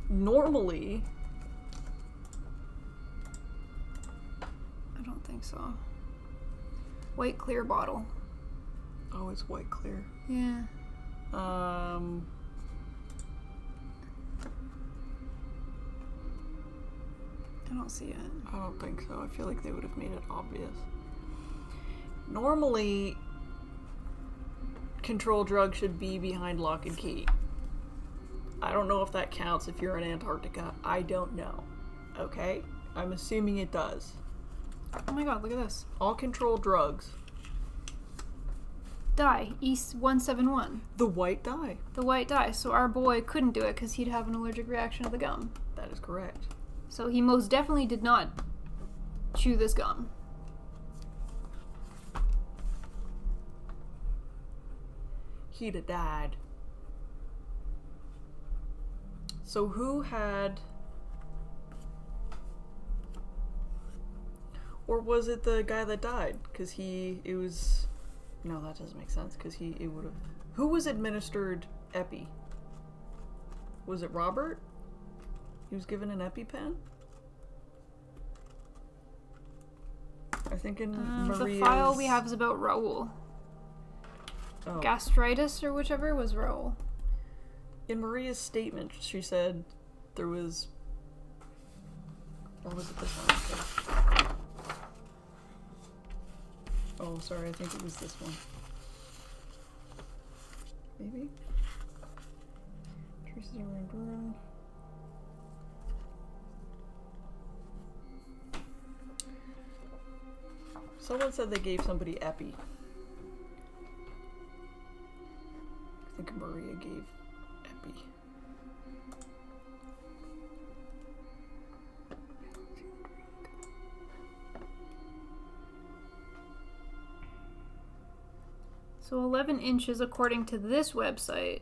normally, I don't think so. White clear bottle. oh, it's white clear. Yeah. I I don't see it. don't think so. I feel like they would have made it obvious. Normally, control drug should be behind lock and key. I don't know if that counts if you're in Antarctica. I don't know. Okay? I'm assuming it does. Oh my god, look at this. All controlled drugs. Dye, East 171. The white dye. The white dye. So our boy couldn't do it because he'd have an allergic reaction to the gum. That is correct. So he most definitely did not chew this gum. He'd have died. So who had... Or was it the guy that died? Because it was... No, that doesn't make sense, because it would have... Who was administered epi? Was it Robert? He was given an EpiPen? I think in Maria's... The file we have is about Raoul. Oh. Gastritis or whichever was Raoul. In Maria's statement, she said there was... Or was it this one? Okay. Oh, sorry, I think it was this one. Maybe? Traces around burn. Someone said they gave somebody epi. I think Maria gave epi. So 11 inches, according to this website,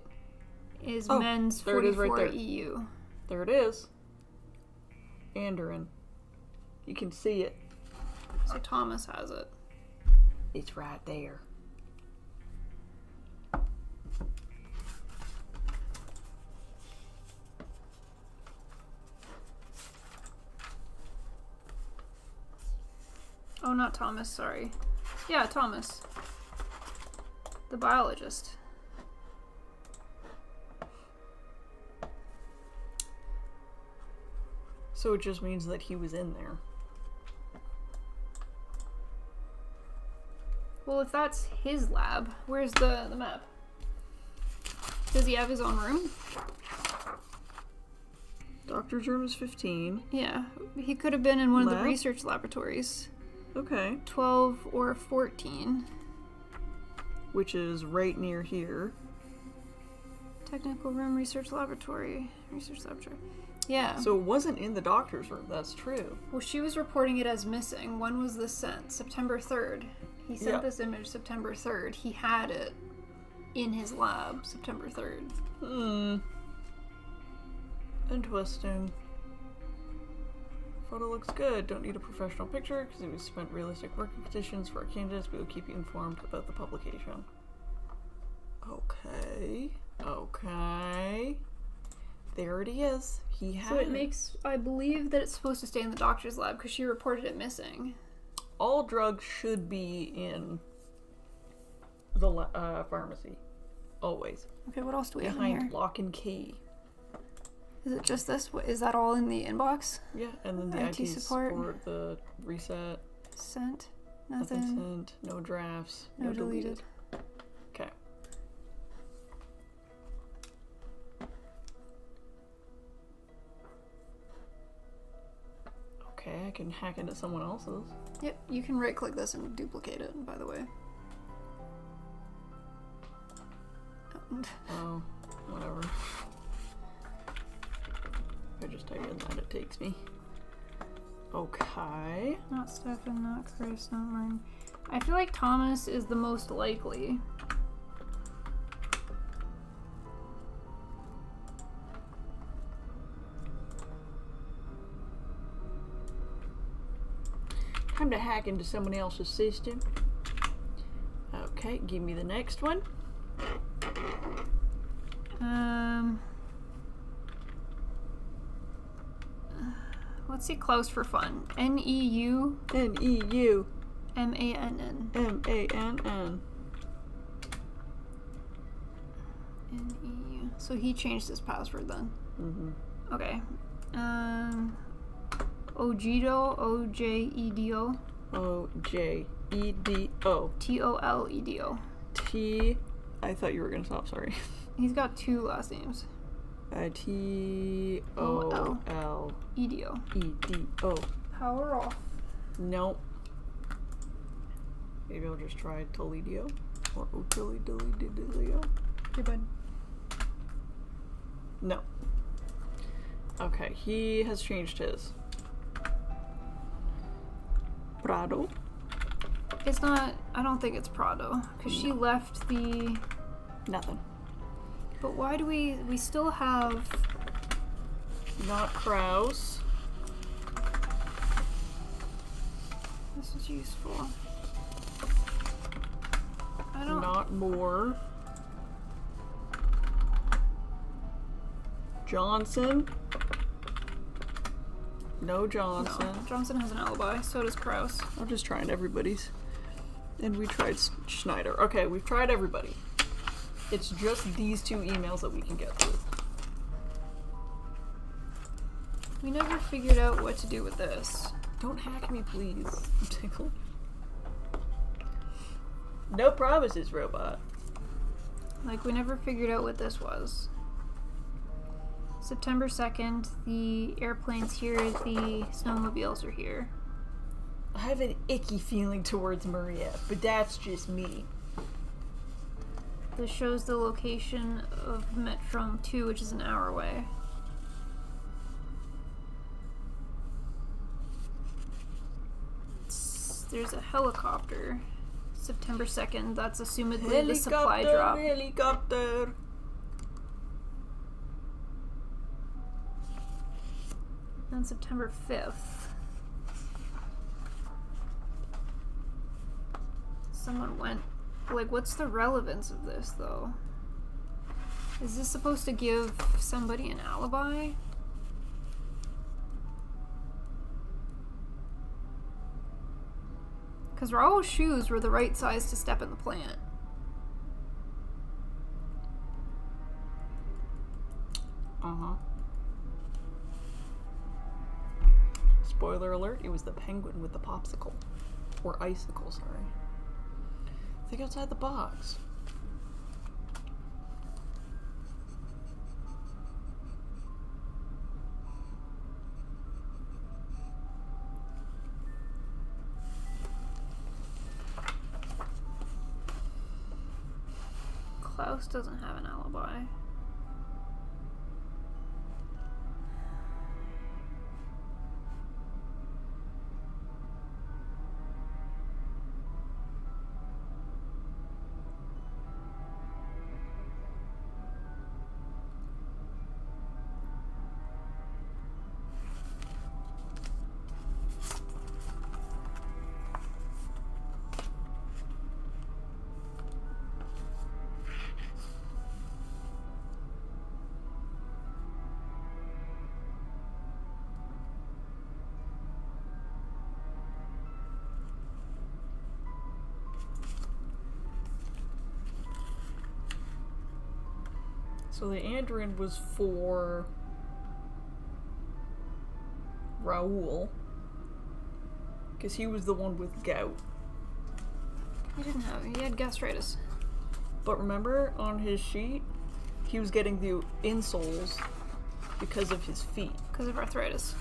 is Oh, men's there it is 44 right there. EU. There it is. Andorin. You can see it. So Thomas has it. It's right there. Oh, not Thomas, sorry. Yeah, Thomas. The biologist. So it just means that he was in there. Well, if that's his lab, where's the map? Does he have his own room? Doctor's room is 15. Yeah, he could have been in one of Lab? the research laboratories. Okay. 12 or 14. Which is right near here. Technical room, research laboratory. Yeah. So it wasn't in the doctor's room, that's true. Well, she was reporting it as missing. When was this sent? September 3rd. He sent this image September 3rd. He had it in his lab September 3rd. Interesting. Photo looks good. Don't need a professional picture because we spent realistic working conditions for our candidates. We will keep you informed about the publication. Okay. There it is. He had So it makes, I believe that it's supposed to stay in the doctor's lab because she reported it missing. All drugs should be in the pharmacy. Always. Okay, what else do we have in Behind here? lock and key. Is it just this? Is that all in the inbox? Yeah, and then the IT IT support. support, the reset, Sent? nothing Nothing. sent, no drafts, No deleted. Okay. Okay, I can hack into someone else's. Yep, you can right click this and duplicate it, by the way. Oh, whatever. If I just type in that, it takes me. Okay. Not Stefan, not Chris, not mine. I feel like Thomas is the most likely. Time to hack into someone else's system. Okay, give me the next one. Let's see Klaus for fun. N-E-U N-E-U M-A-N-N. M-A-N-N. N-E-U. So he changed his password then. Mm-hmm. Okay. Ojedo, O-J-E-D-O. O-J-E-D-O. T-O-L-E-D-O. T. I thought you were gonna stop, sorry. He's got two last names. T-O-L. E-D-O. E-D-O. Power off. Nope. Maybe I'll just try Toledo. Or Otilly-Dilly-Diddly-O. You're good. No. Okay, he has changed his. Prado. It's not, I don't think it's Prado, because she left the, Nothing. but why do we still have, Not Kraus. this is useful. I don't, Not Moore. Johnson. No Johnson. no. Johnson has an alibi, so does Kraus. I'm just trying everybody's. And we tried Schneider. Okay, we've tried everybody. It's just these two emails that we can get through. We never figured out what to do with this. Don't hack me, please. I'm tickled. No promises, robot. Like, we never figured out what this was. September 2nd, the airplane's here, the snowmobiles are here. I have an icky feeling towards Maria, but that's just me. This shows the location of Metrum 2, which is an hour away. There's a helicopter. September 2nd, that's assumedly the supply drop. Helicopter. And September 5th. Someone went. Like, what's the relevance of this, though? Is this supposed to give somebody an alibi? Because Raoul's shoes were the right size to step in the plant. Spoiler alert, it was the penguin with the popsicle. Or icicle, sorry. Think outside the box. Klaus doesn't have an alibi. So the Andrin was for Raoul, because he was the one with gout. He didn't have it. He had gastritis. But remember, on his sheet, he was getting the insoles because of his feet. Because of arthritis.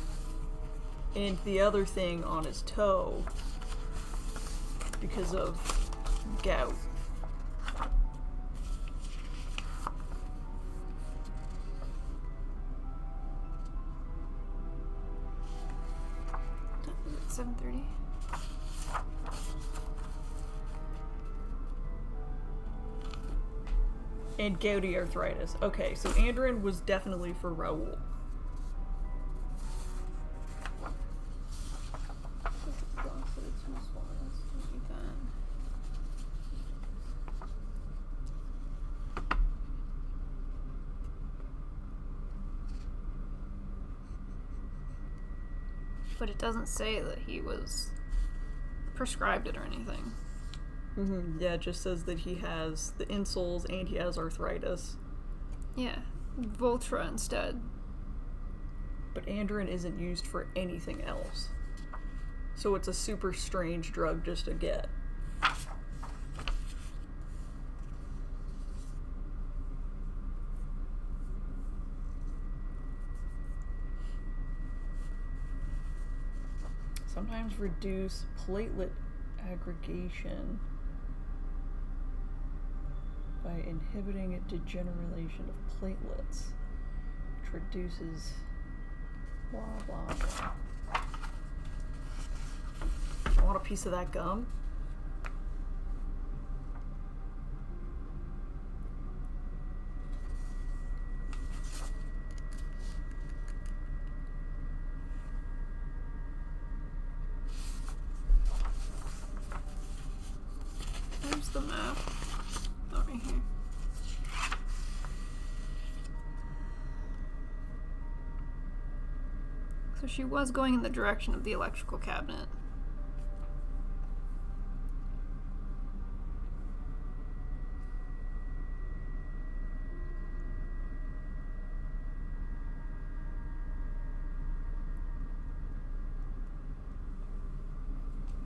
And the other thing on his toe because of gout. Is it 7:30? And gouty arthritis. Okay, so Andrin was definitely for Raoul. But it doesn't say that he was prescribed it or anything. Mm-hmm. Yeah, it just says that he has the insoles and he has arthritis. Yeah, Voltra instead. But Andrin isn't used for anything else. So it's a super strange drug just to get. Sometimes reduce platelet aggregation by inhibiting a degeneration of platelets, which reduces blah blah blah. I want a piece of that gum. Where's the map? Oh, right here. So she was going in the direction of the electrical cabinet.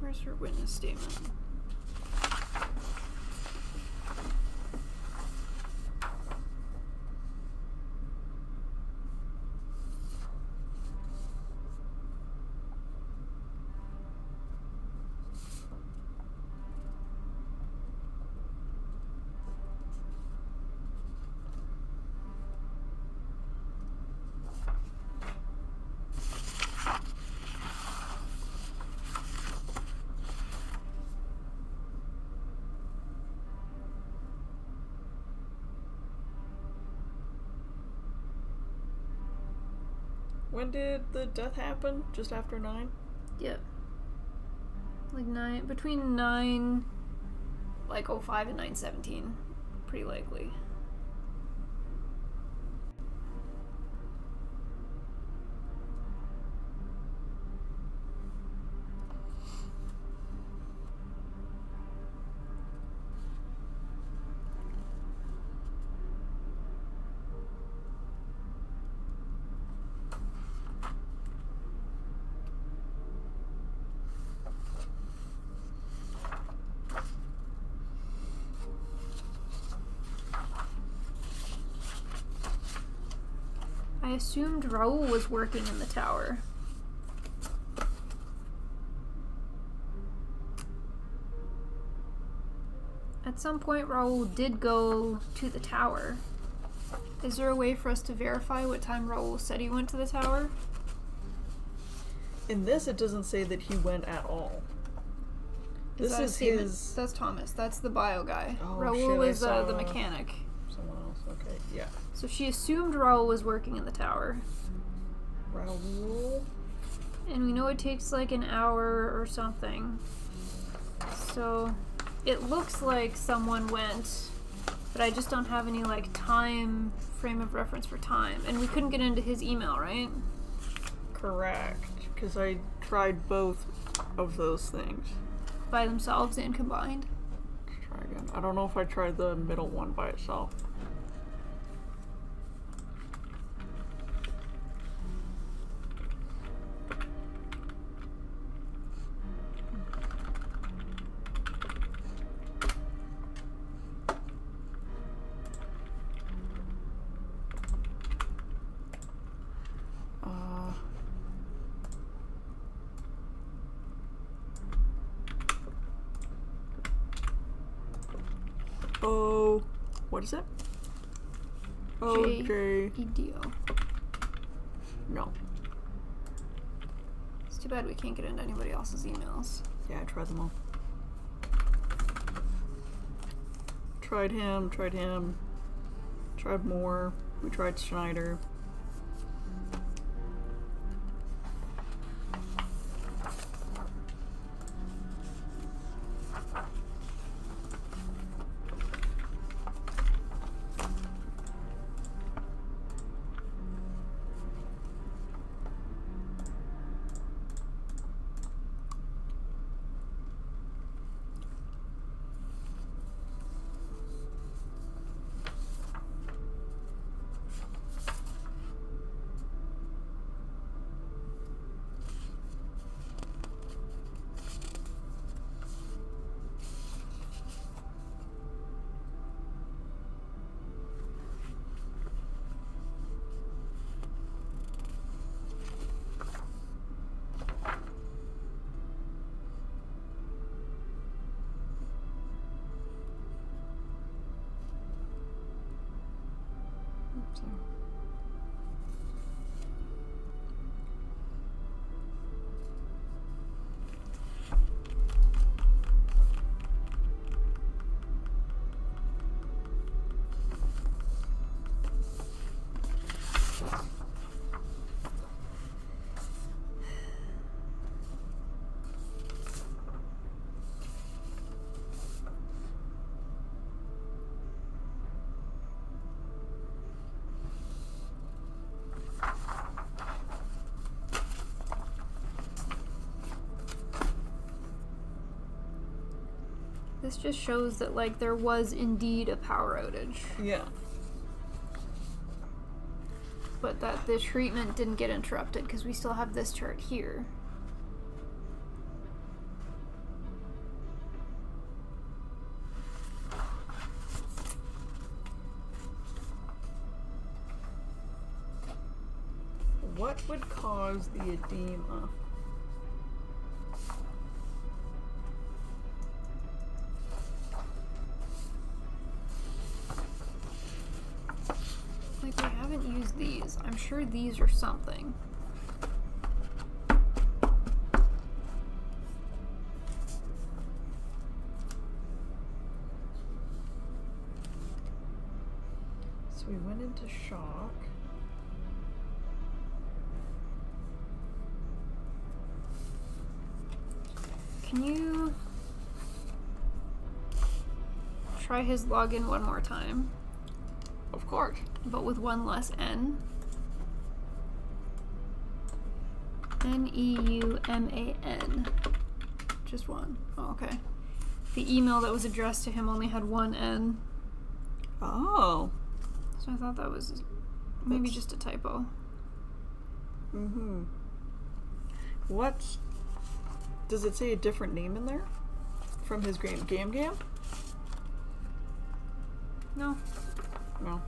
Where's her witness statement? When did the death happen? Just after 9? Yep. Like 9, between 9, like 05 and 9:17. Pretty likely. I assumed Raul was working in the tower. At some point, Raul did go to the tower. Is there a way for us to verify what time Raul said he went to the tower? In this, it doesn't say that he went at all. This that a is statement? his... That's Thomas. That's the bio guy. Oh, Raul shit, I is saw- the mechanic. Someone else, okay, yeah. So she assumed Raul was working in the tower. Raul? And we know it takes like an hour or something. So it looks like someone went, but I just don't have any like time frame of reference for time. And we couldn't get into his email, right? Correct, because I tried both of those things. By themselves and combined. Let's try again. I don't know if I tried the middle one by itself. Oh, what is it? Okay. EDO. No. It's too bad we can't get into anybody else's emails. Yeah, I tried them all. Tried him, tried more. We tried Schneider. This just shows that like there was indeed a power outage, Yeah. but that the treatment didn't get interrupted because we still have this chart here. What would cause the edema? Like, we haven't used these. I'm sure these are something. So we went into shock. Can you try his login one more time, Of course. but with one less N? Neuman. Just one. Oh, okay. The email that was addressed to him only had one N, Oh. so I thought that was maybe That's- just a typo. Mm-hmm. What? Does it say a different name in there? From his game? Gam? No. No.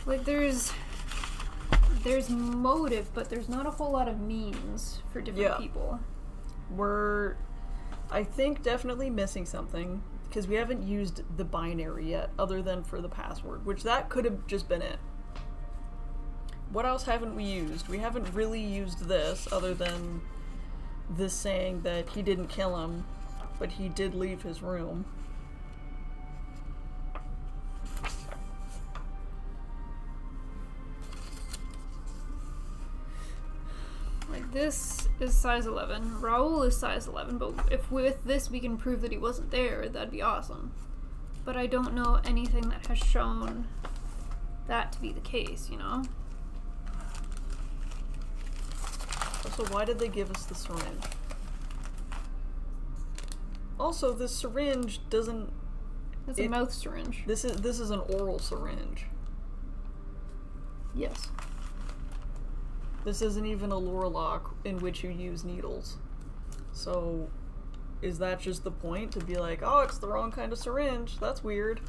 Like, there's motive, but there's not a whole lot of means for different people. We're, I think, definitely missing something, because we haven't used the binary yet, other than for the password, which that could have just been it. What else haven't we used? We haven't really used this, other than this saying that he didn't kill him, but he did leave his room. Like, this is size 11. Raul is size 11, but if with this we can prove that he wasn't there, that'd be awesome. But I don't know anything that has shown that to be the case, you know? Also, why did they give us the syringe? Also, this syringe doesn't... It's a mouth syringe. This is an oral syringe. Yes. This isn't even a Lorlock in which you use needles. So, is that just the point? To be like, oh, it's the wrong kind of syringe. That's weird.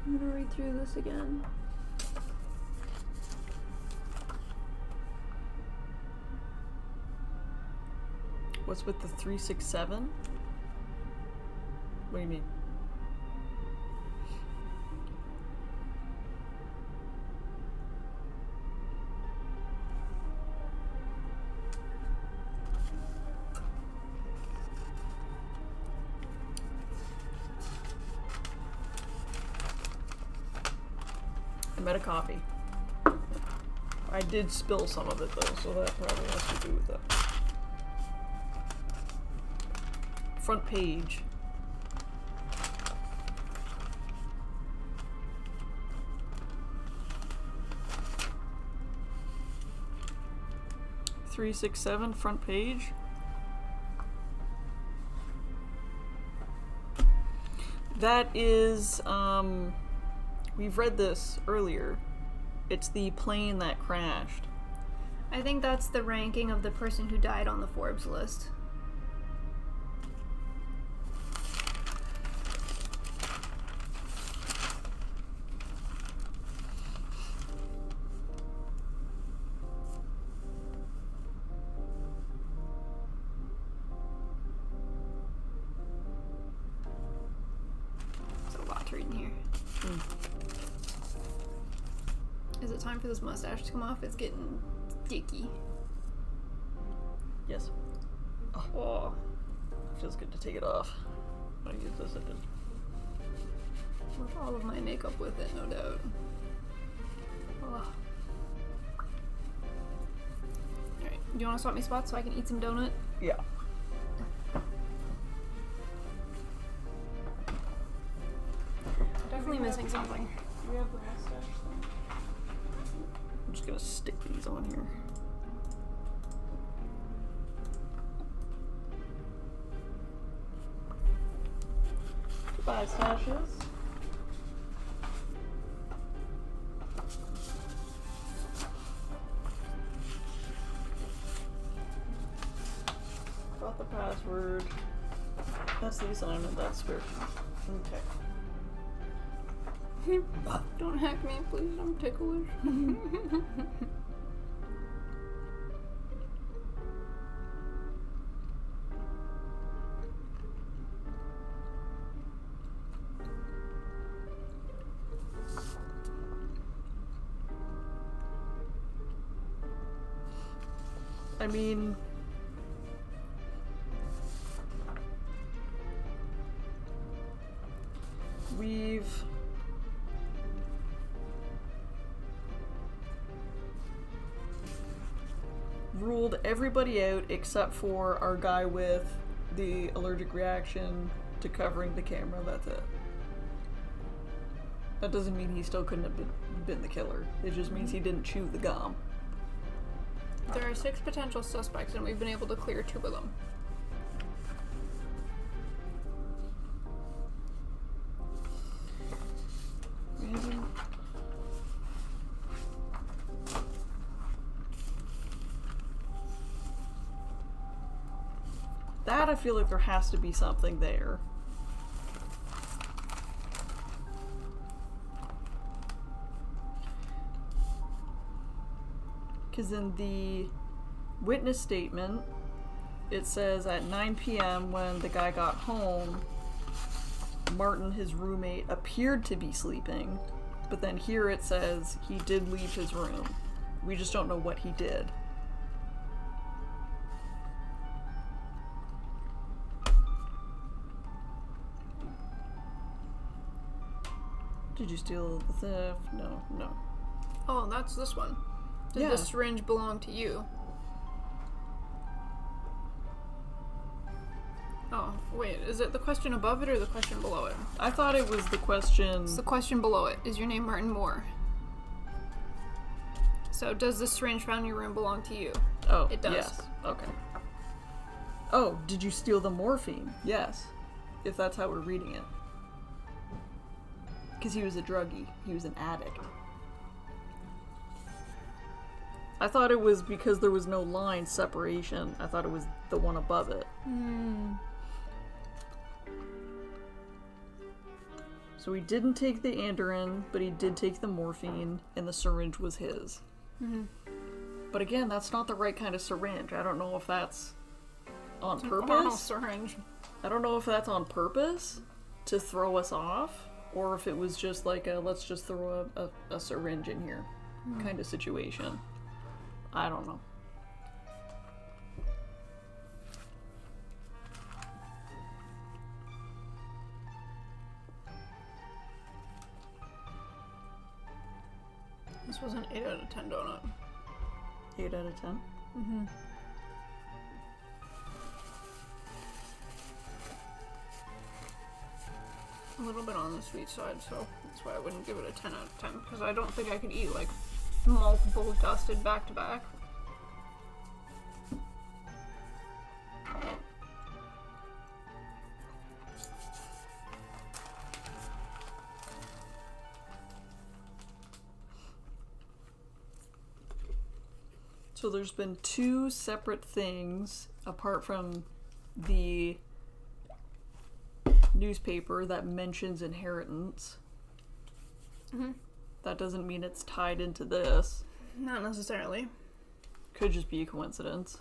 I'm gonna read through this again. What's with the 367? What do you mean? I made a coffee. I did spill some of it though, so that probably has to do with that. Front page. Three, 6, 7, front page. That is, we've read this earlier. It's the plane that crashed. I think that's the ranking of the person who died on the Forbes list. There's a lot to read in here. Is it time for this mustache to come off? It's getting sticky. Yes. Oh. Feels good to take it off. I use this at With all of my makeup with it, no doubt. Oh. Alright, do you want to swap me spots so I can eat some donut? Yeah. Definitely missing something. Do we have the mustache thing? I'm just gonna stick these on here. Goodbye, stashes. Got the password. That's the assignment, that's fair. Okay. Don't hack me, please. I'm ticklish. I mean, we've ruled everybody out except for our guy with the allergic reaction to covering the camera. That's it. That doesn't mean he still couldn't have been the killer. It just means he didn't chew the gum. There are 6 potential suspects, and we've been able to clear 2 of them. That I feel like there has to be something there. Because in the witness statement, it says at 9 p.m. when the guy got home, Martin, his roommate, appeared to be sleeping. But then here it says he did leave his room. We just don't know what he did. Did you steal the theft? No, no. Oh, that's this one. Did Yeah. the syringe belong to you? Oh, wait, is it the question above it or the question below it? I thought it was the question. It's the question below it. Is your name Martin Moore? So, does the syringe found in your room belong to you? Oh, It does. Yes. Okay. Oh, did you steal the morphine? Yes. If that's how we're reading it. Because he was a druggie. He was an addict. I thought it was because there was no line separation. I thought it was the one above it. So he didn't take the Andarin, but he did take the morphine, and the syringe was his. But again, that's not the right kind of syringe. I don't know if that's on Normal purpose. syringe. I don't know if that's on purpose to throw us off, or if it was just like a let's just throw a syringe in here kind of situation. I don't know. This was an 8 out of 10 donut. 8 out of 10? A little bit on the sweet side, so that's why I wouldn't give it a 10 out of 10, because I don't think I could eat, like, multiple dusted back to back. So there's been 2 separate things, apart from the newspaper that mentions inheritance. That doesn't mean it's tied into this. Not necessarily. Could just be a coincidence.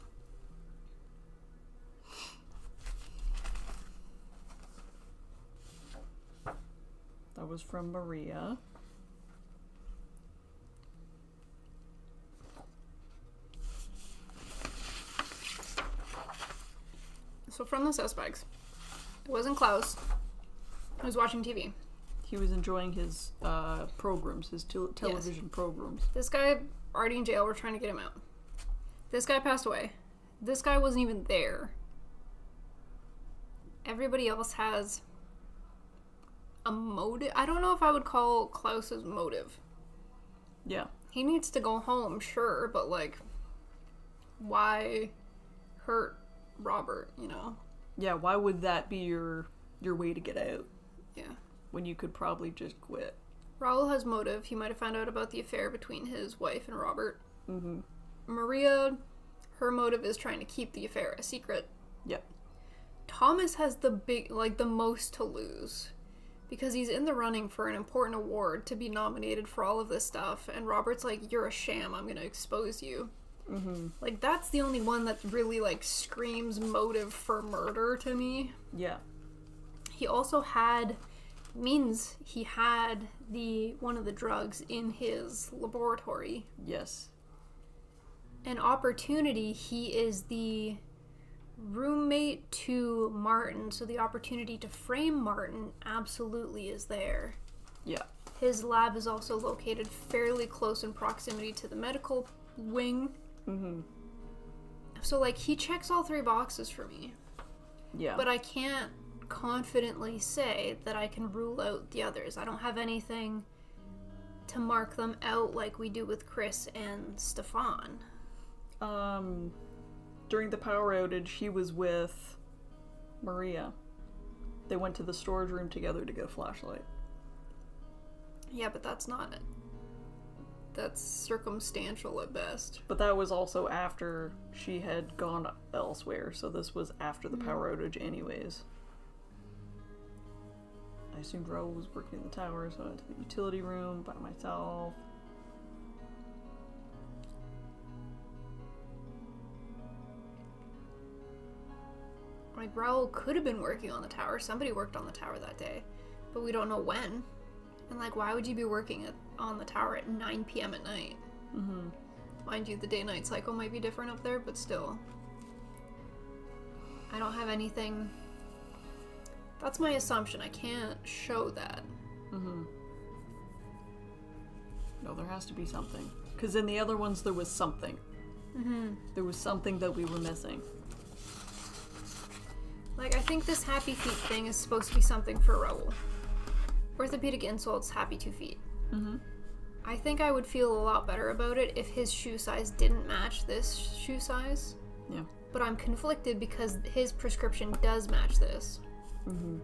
That was from Maria. So from the suspects, it wasn't Klaus. He was watching TV. He was enjoying his programs, his television programs. This guy already in jail. We're trying to get him out. This guy passed away. This guy wasn't even there. Everybody else has a motive. I don't know if I would call Klaus's motive. Yeah. He needs to go home, sure, but like, why hurt Robert, you know? Yeah, why would that be your way to get out Yeah. when you could probably just quit? Raul has motive. He might have found out about the affair between his wife and Robert. Mm-hmm. Maria, her motive is trying to keep the affair a secret. Yep. Thomas has the most to lose because he's in the running for an important award to be nominated for all of this stuff, and Robert's like, "You're a sham. I'm gonna expose you." Mm-hmm. Like, that's the only one that really like screams motive for murder to me. Yeah. He also means he had one of the drugs in his laboratory. Yes. An opportunity, he is the roommate to Martin, so the opportunity to frame Martin absolutely is there. Yeah. His lab is also located fairly close in proximity to the medical wing. Mm-hmm. So, like, he checks all 3 boxes for me. Yeah. But I can't confidently say that I can rule out the others. I don't have anything to mark them out like we do with Chris and Stefan. During the power outage, he was with Maria. They went to the storage room together to get a flashlight. Yeah, but that's not that's circumstantial at best. But that was also after she had gone elsewhere, so this was after the power outage anyways. I assumed Raoul was working in the tower, so I went to the utility room by myself. Like, Raoul could have been working on the tower. Somebody worked on the tower that day. But we don't know when. And, like, why would you be working on the tower at 9 p.m. at night? Mm-hmm. Mind you, the day-night cycle might be different up there, but still. I don't have anything... That's my assumption. I can't show that. Mm-hmm. No, there has to be something. Because in the other ones, there was something. Mm-hmm. There was something that we were missing. Like, I think this happy feet thing is supposed to be something for Raoul. Orthopedic insults, happy 2 feet. Mm-hmm. I think I would feel a lot better about it if his shoe size didn't match this shoe size. Yeah. But I'm conflicted because his prescription does match this. Mm-hmm.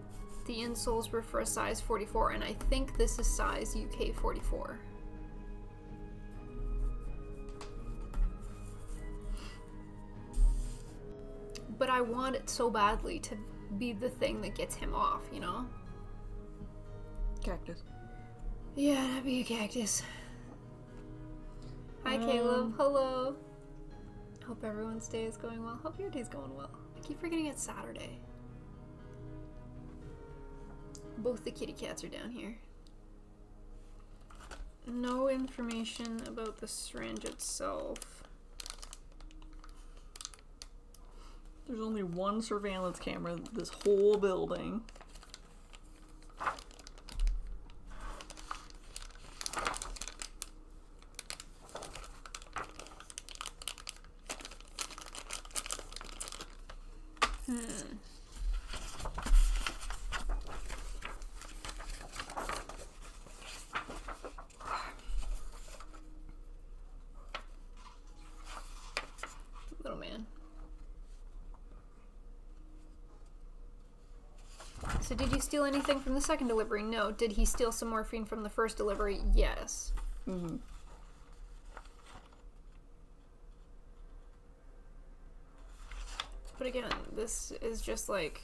The insoles were for a size 44, and I think this is size UK 44. But I want it so badly to be the thing that gets him off, you know? Cactus. Yeah, that'd be a cactus. Hi, Caleb. Hello. Hope everyone's day is going well. Hope your day's going well. I keep forgetting it's Saturday. Both the kitty cats are down here. No information about the syringe itself. There's only one surveillance camera in this whole building. Little man. So did you steal anything from the second delivery? No. Did he steal some morphine from the first delivery? Yes. Mm-hmm. But again, this is just like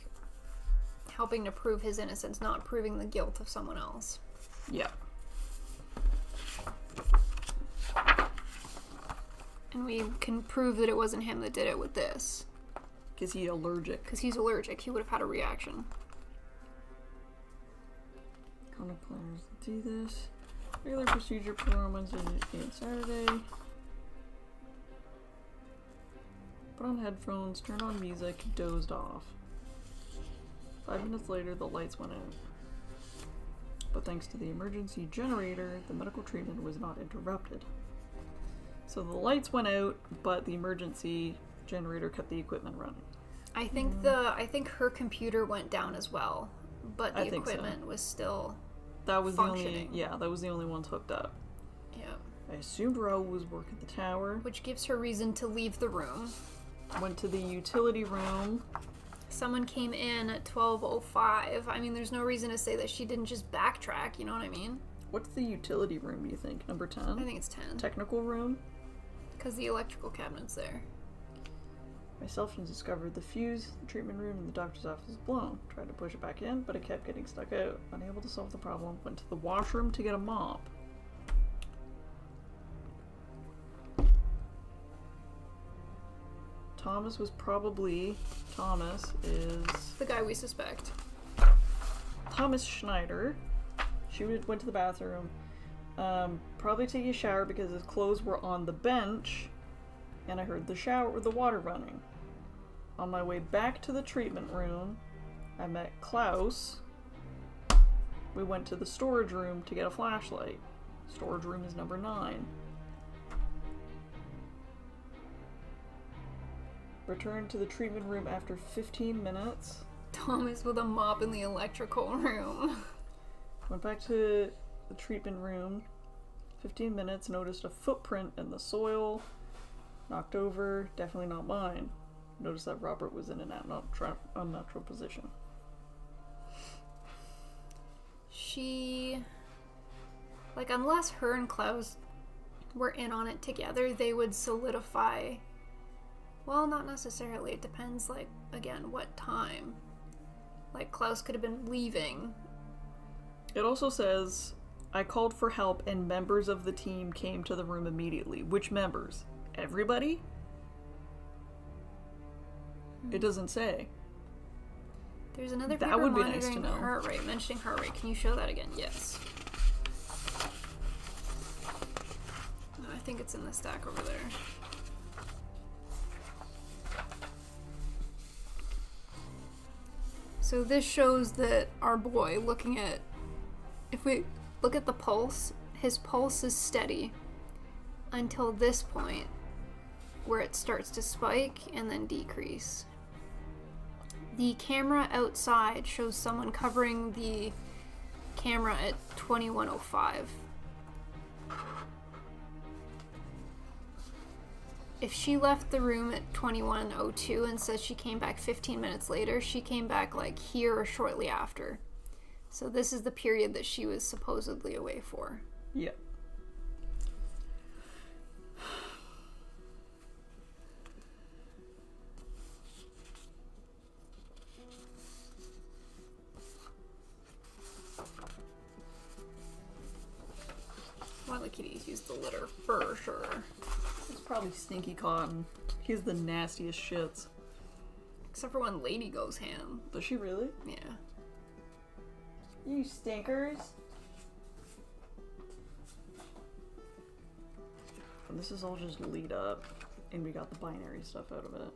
helping to prove his innocence, not proving the guilt of someone else. Yeah. And we can prove that it wasn't him that did it with this. Because he's allergic. Because he's allergic. He would have had a reaction. Counter planners do this. Regular procedure performed Wednesday and Saturday. Put on headphones, turned on music, dozed off. 5 minutes later, the lights went out. But thanks to the emergency generator, the medical treatment was not interrupted. So the lights went out, but the emergency generator kept the equipment running. I think I think her computer went down as well, but the equipment was still That was functioning. that was the only ones hooked up. Yeah. I assumed Raoul was working the tower. Which gives her reason to leave the room. Went to the utility room. Someone came in at 12:05. I mean, there's no reason to say that she didn't just backtrack, you know what I mean? What's the utility room, do you think? Number 10? I think it's 10. Technical room? Because the electrical cabinet's there. Myself and discovered the fuse, the treatment room, and the doctor's office was blown. Tried to push it back in, but it kept getting stuck out. Unable to solve the problem, went to the washroom to get a mop. Thomas is The guy we suspect. Thomas Schneider. She went to the bathroom. Probably taking a shower because his clothes were on the bench, and I heard the water running. On my way back to the treatment room, I met Klaus. We went to the storage room to get a flashlight. Storage room is number 9. Returned to the treatment room after 15 minutes. Thomas with a mop in the electrical room. Went back to the treatment room. 15 minutes, noticed a footprint in the soil. Knocked over, definitely not mine. Noticed that Robert was in an unnatural position. She... Like, unless her and Klaus were in on it together, they would solidify. Well, not necessarily. It depends, like, again, what time. Like, Klaus could have been leaving. It also says, I called for help and members of the team came to the room immediately. Which members? Everybody? It doesn't say. There's another That paper would be nice to monitoring know. heart rate. Mentioning heart rate. Can you show that again? Yes. No, I think it's in the stack over there. So this shows that our boy, looking at, if we look at the pulse, his pulse is steady until this point where it starts to spike and then decrease. The camera outside shows someone covering the camera at 21:05. If she left the room at 21:02 and says she came back 15 minutes later, she came back like here or shortly after. So this is the period that she was supposedly away for. Yep. Wily Kitties use the litter for sure. It's probably stinky cotton. He's the nastiest shits. Except for when Lady goes ham. Does she really? Yeah. You stinkers. And this is all just lead up, and we got the binary stuff out of it.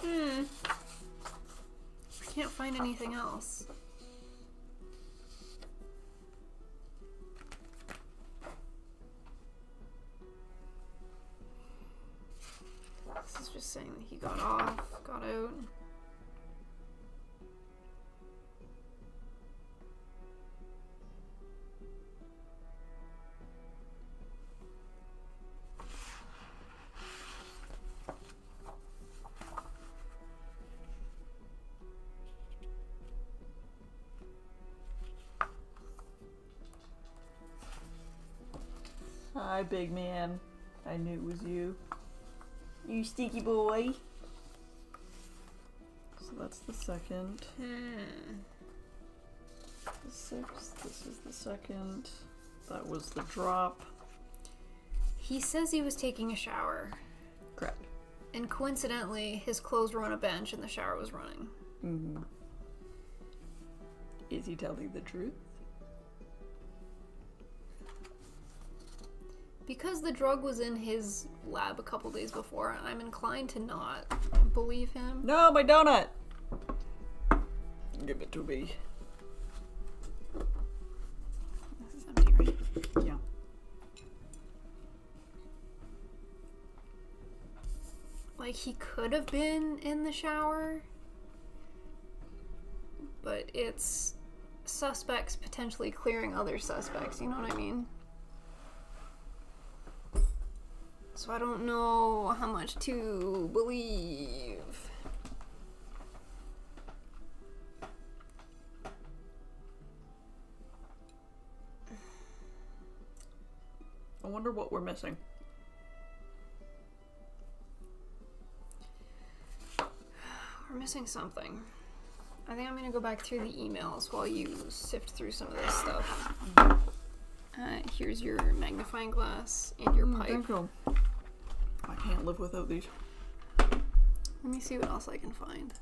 I can't find anything else. This is just saying that he got off, got out. Hi, big man. I knew it was you. You stinky boy. So that's the second. The sixth. This is the second. That was the drop. He says he was taking a shower, Correct. and coincidentally, his clothes were on a bench and the shower was running. Mm-hmm. Is he telling the truth? Because the drug was in his lab a couple days before, I'm inclined to not believe him. No, my donut! Give it to me. This is empty, right? Yeah. Like, he could have been in the shower, but it's suspects potentially clearing other suspects, you know what I mean? So I don't know how much to believe. I wonder what we're missing. We're missing something. I think I'm gonna go back through the emails while you sift through some of this stuff. Here's your magnifying glass and your pipe. Thank you. I can't live without these. Let me see what else I can find.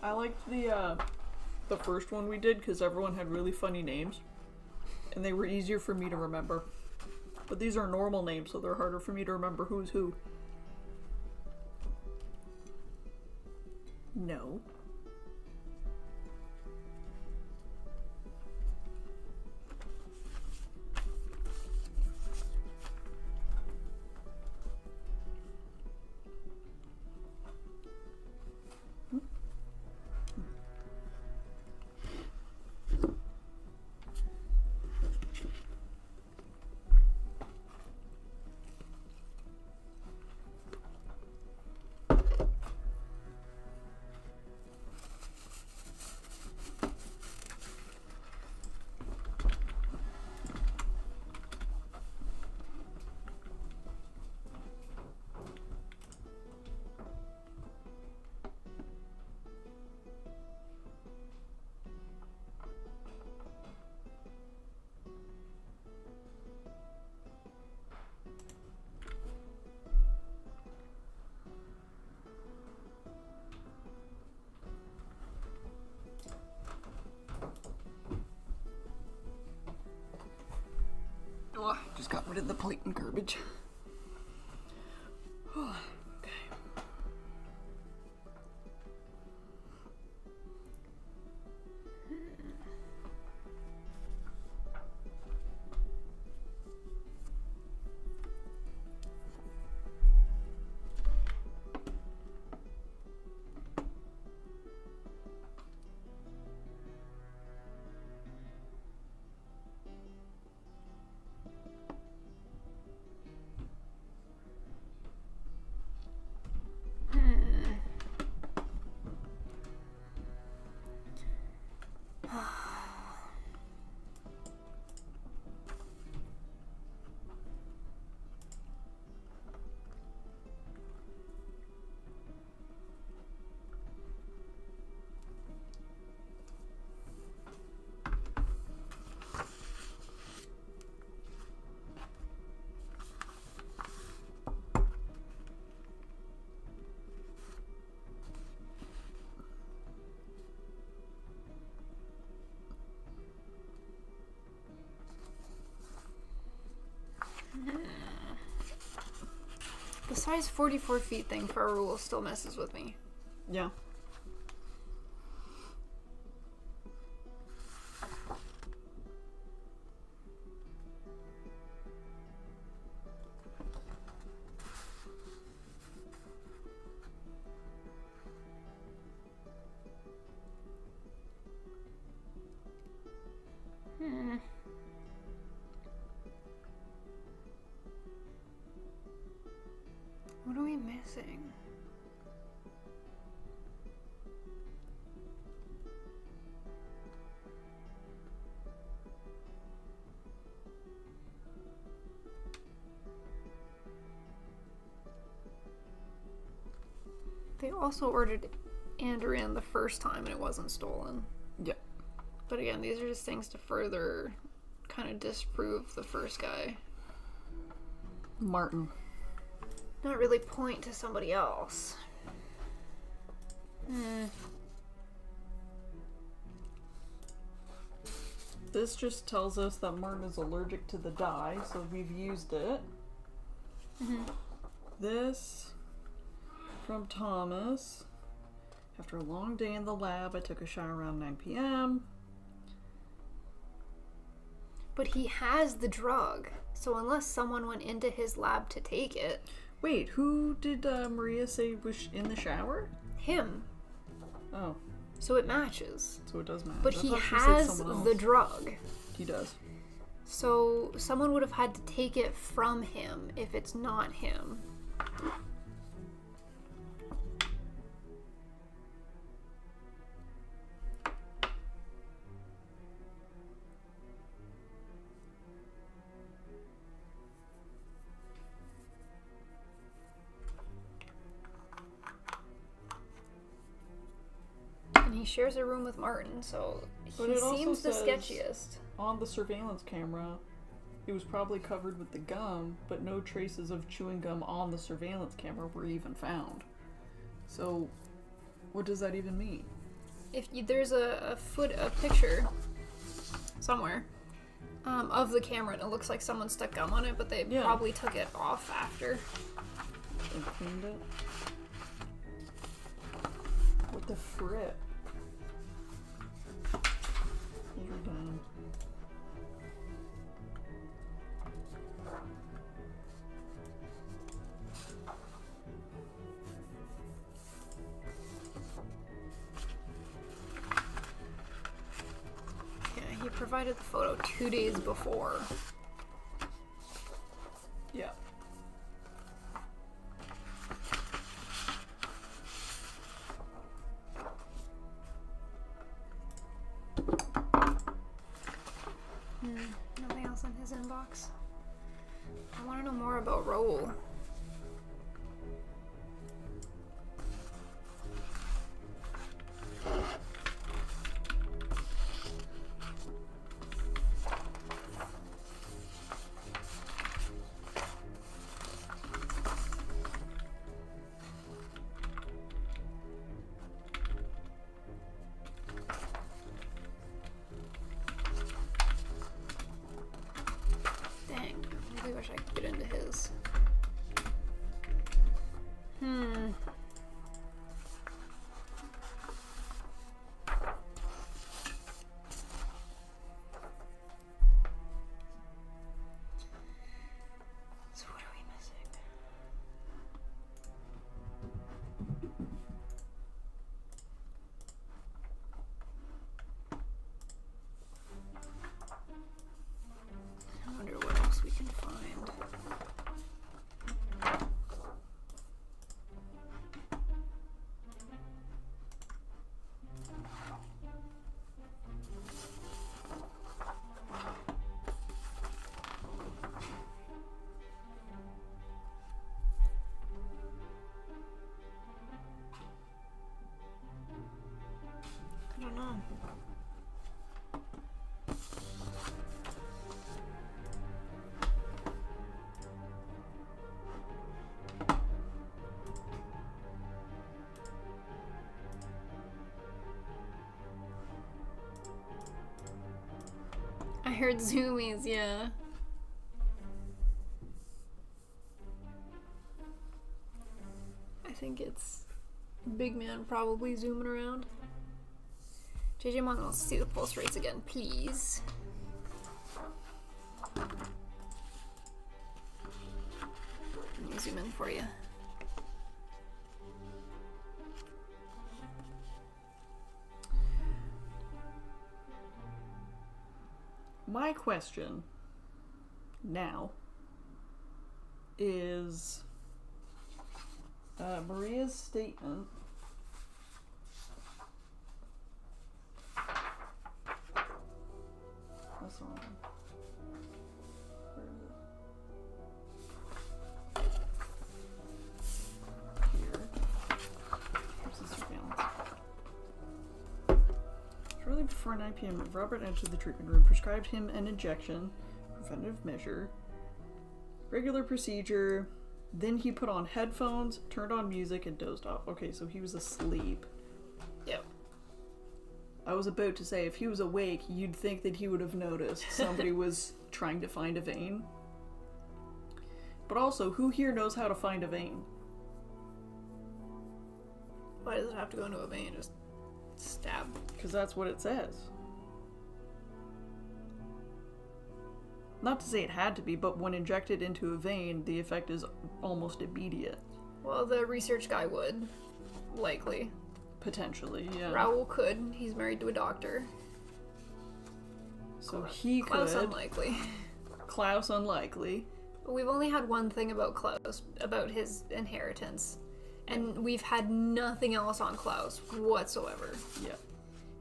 I liked the first one we did because everyone had really funny names, and they were easier for me to remember. But these are normal names, so they're harder for me to remember who's who. No. Oh, just got rid of the plate and garbage. Oh, okay. The size 44 feet thing for a rule still messes with me. Yeah. What are we missing? They also ordered Andoran the first time and it wasn't stolen. Yeah. But again, these are just things to further kind of disprove the first guy. Martin. Not really point to somebody else. This just tells us that Martin is allergic to the dye, so we've used it. This from Thomas. After a long day in the lab, I took a shower around 9 p.m. But he has the drug, so unless someone went into his lab to take it... Wait, who did Maria say was in the shower? Him. Oh, So it matches. so it does match. But I he thought she said has someone the else. drug. He does. So someone would have had to take it from him if it's not him. And he shares a room with Martin, so But he it also seems the says- sketchiest. On the surveillance camera, it was probably covered with the gum, but no traces of chewing gum on the surveillance camera were even found. So, what does that even mean? If you, there's a picture somewhere of the camera, and it looks like someone stuck gum on it, but they Yeah. probably took it off after. And cleaned it. What the frick? Those are dumb. Yeah, he provided the photo 2 days before. Yeah. Nothing else in his inbox. I want to know more about Raoul. Dang, I really wish I could get into his. So what are we missing? I wonder what else we can find. I don't know. I heard zoomies, yeah. I think it's big man probably zooming around. JJ Mon wants to see the pulse rates again, please. Let me zoom in for you. My question now is Maria's statement. That's the wrong one. Where is it? Here. Here's the surveillance. Shortly before 9 p.m., Robert entered the treatment room, prescribed him an injection, preventative measure, regular procedure. Then he put on headphones, turned on music, and dozed off. Okay, so he was asleep. Yep. I was about to say, if he was awake, you'd think that he would have noticed somebody was trying to find a vein. But also, who here knows how to find a vein? Why does it have to go into a vein? Just stab. Because that's what it says. Not to say it had to be, but when injected into a vein, the effect is almost immediate. Well, the research guy would. Likely. Potentially, yeah. Raoul could. He's married to a doctor. So he Klaus could. unlikely. Klaus unlikely. But we've only had one thing about Klaus, about his inheritance. And we've had nothing else on Klaus whatsoever. Yeah.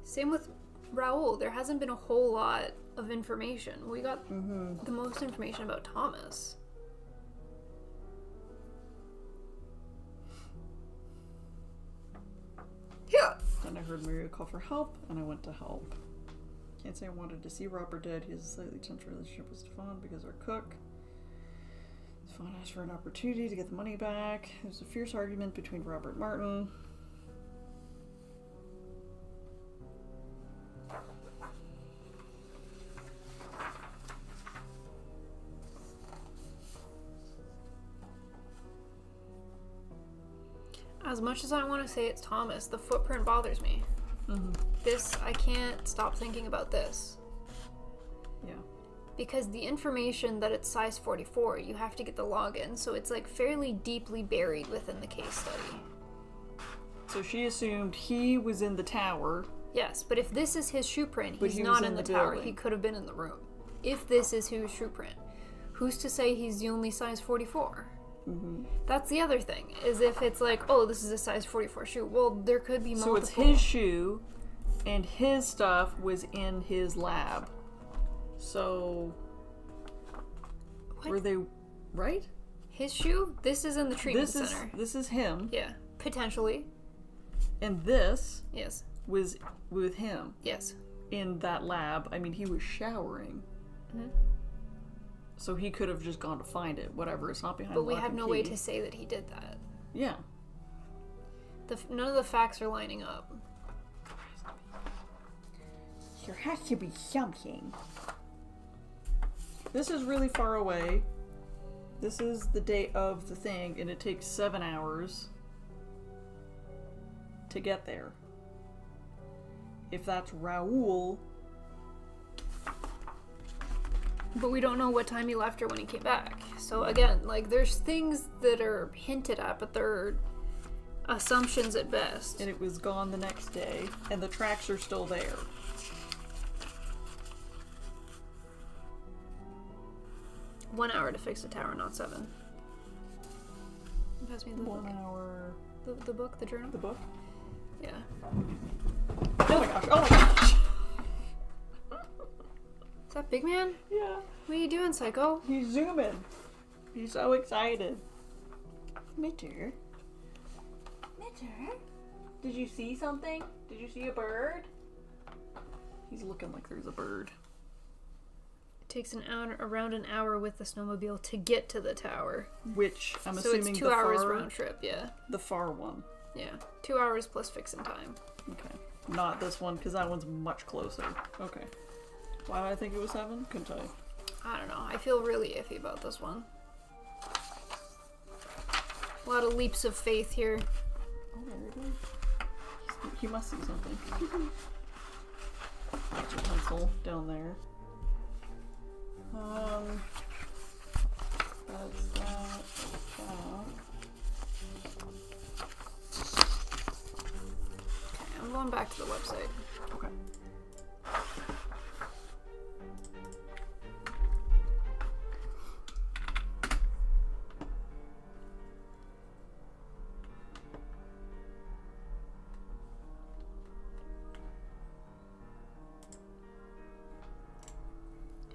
Same with Raoul. There hasn't been a whole lot of information. We got the most information about Thomas. Yeah. Then I heard Maria call for help, and I went to help. Can't say I wanted to see Robert dead. He has a slightly tense relationship with Stefan because our cook. Stefan asked for an opportunity to get the money back. There's a fierce argument between Robert and Martin. As much as I want to say it's Thomas, the footprint bothers me. Mm-hmm. I can't stop thinking about this. Yeah. Because the information that it's size 44, you have to get the login, so it's like fairly deeply buried within the case study. So she assumed he was in the tower. Yes, but if this is his shoe print, But he's he not was in in the the tower. building. He could have been in the room. If this is his shoe print, who's to say he's the only size 44? Mm-hmm. That's the other thing, is if it's like, oh, this is a size 44 shoe. Well, there could be multiple. So it's his shoe, and his stuff was in his lab. So... What? Were they... Right? His shoe? This is in the treatment center. This is him, Yeah, potentially. and this Yes. was with him Yes. in that lab. I mean, he was showering. Mhm. So he could have just gone to find it. Whatever, it's not behind But we lock have and no way key. to say that he did that. Yeah. None of the facts are lining up. There has to be something. This is really far away. This is the day of the thing, and it takes 7 hours to get there. If that's Raoul, But we don't know what time he left or when he came back. So again, like, there's things that are hinted at, but they're assumptions at best. and it was gone the next day, and the tracks are still there. One hour to fix the tower, not 7. Pass me the 1 book. hour. The book, the journal? The book? Yeah. Oh my gosh, oh my gosh! Is that Big Man? Yeah. What are you doing, Psycho? He's zooming. He's so excited. Mitter, did you see something? Did you see a bird? He's looking like there's a bird. It takes around an hour with the snowmobile to get to the tower. Which I'm So assuming it's 2 the hours far, round trip, yeah. the far one. Yeah. 2 hours plus fixing time. Okay. Not this one, because that one's much closer. Okay. Why did I think it was 7? Couldn't tell you. I don't know. I feel really iffy about this one. A lot of leaps of faith here. Oh, there it is. He must see something. Get your pencil down there. That's that. Okay, I'm going back to the website. Okay.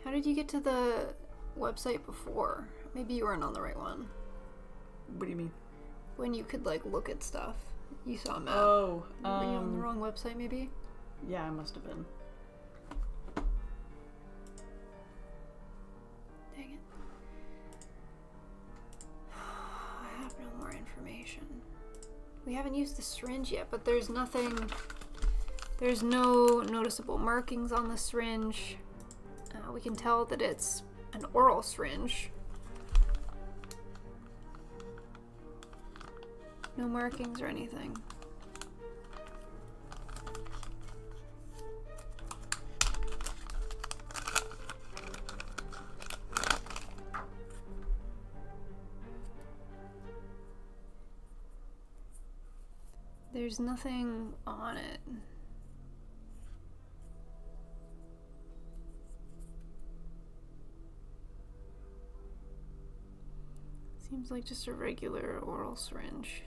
How did you get to the website before? Maybe you weren't on the right one. What do you mean? When you could, like, look at stuff. You saw a map. Oh, Were you on the wrong website, maybe? yeah, I must have been. Dang it. I have no more information. We haven't used the syringe yet, but there's nothing... There's no noticeable markings on the syringe. We can tell that it's an oral syringe. No markings or anything. There's nothing on it. Seems like just a regular oral syringe.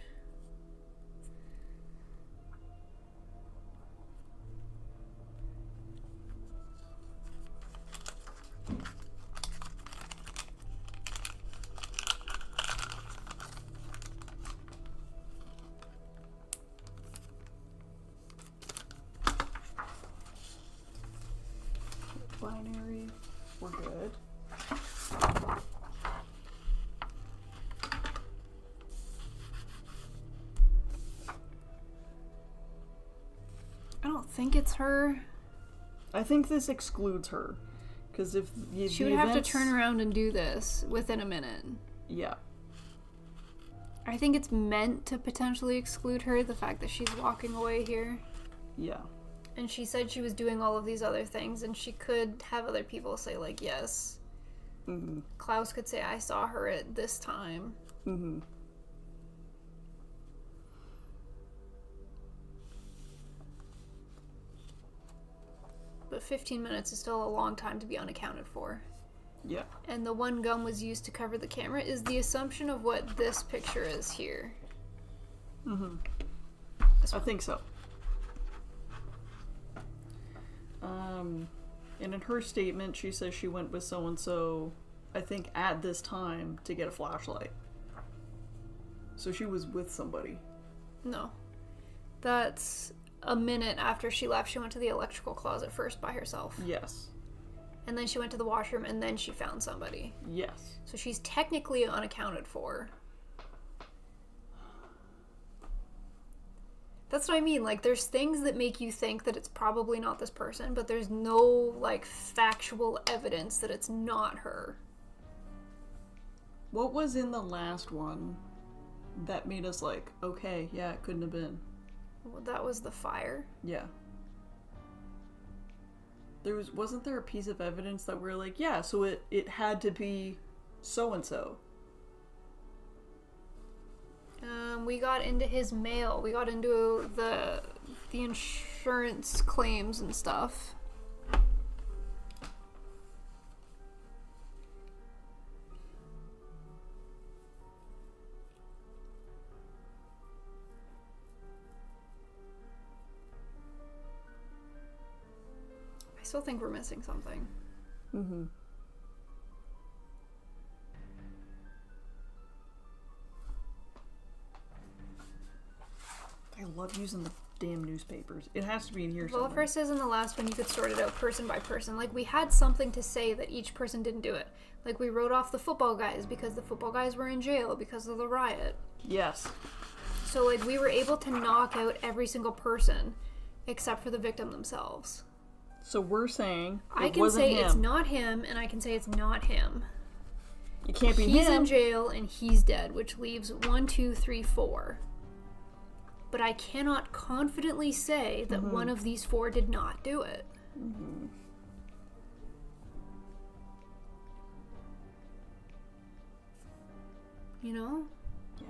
Binary. We're good. I don't think it's her. I think this excludes her. Because if She would have to turn around and do this within a minute. Yeah. I think it's meant to potentially exclude her, the fact that she's walking away here. Yeah. And she said she was doing all of these other things, and she could have other people say, like, yes. Mm-hmm. Klaus could say, I saw her at this time. Mm-hmm. But 15 minutes is still a long time to be unaccounted for. Yeah. And the one gum was used to cover the camera is the assumption of what this picture is here. Mm-hmm. I think so. And in her statement, she says she went with so-and-so, I think, at this time to get a flashlight. So she was with somebody. No. That's a minute after she left. She went to the electrical closet first by herself. Yes. And then she went to the washroom, and then she found somebody. Yes. So she's technically unaccounted for. That's what I mean. Like, there's things that make you think that it's probably not this person, but there's no, like, factual evidence that it's not her. What was in the last one that made us like, okay, yeah, it couldn't have been? Well, that was the fire. Yeah. Wasn't there a piece of evidence that we're like, yeah, so it had to be so-and-so? We got into his mail. We got into the insurance claims and stuff. I still think we're missing something. Mm-hmm. I love using the damn newspapers. It has to be in here Well, somewhere. first says in the last one you could sort it out person by person. Like, we had something to say that each person didn't do it. Like, we wrote off the football guys because the football guys were in jail because of the riot. Yes. So, like, we were able to knock out every single person except for the victim themselves. So we're saying I it can wasn't say him. it's not him, and I can say it's not him. It can't be He's him. in jail and he's dead, which leaves 1, 2, 3, 4. But I cannot confidently say that one of these 4 did not do it. Mm-hmm. You know? Yeah.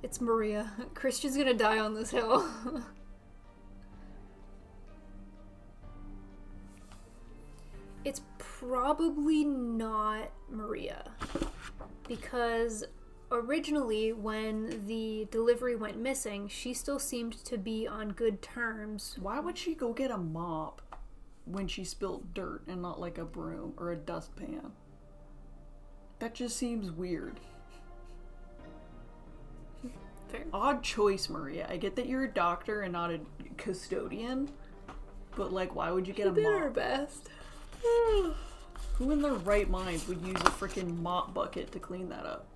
It's Maria. Christian's gonna die on this hill. It's probably not Maria. Because originally, when the delivery went missing, she still seemed to be on good terms. Why would she go get a mop when she spilled dirt and not like a broom or a dustpan? That just seems weird. Fair. Odd choice, Maria. I get that you're a doctor and not a custodian, but like, why would you get a Did her mop? best. Who in their right mind would use a freaking mop bucket to clean that up?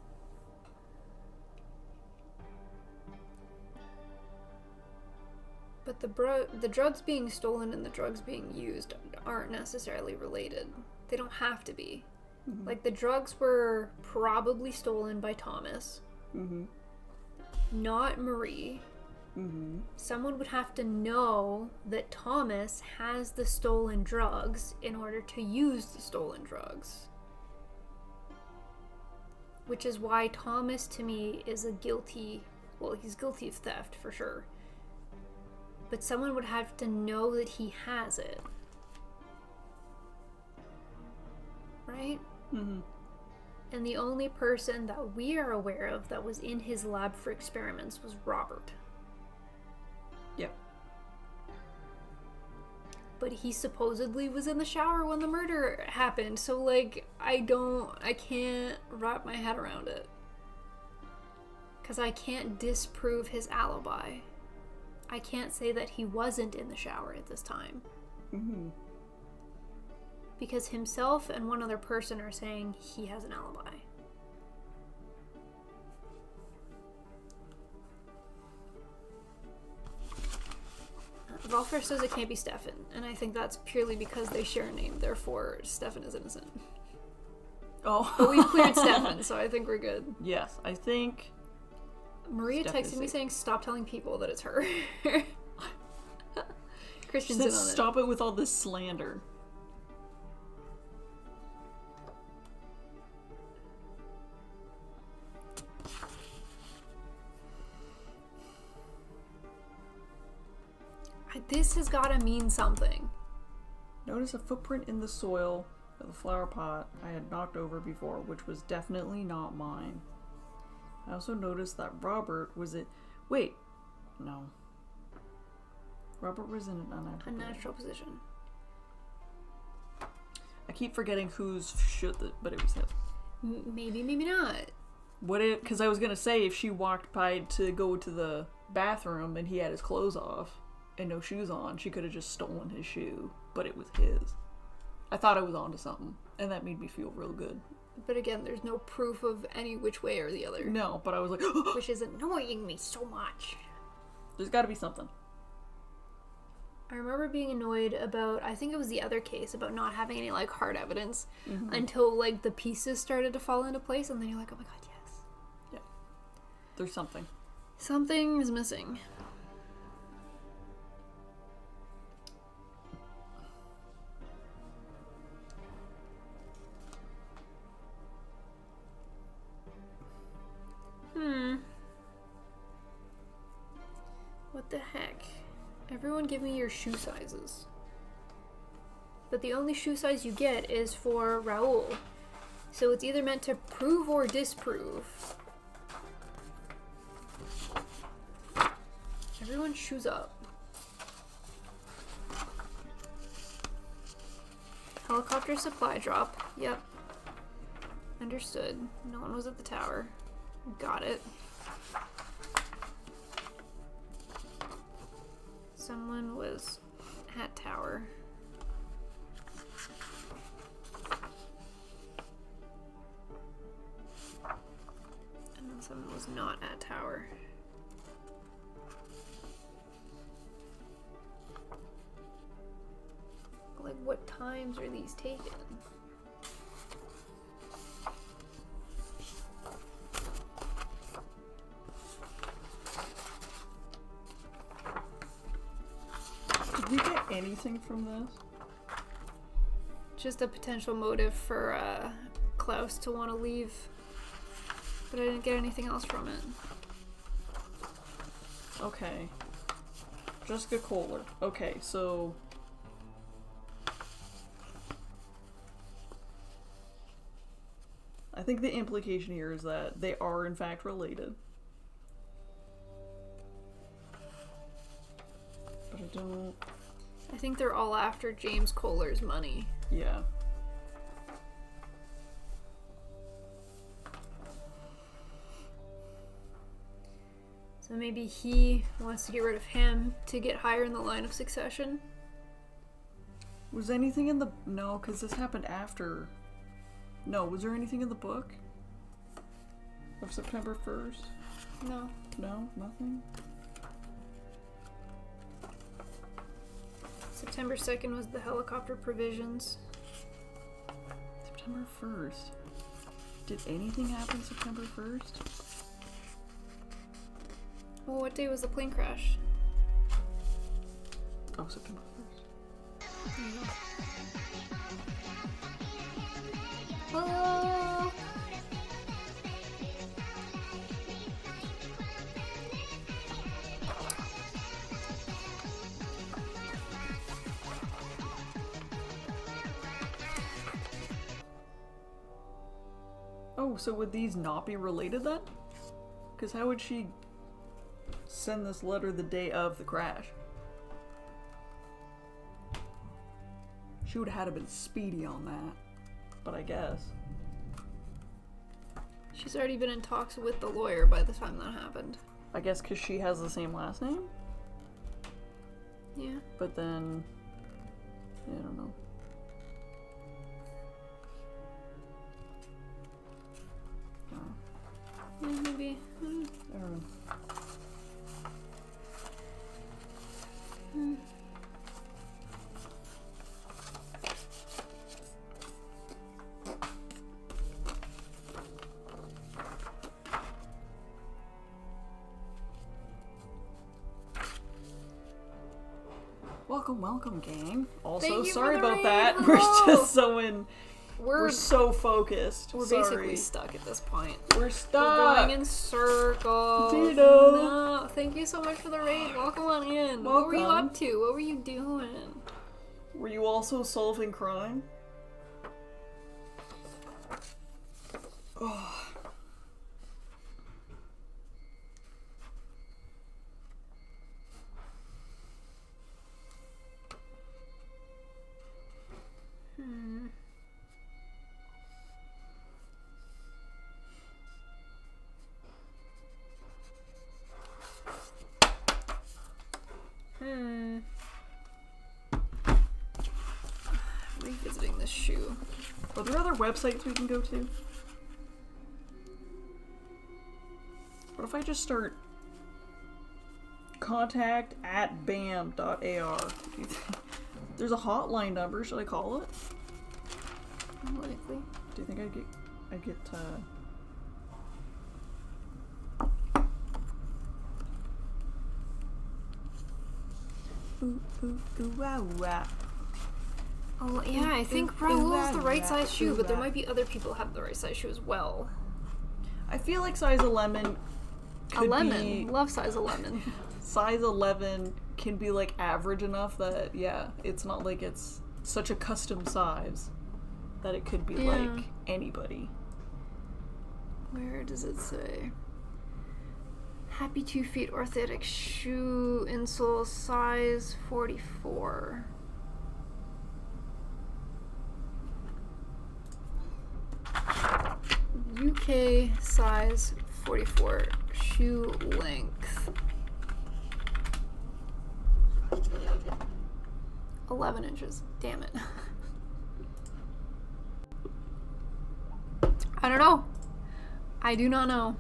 But the drugs being stolen and the drugs being used aren't necessarily related. They don't have to be. Mm-hmm. Like, the drugs were probably stolen by Thomas, Mm-hmm. not Marie. Mm-hmm. Someone would have to know that Thomas has the stolen drugs in order to use the stolen drugs. Which is why Thomas, to me, is he's guilty of theft, for sure. But someone would have to know that he has it. Right? Mm-hmm. And the only person that we are aware of that was in his lab for experiments was Robert. Yep. But he supposedly was in the shower when the murder happened, so, like, I can't wrap my head around it. Because I can't disprove his alibi. I can't say that he wasn't in the shower at this time. Mm-hmm. Because himself and one other person are saying he has an alibi. Volfer says it can't be Stefan, and I think that's purely because they share a name, therefore Stefan is innocent. Oh. But we cleared Stefan, so I think we're good. Yes, I think... Maria Steph is texted me safe. saying, stop telling people that it's her. Christian's Said, in on stop it with all this slander. This has got to mean something. Notice a footprint in the soil of the flower pot I had knocked over before, which was definitely not mine. I also noticed that Robert was it. Wait, no. Robert was in an unnatural. Unnatural position. I keep forgetting whose should the, but it was his. Maybe, maybe not. What if? Because I was gonna say if she walked by to go to the bathroom and he had his clothes off and no shoes on, she could have just stolen his shoe, but it was his. I thought I was onto something, and that made me feel real good. But again, there's no proof of any which way or the other. No, but I was like, Which is annoying me so much. there's got to be something. I remember being annoyed about, I think it was the other case, about not having any, like, hard evidence until, like, the pieces started to fall into place, and then you're like, oh my god, yes. Yeah. There's something. Something is missing. What the heck? Everyone give me your shoe sizes. But the only shoe size you get is for Raoul. So it's either meant to prove or disprove. Everyone shoes up. Helicopter supply drop. Yep. Understood. No one was at the tower. Got it. Someone was at tower. And then someone was not at tower. Like, what times are these taken? Did we get anything from this? Just a potential motive for Klaus to want to leave. But I didn't get anything else from it. Okay. Jessica Kohler. Okay, so... I think the implication here is that they are in fact related. But I don't... I think they're all after James Kohler's money. Yeah. So maybe he wants to get rid of him to get higher in the line of succession. Was anything in the... No, because this happened after... No, was there anything in the book? Of September 1st? No. No? Nothing? September 2nd was the helicopter provisions. September 1st. Did anything happen September 1st? Well, what day was the plane crash? Oh, September 1st. Hello! Oh, so would these not be related then? Because how would she send this letter the day of the crash? She would have had to been speedy on that. But I guess. She's already been in talks with the lawyer by the time that happened. I guess because she has the same last name? Yeah. But then... Yeah, I don't know. Yeah, maybe. I don't know. welcome, game. Also, Thank you sorry for the about raid. that. Hello. We're just so in. We're We're so focused. We're Sorry. basically stuck at this point. We're We're stuck. going in circles. Dino. No, thank you so much for the raid. Welcome on in. What were you Welcome. up to? What were you doing? Were you also solving crime? Oh. Revisiting this shoe. Are there other websites we can go to? What if I just start contact@bam.ar? There's a hotline number. Should I call it? Unlikely. Do you think I'd get ooh, ooh, ooh, wow, wow. Oh, yeah, I think Raoul's the right size shoe, but there might be other people who have the right size shoe as well. I feel like size 11 could A lemon. be... Love size 11. Size 11 can be, like, average enough that, yeah, it's not like it's such a custom size that it could be, like, anybody. Where does it say? Happy 2 feet orthotic shoe insole size 44. UK size 44 shoe length 11 inches. Damn it. I don't know. I do not know.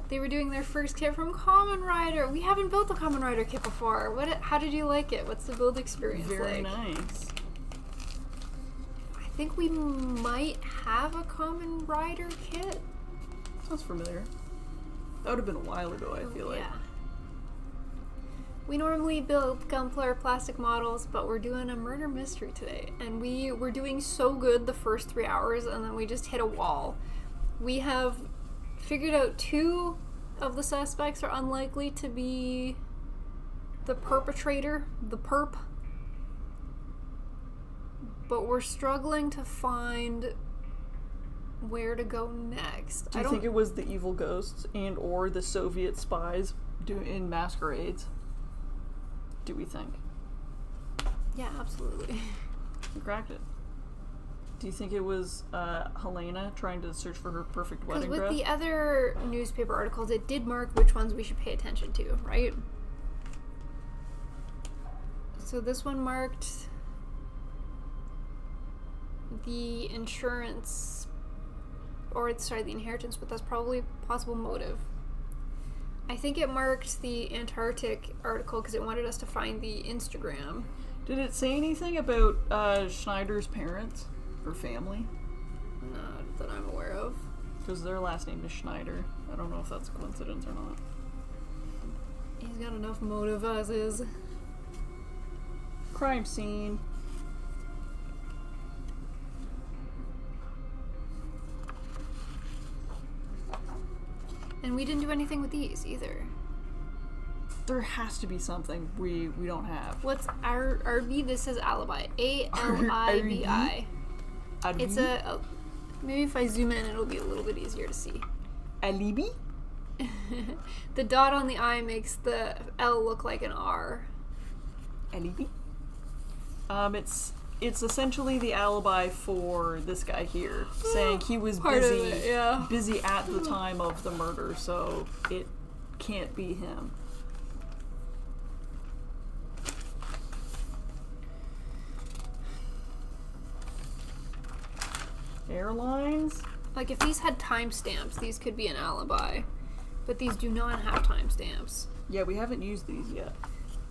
They were doing their first kit from Kamen Rider. We haven't built a Kamen Rider kit before. How did you like it? What's the build experience Very like? nice. I think we might have a Kamen Rider kit. Sounds familiar. That would have been a while ago, I feel like. Yeah. We normally build Gunpla plastic models, but we're doing a murder mystery today. And we were doing so good the first 3 hours, and then we just hit a wall. We have figured out 2 of the suspects are unlikely to be the perpetrator, the perp. But we're struggling to find where to go next. Do you think it was the evil ghosts and or the Soviet spies in masquerades? Do we think? Yeah, absolutely. We cracked it. Do you think it was Helena trying to search for her perfect Because wedding with dress? the other newspaper articles, it did mark which ones we should pay attention to, right? So this one marked the insurance, or the inheritance, but that's probably a possible motive. I think it marked the Antarctic article because it wanted us to find the Instagram. Did it say anything about Schneider's parents or family? Not that I'm aware of. Because their last name is Schneider. I don't know if that's a coincidence or not. He's got enough motive as is. Crime scene. And we didn't do anything with these either. There has to be something we don't have. What's RB? This says alibi. ALIBI. It's a maybe if I zoom in, it'll be a little bit easier to see. alibi? The dot on the I makes the L look like an R. Alibi? It's essentially the alibi for this guy here, saying he was Part of busy, it, yeah. busy at the time of the murder, so it can't be him. Airlines? Like if these had timestamps, these could be an alibi. But these do not have timestamps. Yeah, we haven't used these yet.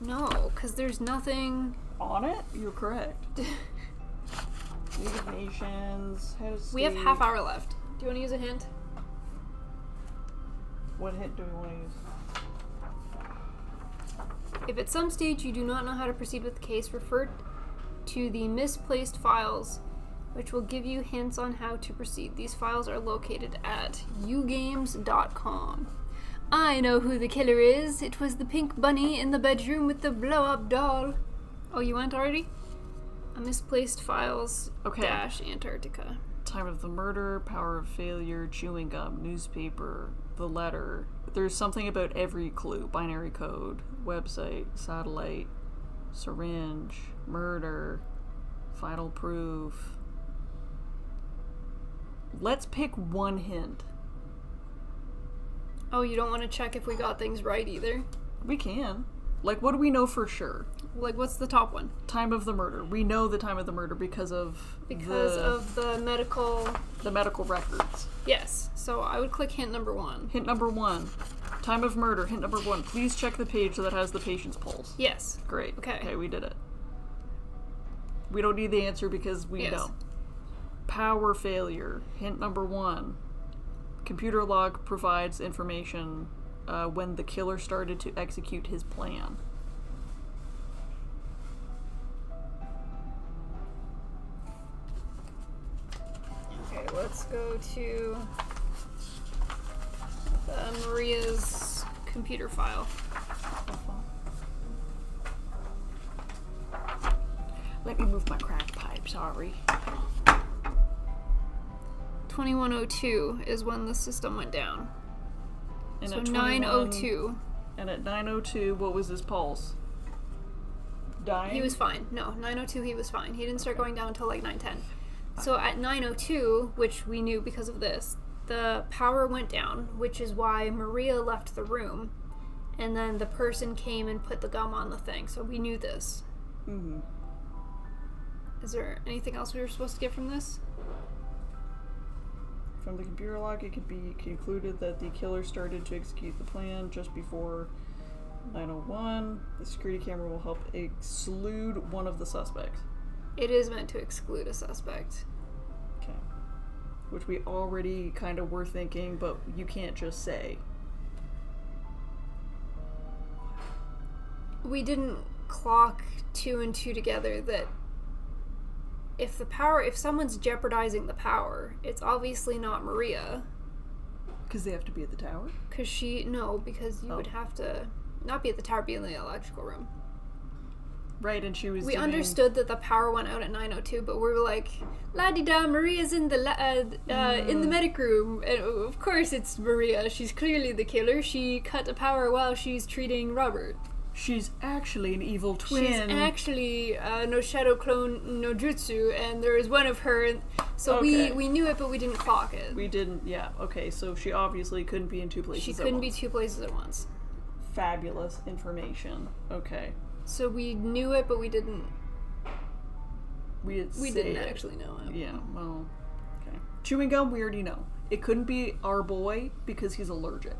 No, because there's nothing On it? You're correct. League of Nations, Head of We have State. half hour left. Do you want to use a hint? What hint do we want to use? If at some stage you do not know how to proceed with the case, refer to the misplaced files, which will give you hints on how to proceed. These files are located at ugames.com. I know who the killer is. It was the pink bunny in the bedroom with the blow-up doll. Oh, you went already? A misplaced files dash Antarctica. Time of the murder, power of failure, chewing gum, newspaper, the letter. There's something about every clue. Binary code, website, satellite, syringe, murder, final proof. Let's pick one hint. Oh, you don't want to check if we got things right either? We can. Like, what do we know for sure? Like, what's the top one? Time of the murder. We know the time of the murder because of the medical... The medical records. Yes. So I would click hint number 1. Hint number 1. Time of murder. Hint number 1. Please check the page that has the patient's pulse. Yes. Great. Okay. Okay, we did it. We don't need the answer because we know. Power failure. Hint number 1. Computer log provides information when the killer started to execute his plan. Okay, let's go to Maria's computer file. Let me move my crack pipe, sorry. 2102 is when the system went down. And So at 902. And at 902, what was his pulse? Dying? He was fine. No, 902 he was fine. He didn't start going down until like 910. So at 902, which we knew because of this, the power went down, which is why Maria left the room. And then the person came and put the gum on the thing. So we knew this. Mm-hmm. Is there anything else we were supposed to get from this? From the computer log, it could be concluded that the killer started to execute the plan just before 901. The security camera will help exclude one of the suspects. It is meant to exclude a suspect. Okay. Which we already kind of were thinking, but you can't just say. We didn't clock 2 and 2 together that if someone's jeopardizing the power, it's obviously not Maria. Because they have to be at the tower? Because you would have to not be at the tower, be in the electrical room. Right, and she was We understood that the power went out at 902, but we were like, la-di-da, Maria's in the medic room. And of course it's Maria. She's clearly the killer. She cut the power while she's treating Robert. She's actually an evil twin. She's actually no shadow clone, no jutsu, and there is one of her. So Okay. we knew it, but we didn't clock it. We didn't, yeah. Okay, so she obviously couldn't be in two places She at couldn't be once. 2 places at once. Fabulous information. Okay. So we knew it, but we didn't. We We didn't actually know it. Yeah, well, okay. Chewing gum, we already know. It couldn't be our boy because he's allergic.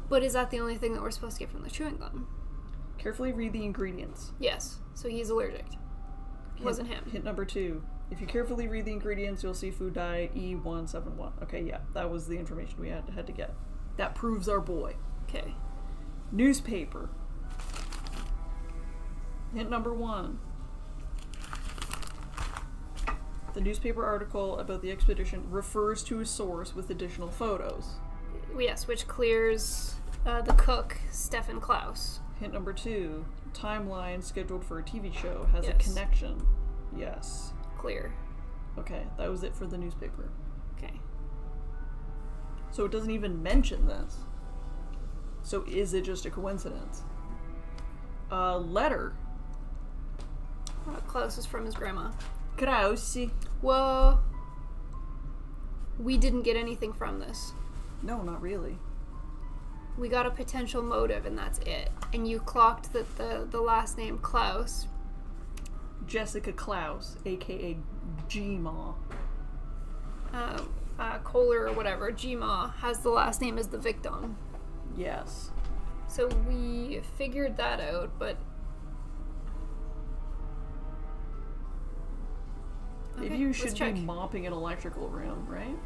But is that the only thing that we're supposed to get from the chewing gum? Carefully read the ingredients. Yes. So he's allergic. It wasn't him. Hint number 2. If you carefully read the ingredients, you'll see food dye E171. Okay, yeah, that was the information we had to get. That proves our boy. Okay. Newspaper. Hint number 1. The newspaper article about the expedition refers to a source with additional photos. Yes, which clears the cook, Stefan Klaus. Hint number 2. Timeline scheduled for a TV show has a Yes. connection. Yes. Clear. Okay, that was it for the newspaper. Okay. So it doesn't even mention this. So is it just a coincidence? Letter. Klaus is from his grandma. Kraus. Well, we didn't get anything from this. No, not really. We got a potential motive, and that's it. And you clocked that the last name Klaus. Jessica Klaus, aka G-Ma. Kohler or whatever, Gma, has the last name as the victim. Yes. So we figured that out, but... Maybe Okay, you let's should check. be mopping an electrical room, right?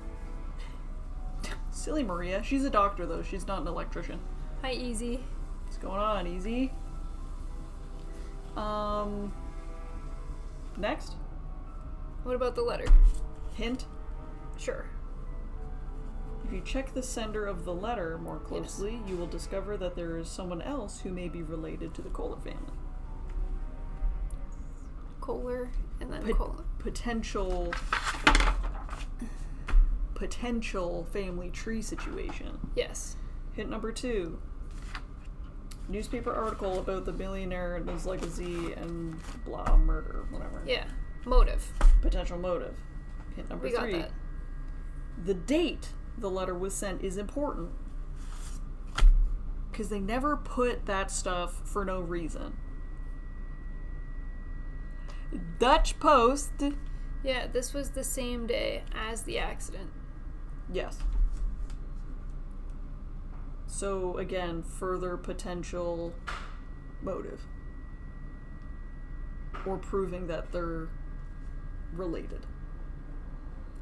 Silly Maria. She's a doctor, though. She's not an electrician. Hi, Easy. What's going on, Easy? Next. What about the letter? Hint. Sure. If you check the sender of the letter more closely, you will discover that there is someone else who may be related to the Kohler family. Kohler and then Pot- Kohler. Potential family tree situation. Yes. Hint number 2. Newspaper article about the millionaire and his legacy and blah murder, whatever. Yeah. Motive. Potential motive. Hint number We got 3. that. The date the letter was sent is important. Because they never put that stuff for no reason. Dutch Post. Yeah, this was the same day as the accident. Yes. So, again, further potential motive. Or proving that they're related.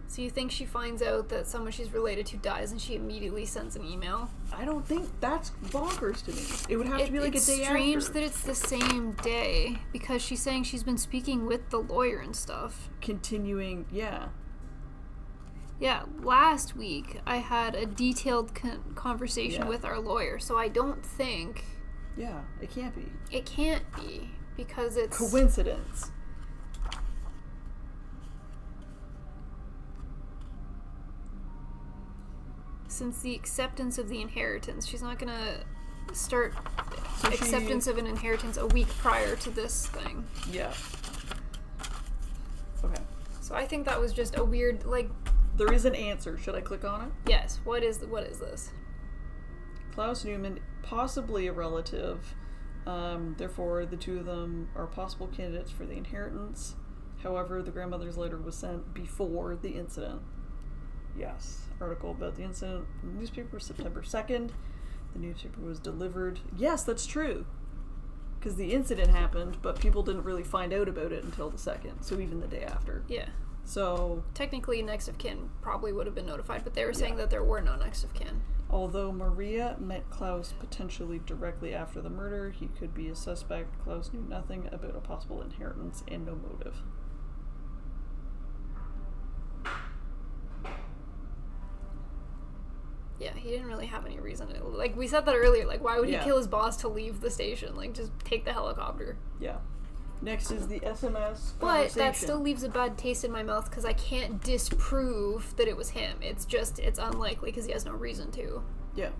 So you think she finds out that someone she's related to dies and she immediately sends an email? I don't think that's bonkers to me. It would have to be like a it's day strange after. that it's the same day because she's saying she's been speaking with the lawyer and stuff. Continuing, yeah. Yeah, last week I had a detailed conversation Yeah. with our lawyer, so I don't think Yeah, it can't be. it can't be because it's Coincidence. since the acceptance of the inheritance. She's not gonna start So acceptance of an inheritance a week prior to this thing. Yeah. Okay. So I think that was just a weird, like, There is an answer. Should I click on it? yes, what is this? Klaus Newman, possibly a relative. Therefore, the two of them are possible candidates for the inheritance. However, the grandmother's letter was sent before the incident. Yes. Article about the incident in the newspaper, September 2nd. The newspaper was delivered. Yes, that's true. Because the incident happened, but people didn't really find out about it until the 2nd. So even the day after. Yeah. So, Technically, next of kin probably would have been notified, but they were saying Yeah. that there were no next of kin. although Maria met Klaus potentially directly after the murder, he could be a suspect. Klaus knew nothing about a possible inheritance and no motive. Yeah, he didn't really have any reason to. Like, we said that earlier. Like, why would he Yeah. kill his boss to leave the station? Like, just take the helicopter. Yeah. Next is the SMS But conversation. that still leaves a bad taste in my mouth because I can't disprove that it was him. It's unlikely because he has no reason to. Yeah,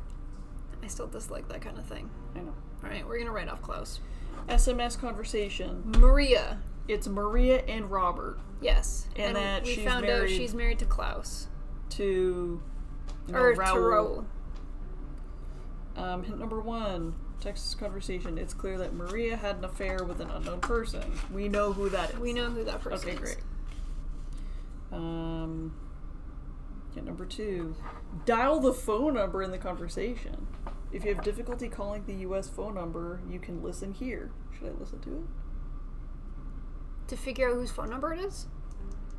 I still dislike that kind of thing. I know. Alright, we're gonna write off Klaus. SMS conversation. Maria. It's Maria and Robert Yes. And that we she's found out married- she's married to Klaus. to Or to Raoul. Raoul. Hint number 1, text conversation. It's clear that Maria had an affair with an unknown person. We know who that is. We know who that person Okay, is. great. Hint number 2, dial the phone number in the conversation. If you have difficulty calling the US phone number, you can listen here. Should I listen to it? To figure out whose phone number it is?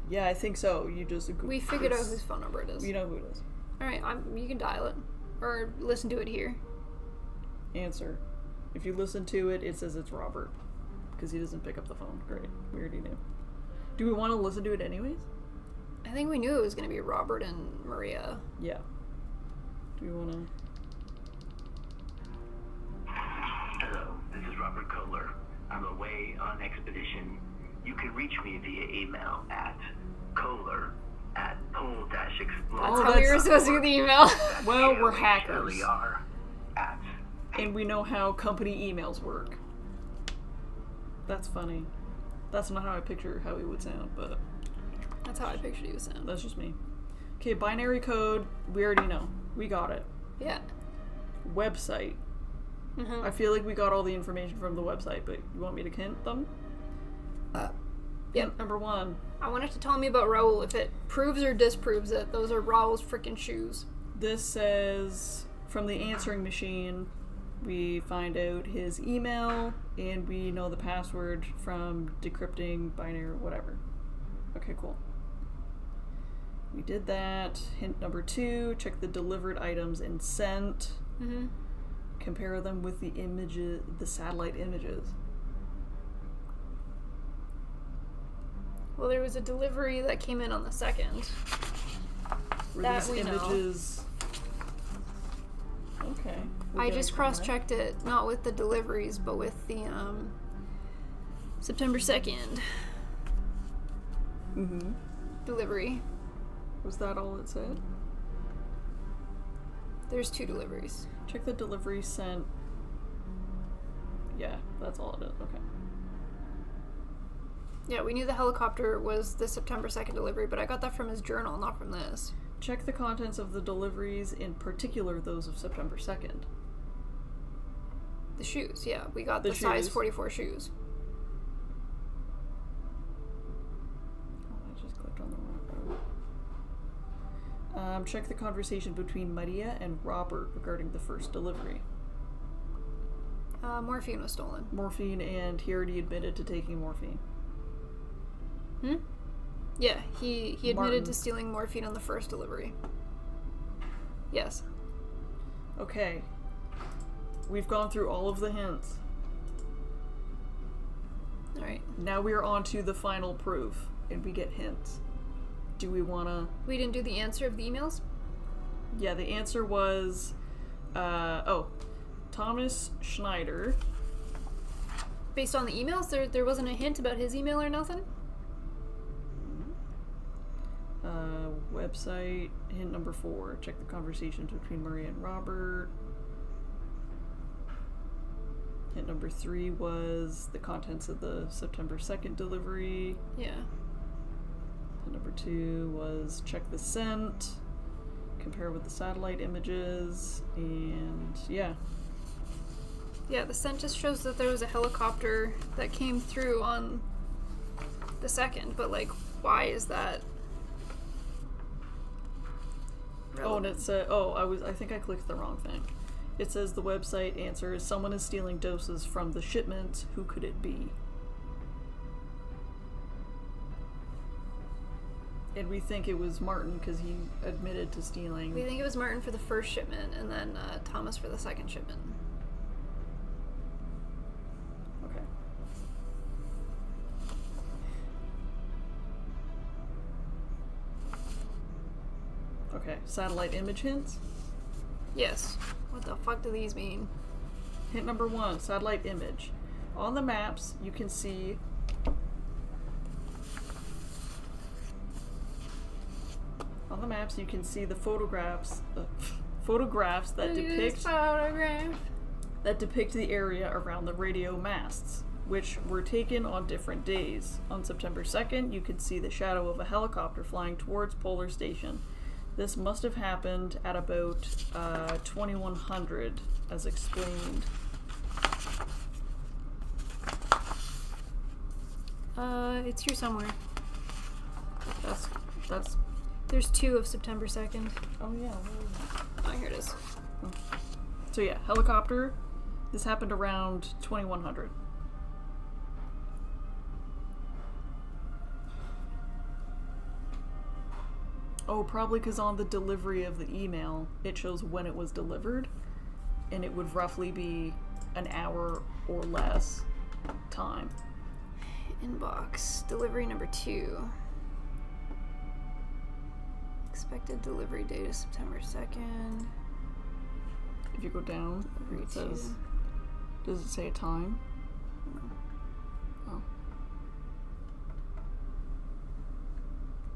Yeah, I think so. You just We figured out whose phone number it is. You know who it is. Alright, you can dial it. Or listen to it here. Answer. If you listen to it, it says it's Robert. Because he doesn't pick up the phone. Great. We already knew. Do we want to listen to it anyways? I think we knew it was going to be Robert and Maria. Yeah. Do we want to... Hello, this is Robert Kohler. I'm away on expedition. You can reach me via email at kohler@pole-explore. That's Oh, how we were that's- supposed to get the email. Well, we're hackers. KOHLER at And we know how company emails work. That's funny. That's not how I picture how he would sound, but That's how I pictured you sound. that's just me. Okay, binary code. We already know. We got it. Yeah. Website. I feel like we got all the information from the website, but you want me to hint them? Yep. Hint number 1. I want it to tell me about Raoul. If it proves or disproves it, those are Raoul's freaking shoes. This says, from the answering machine, we find out his email, and we know the password from decrypting binary whatever. Okay, cool. We did that. Hint number 2, check the delivered items and sent. Mm-hmm. Compare them with the images, the satellite images. Well, there was a delivery that came in on the 2nd. Were That these we know. images? Okay. we're I getting just somewhere. cross-checked it, not with the deliveries, but with the September 2nd Mhm. delivery. Was that all it said? There's 2 deliveries. Check the delivery sent. Yeah, that's all it is. Okay. Yeah, we knew the helicopter was the September 2nd delivery, but I got that from his journal, not from this. Check the contents of the deliveries, in particular those of September 2nd. The shoes, yeah. We got The the size shoes. 44 shoes. Oh, I just clicked on the wrong row. Check the conversation between Maria and Robert regarding the first delivery. Morphine was stolen. Morphine, and he already admitted to taking morphine. Yeah, he admitted Martin. to stealing morphine on the first delivery. Yes. Okay. We've gone through all of the hints. Alright. Now we are on to the final proof, and we get hints. Do we want to... We didn't do the answer of the emails? Yeah, the answer was... Thomas Schneider. Based on the emails? There wasn't a hint about his email or nothing? Website, hint number 4. Check the conversations between Maria and Robert. Hint number 3 was the contents of the September 2nd delivery. Yeah. Hint number 2 was check the sent, compare with the satellite images, and yeah. Yeah, the scent just shows that there was a helicopter that came through on the 2nd, but like, why is that Oh, and relevant? it said, I think I clicked the wrong thing. It says the website answer is someone is stealing doses from the shipment. Who could it be? And we think it was Martin because he admitted to stealing. We think it was Martin for the first shipment, and then Thomas for the second shipment. Okay. Okay, satellite image hints. Yes. What the fuck do these mean? Hint number 1, satellite image. On the maps, you can see the photographs that depict the area around the radio masts, which were taken on different days. On September 2nd, you could see the shadow of a helicopter flying towards Polar Station. This must have happened at about 2100, as explained. It's here somewhere. That's. There's 2 of September 2nd. Oh yeah. Oh, here it is. So yeah, helicopter. This happened around 2100. Oh, probably because on the delivery of the email, it shows when it was delivered, and it would roughly be an hour or less time. Inbox. Delivery number 2. Expected delivery date is September 2nd. If you go down, Delivery it says, 2. does it say a time? No. Oh.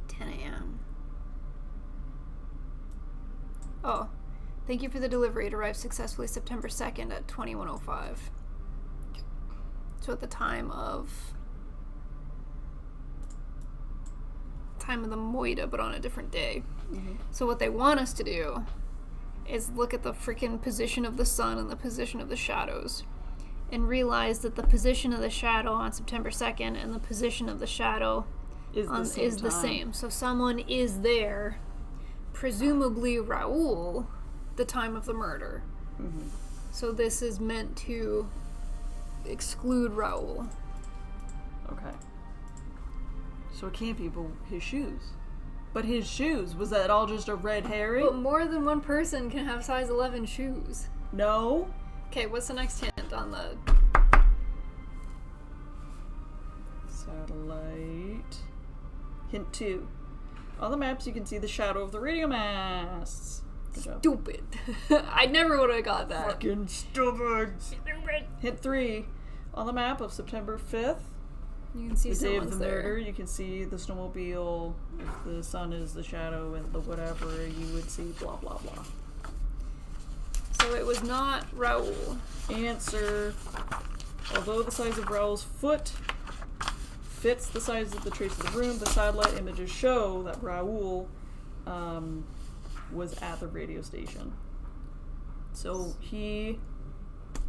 10 a.m. Oh. Thank you for the delivery. It arrived successfully September 2nd at 21:05. So at the time of the Moida, but on a different day. Mm-hmm. So what they want us to do is look at the freaking position of the sun and the position of the shadows and realize that the position of the shadow on September 2nd and the position of the shadow Is the same. So someone is there, presumably Raoul, the time of the murder. Mm-hmm. So this is meant to exclude Raoul. Okay. So it can't be his shoes. But his shoes, was that all just a red herring? But more than one person can have size 11 shoes. No. Okay, what's the next hint on the... Satellite. Hint 2. On the maps you can see the shadow of the radio masts. Good job. Stupid. I never would have got that. Fucking stupid. Hint 3. On the map of September 5th, You can see the day of someone's the there. murder, you can see the snowmobile. If the sun is the shadow and the whatever, you would see blah blah blah. So it was not Raoul. Answer. Although the size of Raoul's foot fits the size of the trace of the room, the satellite images show that Raoul was at the radio station. So he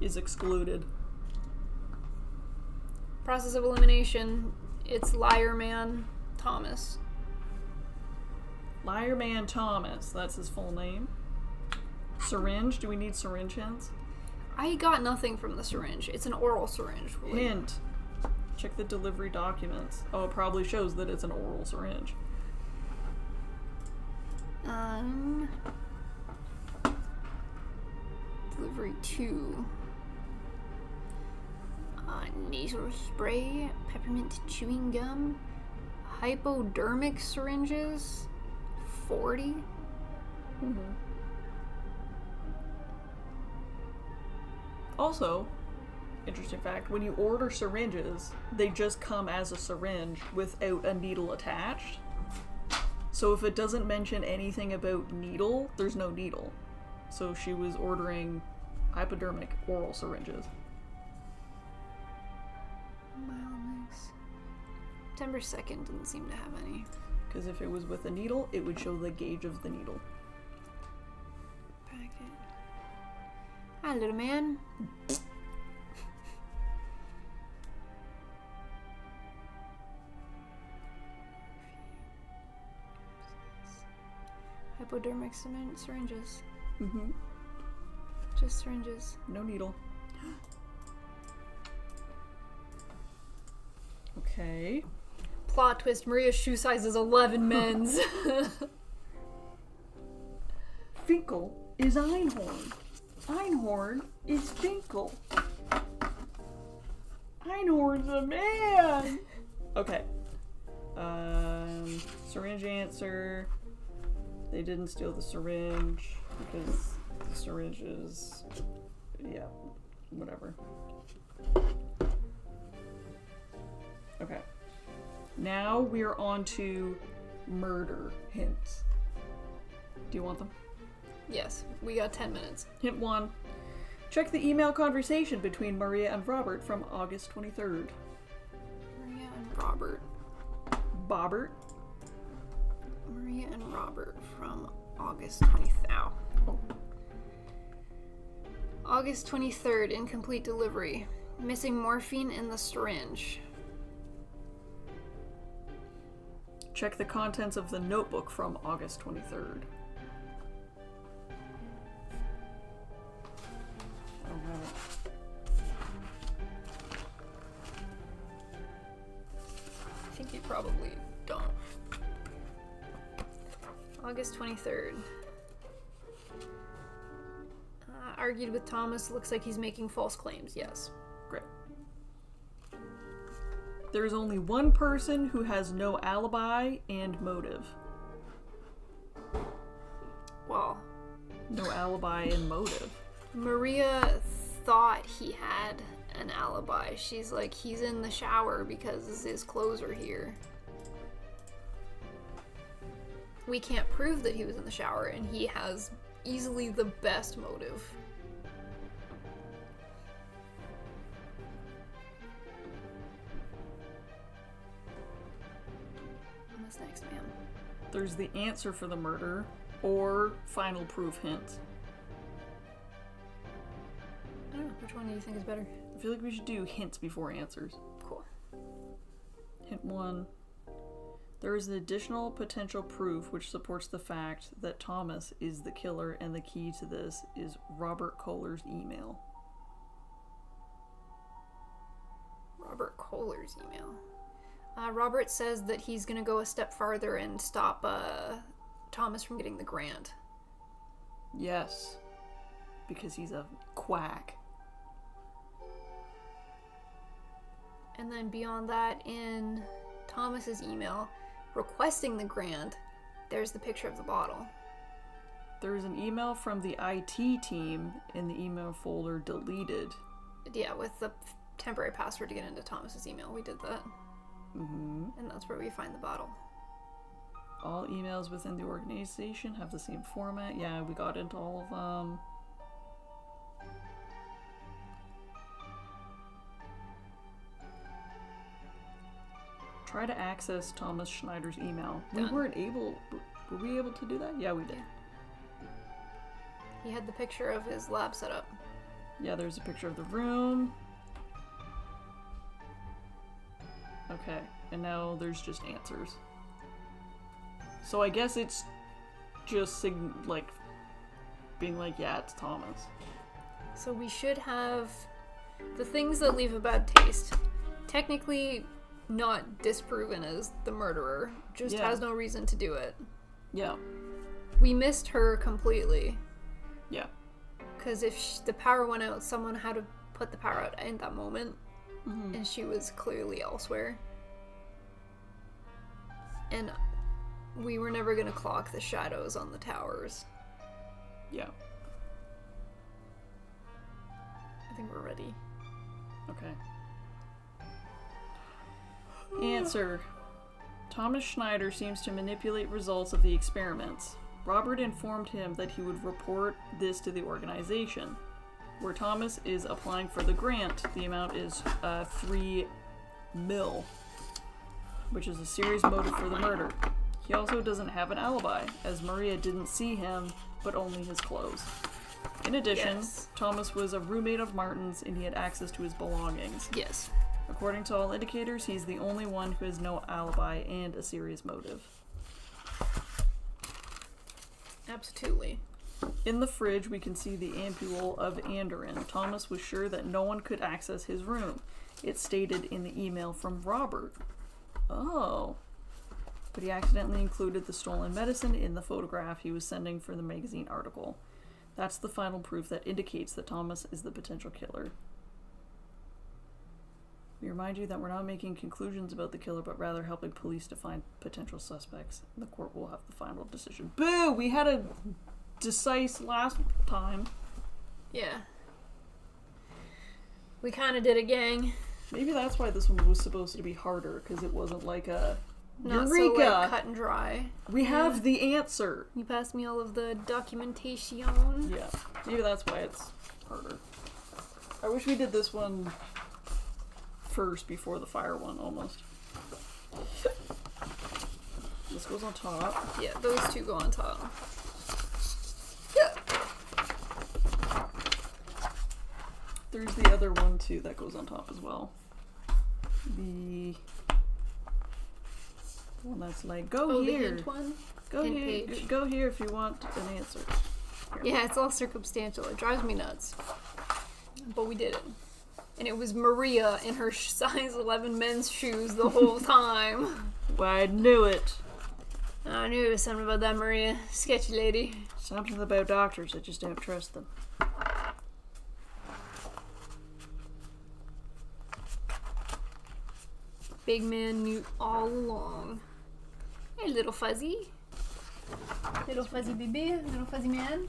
is excluded. Process of elimination. It's Liar Man Thomas. Liar Man Thomas, that's his full name. Syringe, do we need syringe hints? I got nothing from the syringe. It's an oral syringe. Hint. Check the delivery documents. Oh, it probably shows that it's an oral syringe. Delivery 2. Nasal spray, peppermint chewing gum, hypodermic syringes, 40. Also, interesting fact, when you order syringes, they just come as a syringe without a needle attached. So if it doesn't mention anything about needle, there's no needle. So she was ordering hypodermic oral syringes. September 2nd didn't seem to have any. Because if it was with a needle, it would show the gauge of the needle. Packet. Hi, little man. Hypodermic syringes. Mm-hmm. Just syringes. No needle. Okay. Plot twist, Maria's shoe size is 11 men's. Finkel is Einhorn. Einhorn is Finkel. Einhorn's a man! Okay. Syringe answer. They didn't steal the syringe because the syringe is... yeah, whatever. Okay. Now we're on to murder hints. Do you want them? Yes, we got 10 minutes. Hint 1. Check the email conversation between Maria and Robert from August 23rd. Maria and Robert. Bobbert. Maria and Robert from August 23rd. Oh. August 23rd, incomplete delivery. Missing morphine in the syringe. Check the contents of the notebook from August 23rd. I don't have it. I think you probably don't. August 23rd. Argued with Thomas. Looks like he's making false claims. Yes. Great. There is only one person who has no alibi and motive. Well, No alibi and motive. Maria thought he had an alibi. She's like, he's in the shower because his clothes are here. We can't prove that he was in the shower, and he has easily the best motive. What's next, ma'am? There's the answer for the murder or final proof hint. I don't know. Which one do you think is better? I feel like we should do hints before answers. Cool. Hint 1. There is an additional potential proof which supports the fact that Thomas is the killer, and the key to this is Robert Kohler's email. Robert Kohler's email. Robert says that he's gonna go a step farther and stop Thomas from getting the grant. Yes. Because he's a quack. And then beyond that, in Thomas's email requesting the grant, there's the picture of the bottle. There's an email from the IT team in the email folder deleted. Yeah, with the temporary password to get into Thomas's email. We did that. Mm-hmm. And that's where we find the bottle. All emails within the organization have the same format. Yeah, we got into all of them. Try to access Thomas Schneider's email. Done. We weren't able... Were we able to do that? Yeah, we did. He had the picture of his lab set up. Yeah, there's a picture of the room. Okay, and now there's just answers. So I guess it's just being like, yeah, it's Thomas. So we should have the things that leave a bad taste. Technically not disproven as the murderer. Just Yeah. has no reason to do it. Yeah. We missed her completely. Yeah. Because if the power went out, someone had to put the power out in that moment. Mm-hmm. And she was clearly elsewhere. And we were never going to clock the shadows on the towers. Yeah. I think we're ready. Okay. Answer. Thomas Schneider seems to manipulate results of the experiments. Robert informed him that he would report this to the organization. Where Thomas is applying for the grant, the amount is $3 million, which is a serious motive for the murder. He also doesn't have an alibi, as Maria didn't see him, but only his clothes. In addition, Yes. Thomas was a roommate of Martin's and he had access to his belongings. Yes. According to all indicators, he's the only one who has no alibi and a serious motive. Absolutely. In the fridge, we can see the ampule of Andorin. Thomas was sure that no one could access his room. It's stated in the email from Robert. Oh. But he accidentally included the stolen medicine in the photograph he was sending for the magazine article. That's the final proof that indicates that Thomas is the potential killer. We remind you that we're not making conclusions about the killer, but rather helping police to find potential suspects. The court will have the final decision. Boo! We had a decisive last time. Yeah. We kind of did it, gang. Maybe that's why this one was supposed to be harder, because it wasn't like a Not Eureka! so like cut and dry. We have the answer. You passed me all of the documentation. Yeah, maybe that's why it's harder. I wish we did this one first before the fire one, almost. This goes on top. Yeah, those two go on top. There's the other one too that goes on top as well. The one that's like, go Oh, here. the hint one? Go hint here. page. Go here if you want an answer. Yeah, it's all circumstantial. It drives me nuts. But we did it. And it was Maria in her size 11 men's shoes the whole time. Well, I knew it. I knew it was something about that Maria. Sketchy lady. Something about doctors. I just don't trust them. Big man knew all along. Hey, little fuzzy. Little fuzzy baby. Little fuzzy man.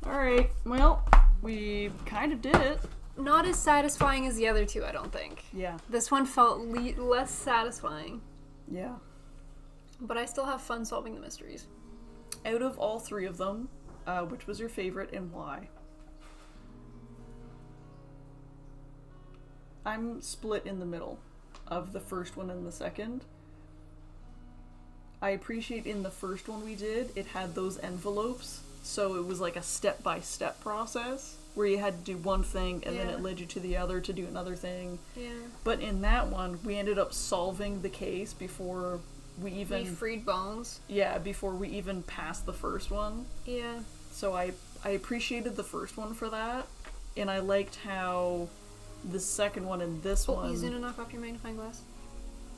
Alright, well, we kind of did it. Not as satisfying as the other two, I don't think. Yeah. This one felt less satisfying. Yeah. But I still have fun solving the mysteries. Out of all three of them, which was your favorite and why? I'm split in the middle of the first one and the second. I appreciate in the first one we did, it had those envelopes, so it was like a step-by-step process, where you had to do one thing and then Yeah. it led you to the other to do another thing. Yeah. But in that one, we ended up solving the case before we even... We freed Bones. Yeah, before we even passed the first one. Yeah. So I appreciated the first one for that, and I liked how the second one and this Oh, one. he's gonna knock off your magnifying glass.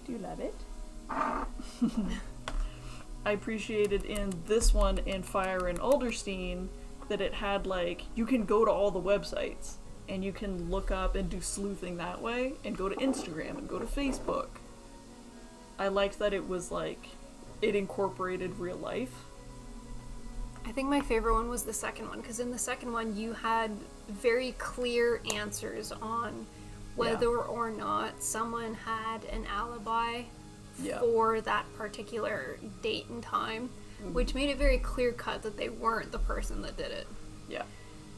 Do you love it? I appreciated in this one and Fire and Alderstein that it had like, you can go to all the websites and you can look up and do sleuthing that way and go to Instagram and go to Facebook. I liked that it was like, it incorporated real life. I think my favorite one was the second one, because in the second one you had very clear answers on whether or not someone had an alibi Yeah. for that particular date and time, which made it very clear cut that they weren't the person that did it. Yeah.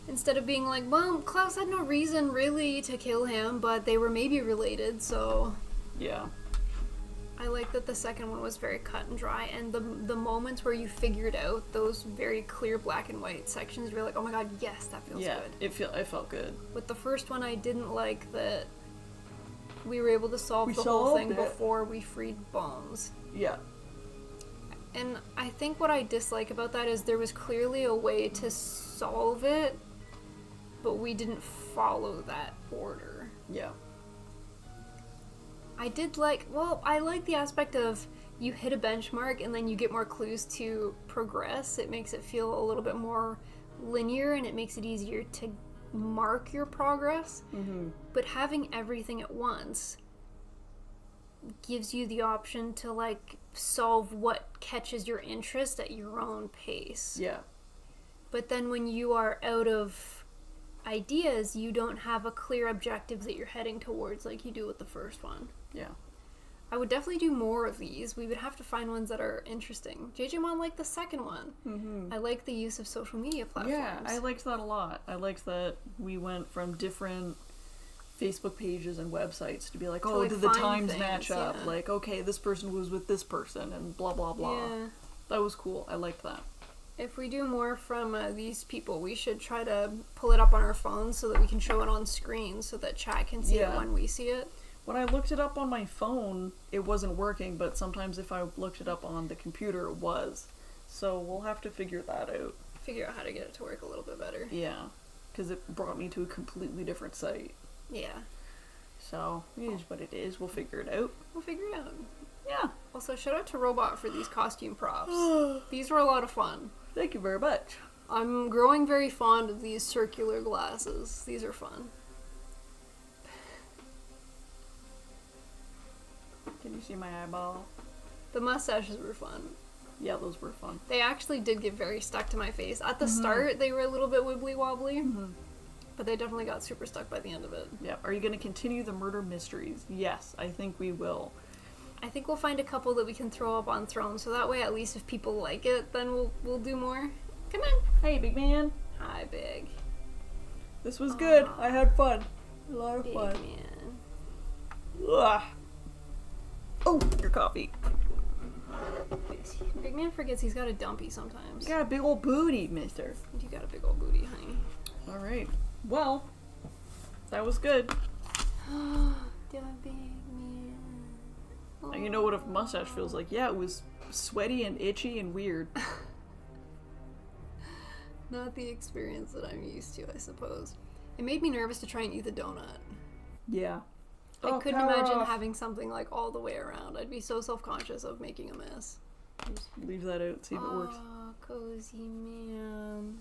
Instead of being like, well, Klaus had no reason really to kill him, but they were maybe related, so... Yeah. I like that the second one was very cut and dry, and the moments where you figured out those very clear black and white sections, you're like, oh my god, yes, that feels Yeah, good. it felt good. With the first one, I didn't like that we were able to solve We the whole solved thing it. before we freed Bones. Yeah. And I think what I dislike about that is there was clearly a way to solve it, but we didn't follow that order. Yeah. I like the aspect of you hit a benchmark and then you get more clues to progress. It makes it feel a little bit more linear and it makes it easier to mark your progress. Mm-hmm. But having everything at once gives you the option to like solve what catches your interest at your own pace. Yeah. But then when you are out of ideas, you don't have a clear objective that you're heading towards like you do with the first one. Yeah. I would definitely do more of these. We would have to find ones that are interesting. JJ liked the second one. Mm-hmm. I like the use of social media platforms. Yeah, I liked that a lot. I liked that we went from different Facebook pages and websites to be like, oh, like, did the find times things, match up? yeah. Like, okay, this person was with this person and blah, blah, blah. Yeah. That was cool. I liked that. If we do more from these people, we should try to pull it up on our phones so that we can show it on screen so that chat can see it when we see it. When I looked it up on my phone, it wasn't working, but sometimes if I looked it up on the computer, it was. So we'll have to figure that out. Figure out how to get it to work a little bit better. Yeah, because it brought me to a completely different site. Yeah. So, it is what it is. We'll figure it out. We'll figure it out. Yeah. Also, shout out to Robot for these costume props. These were a lot of fun. Thank you very much. I'm growing very fond of these circular glasses. These are fun. Can you see my eyeball? The mustaches were fun. Yeah, those were fun. They actually did get very stuck to my face. At the start, they were a little bit wibbly wobbly, but they definitely got super stuck by the end of it. Yeah. Are you going to continue the murder mysteries? Yes, I think we will. I think we'll find a couple that we can throw up on Throne, so that way at least if people like it, then we'll do more. Come on. Hey, big man. Hi, Big. This was good. I had fun. A lot of Big fun. man. Ugh. Oh, your coffee. Big man forgets he's got a dumpy sometimes. You got a big old booty, mister. You got a big old booty, honey. Alright. Well, that was good. The big man. Now you know what a mustache feels like. Yeah, it was sweaty and itchy and weird. Not the experience that I'm used to, I suppose. It made me nervous to try and eat the donut. Yeah. I Oh, couldn't power imagine off. having something like all the way around. I'd be so self-conscious of making a mess. Just leave that out, see if it works. Oh, cozy man.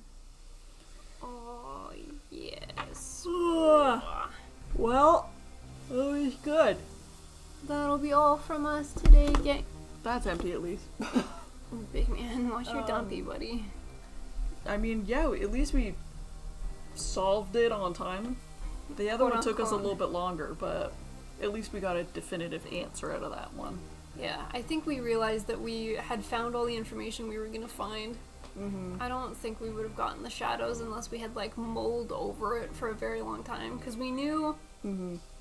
Oh, yes. Ugh. Well, it was good. That'll be all from us today, gang. That's empty at least. Big man, watch your dumpy, buddy. I mean, yeah, at least we solved it on time. The other Quote one took us a unquote. little bit longer, but at least we got a definitive answer out of that one. Yeah, I think we realized that we had found all the information we were gonna find. Mm-hmm. I don't think we would have gotten the shadows unless we had like mulled over it for a very long time, because we knew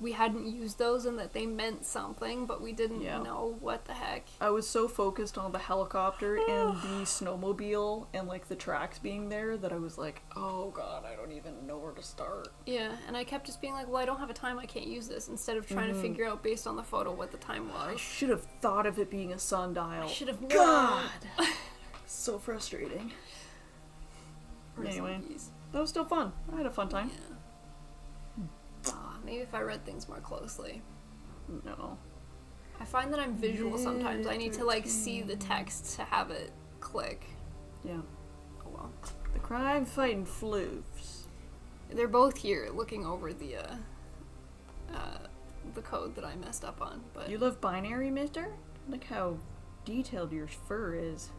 we hadn't used those and that they meant something, but we didn't know what the heck. I was so focused on the helicopter and the snowmobile and like the tracks being there that I was like, oh god, I don't even know where to start. Yeah, and I kept just being like, well, I don't have a time, I can't use this, instead of trying to figure out based on the photo what the time I was. should have thought of it being a sundial. I should have known. God! So frustrating. Or Anyway, zombies. that was still fun. I had a fun time. Yeah. Maybe if I read things more closely. No. I find that I'm visual sometimes. I need to like see the text to have it click. Yeah. Oh well. The crime fighting floofs. They're both here looking over the code that I messed up on. But You love binary, mister? Look how detailed your fur is.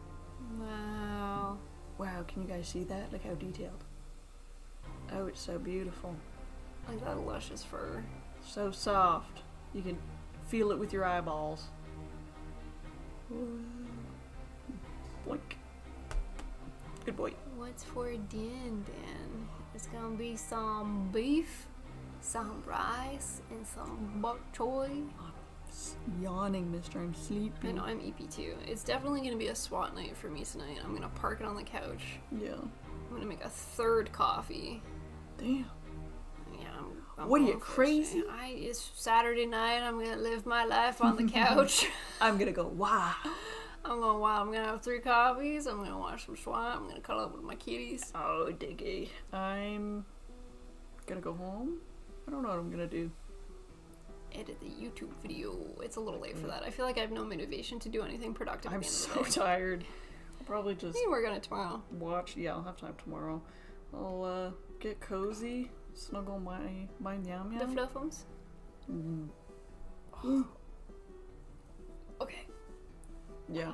wow. Wow, can you guys see that? Look how detailed. Oh, it's so beautiful. Like that luscious fur. So soft. You can feel it with your eyeballs. Boink. Good boy. What's for din then? It's gonna be some beef, some rice, and some bok choy. Yawning, mister. I'm sleepy. I know I'm EP2. It's definitely gonna be a SWAT night for me tonight. I'm gonna park it on the couch. Yeah. I'm gonna make a third coffee. Damn. Yeah, I'm What are you, going for it crazy? today. It's Saturday night. I'm gonna live my life on the couch. I'm gonna go, wow. I'm gonna have 3 coffees. I'm gonna watch some SWAT. I'm gonna cuddle up with my kitties. Oh, diggy. I'm gonna go home. I don't know what I'm gonna do. Edit the YouTube video. It's a little late for that. I feel like I have no motivation to do anything productive. I'm at the end so of the day. tired. I'll probably just We can work on it tomorrow. watch. Yeah, I'll have time tomorrow. I'll get cozy, snuggle my meow meow. The fluffums. Mm. Okay. Yeah.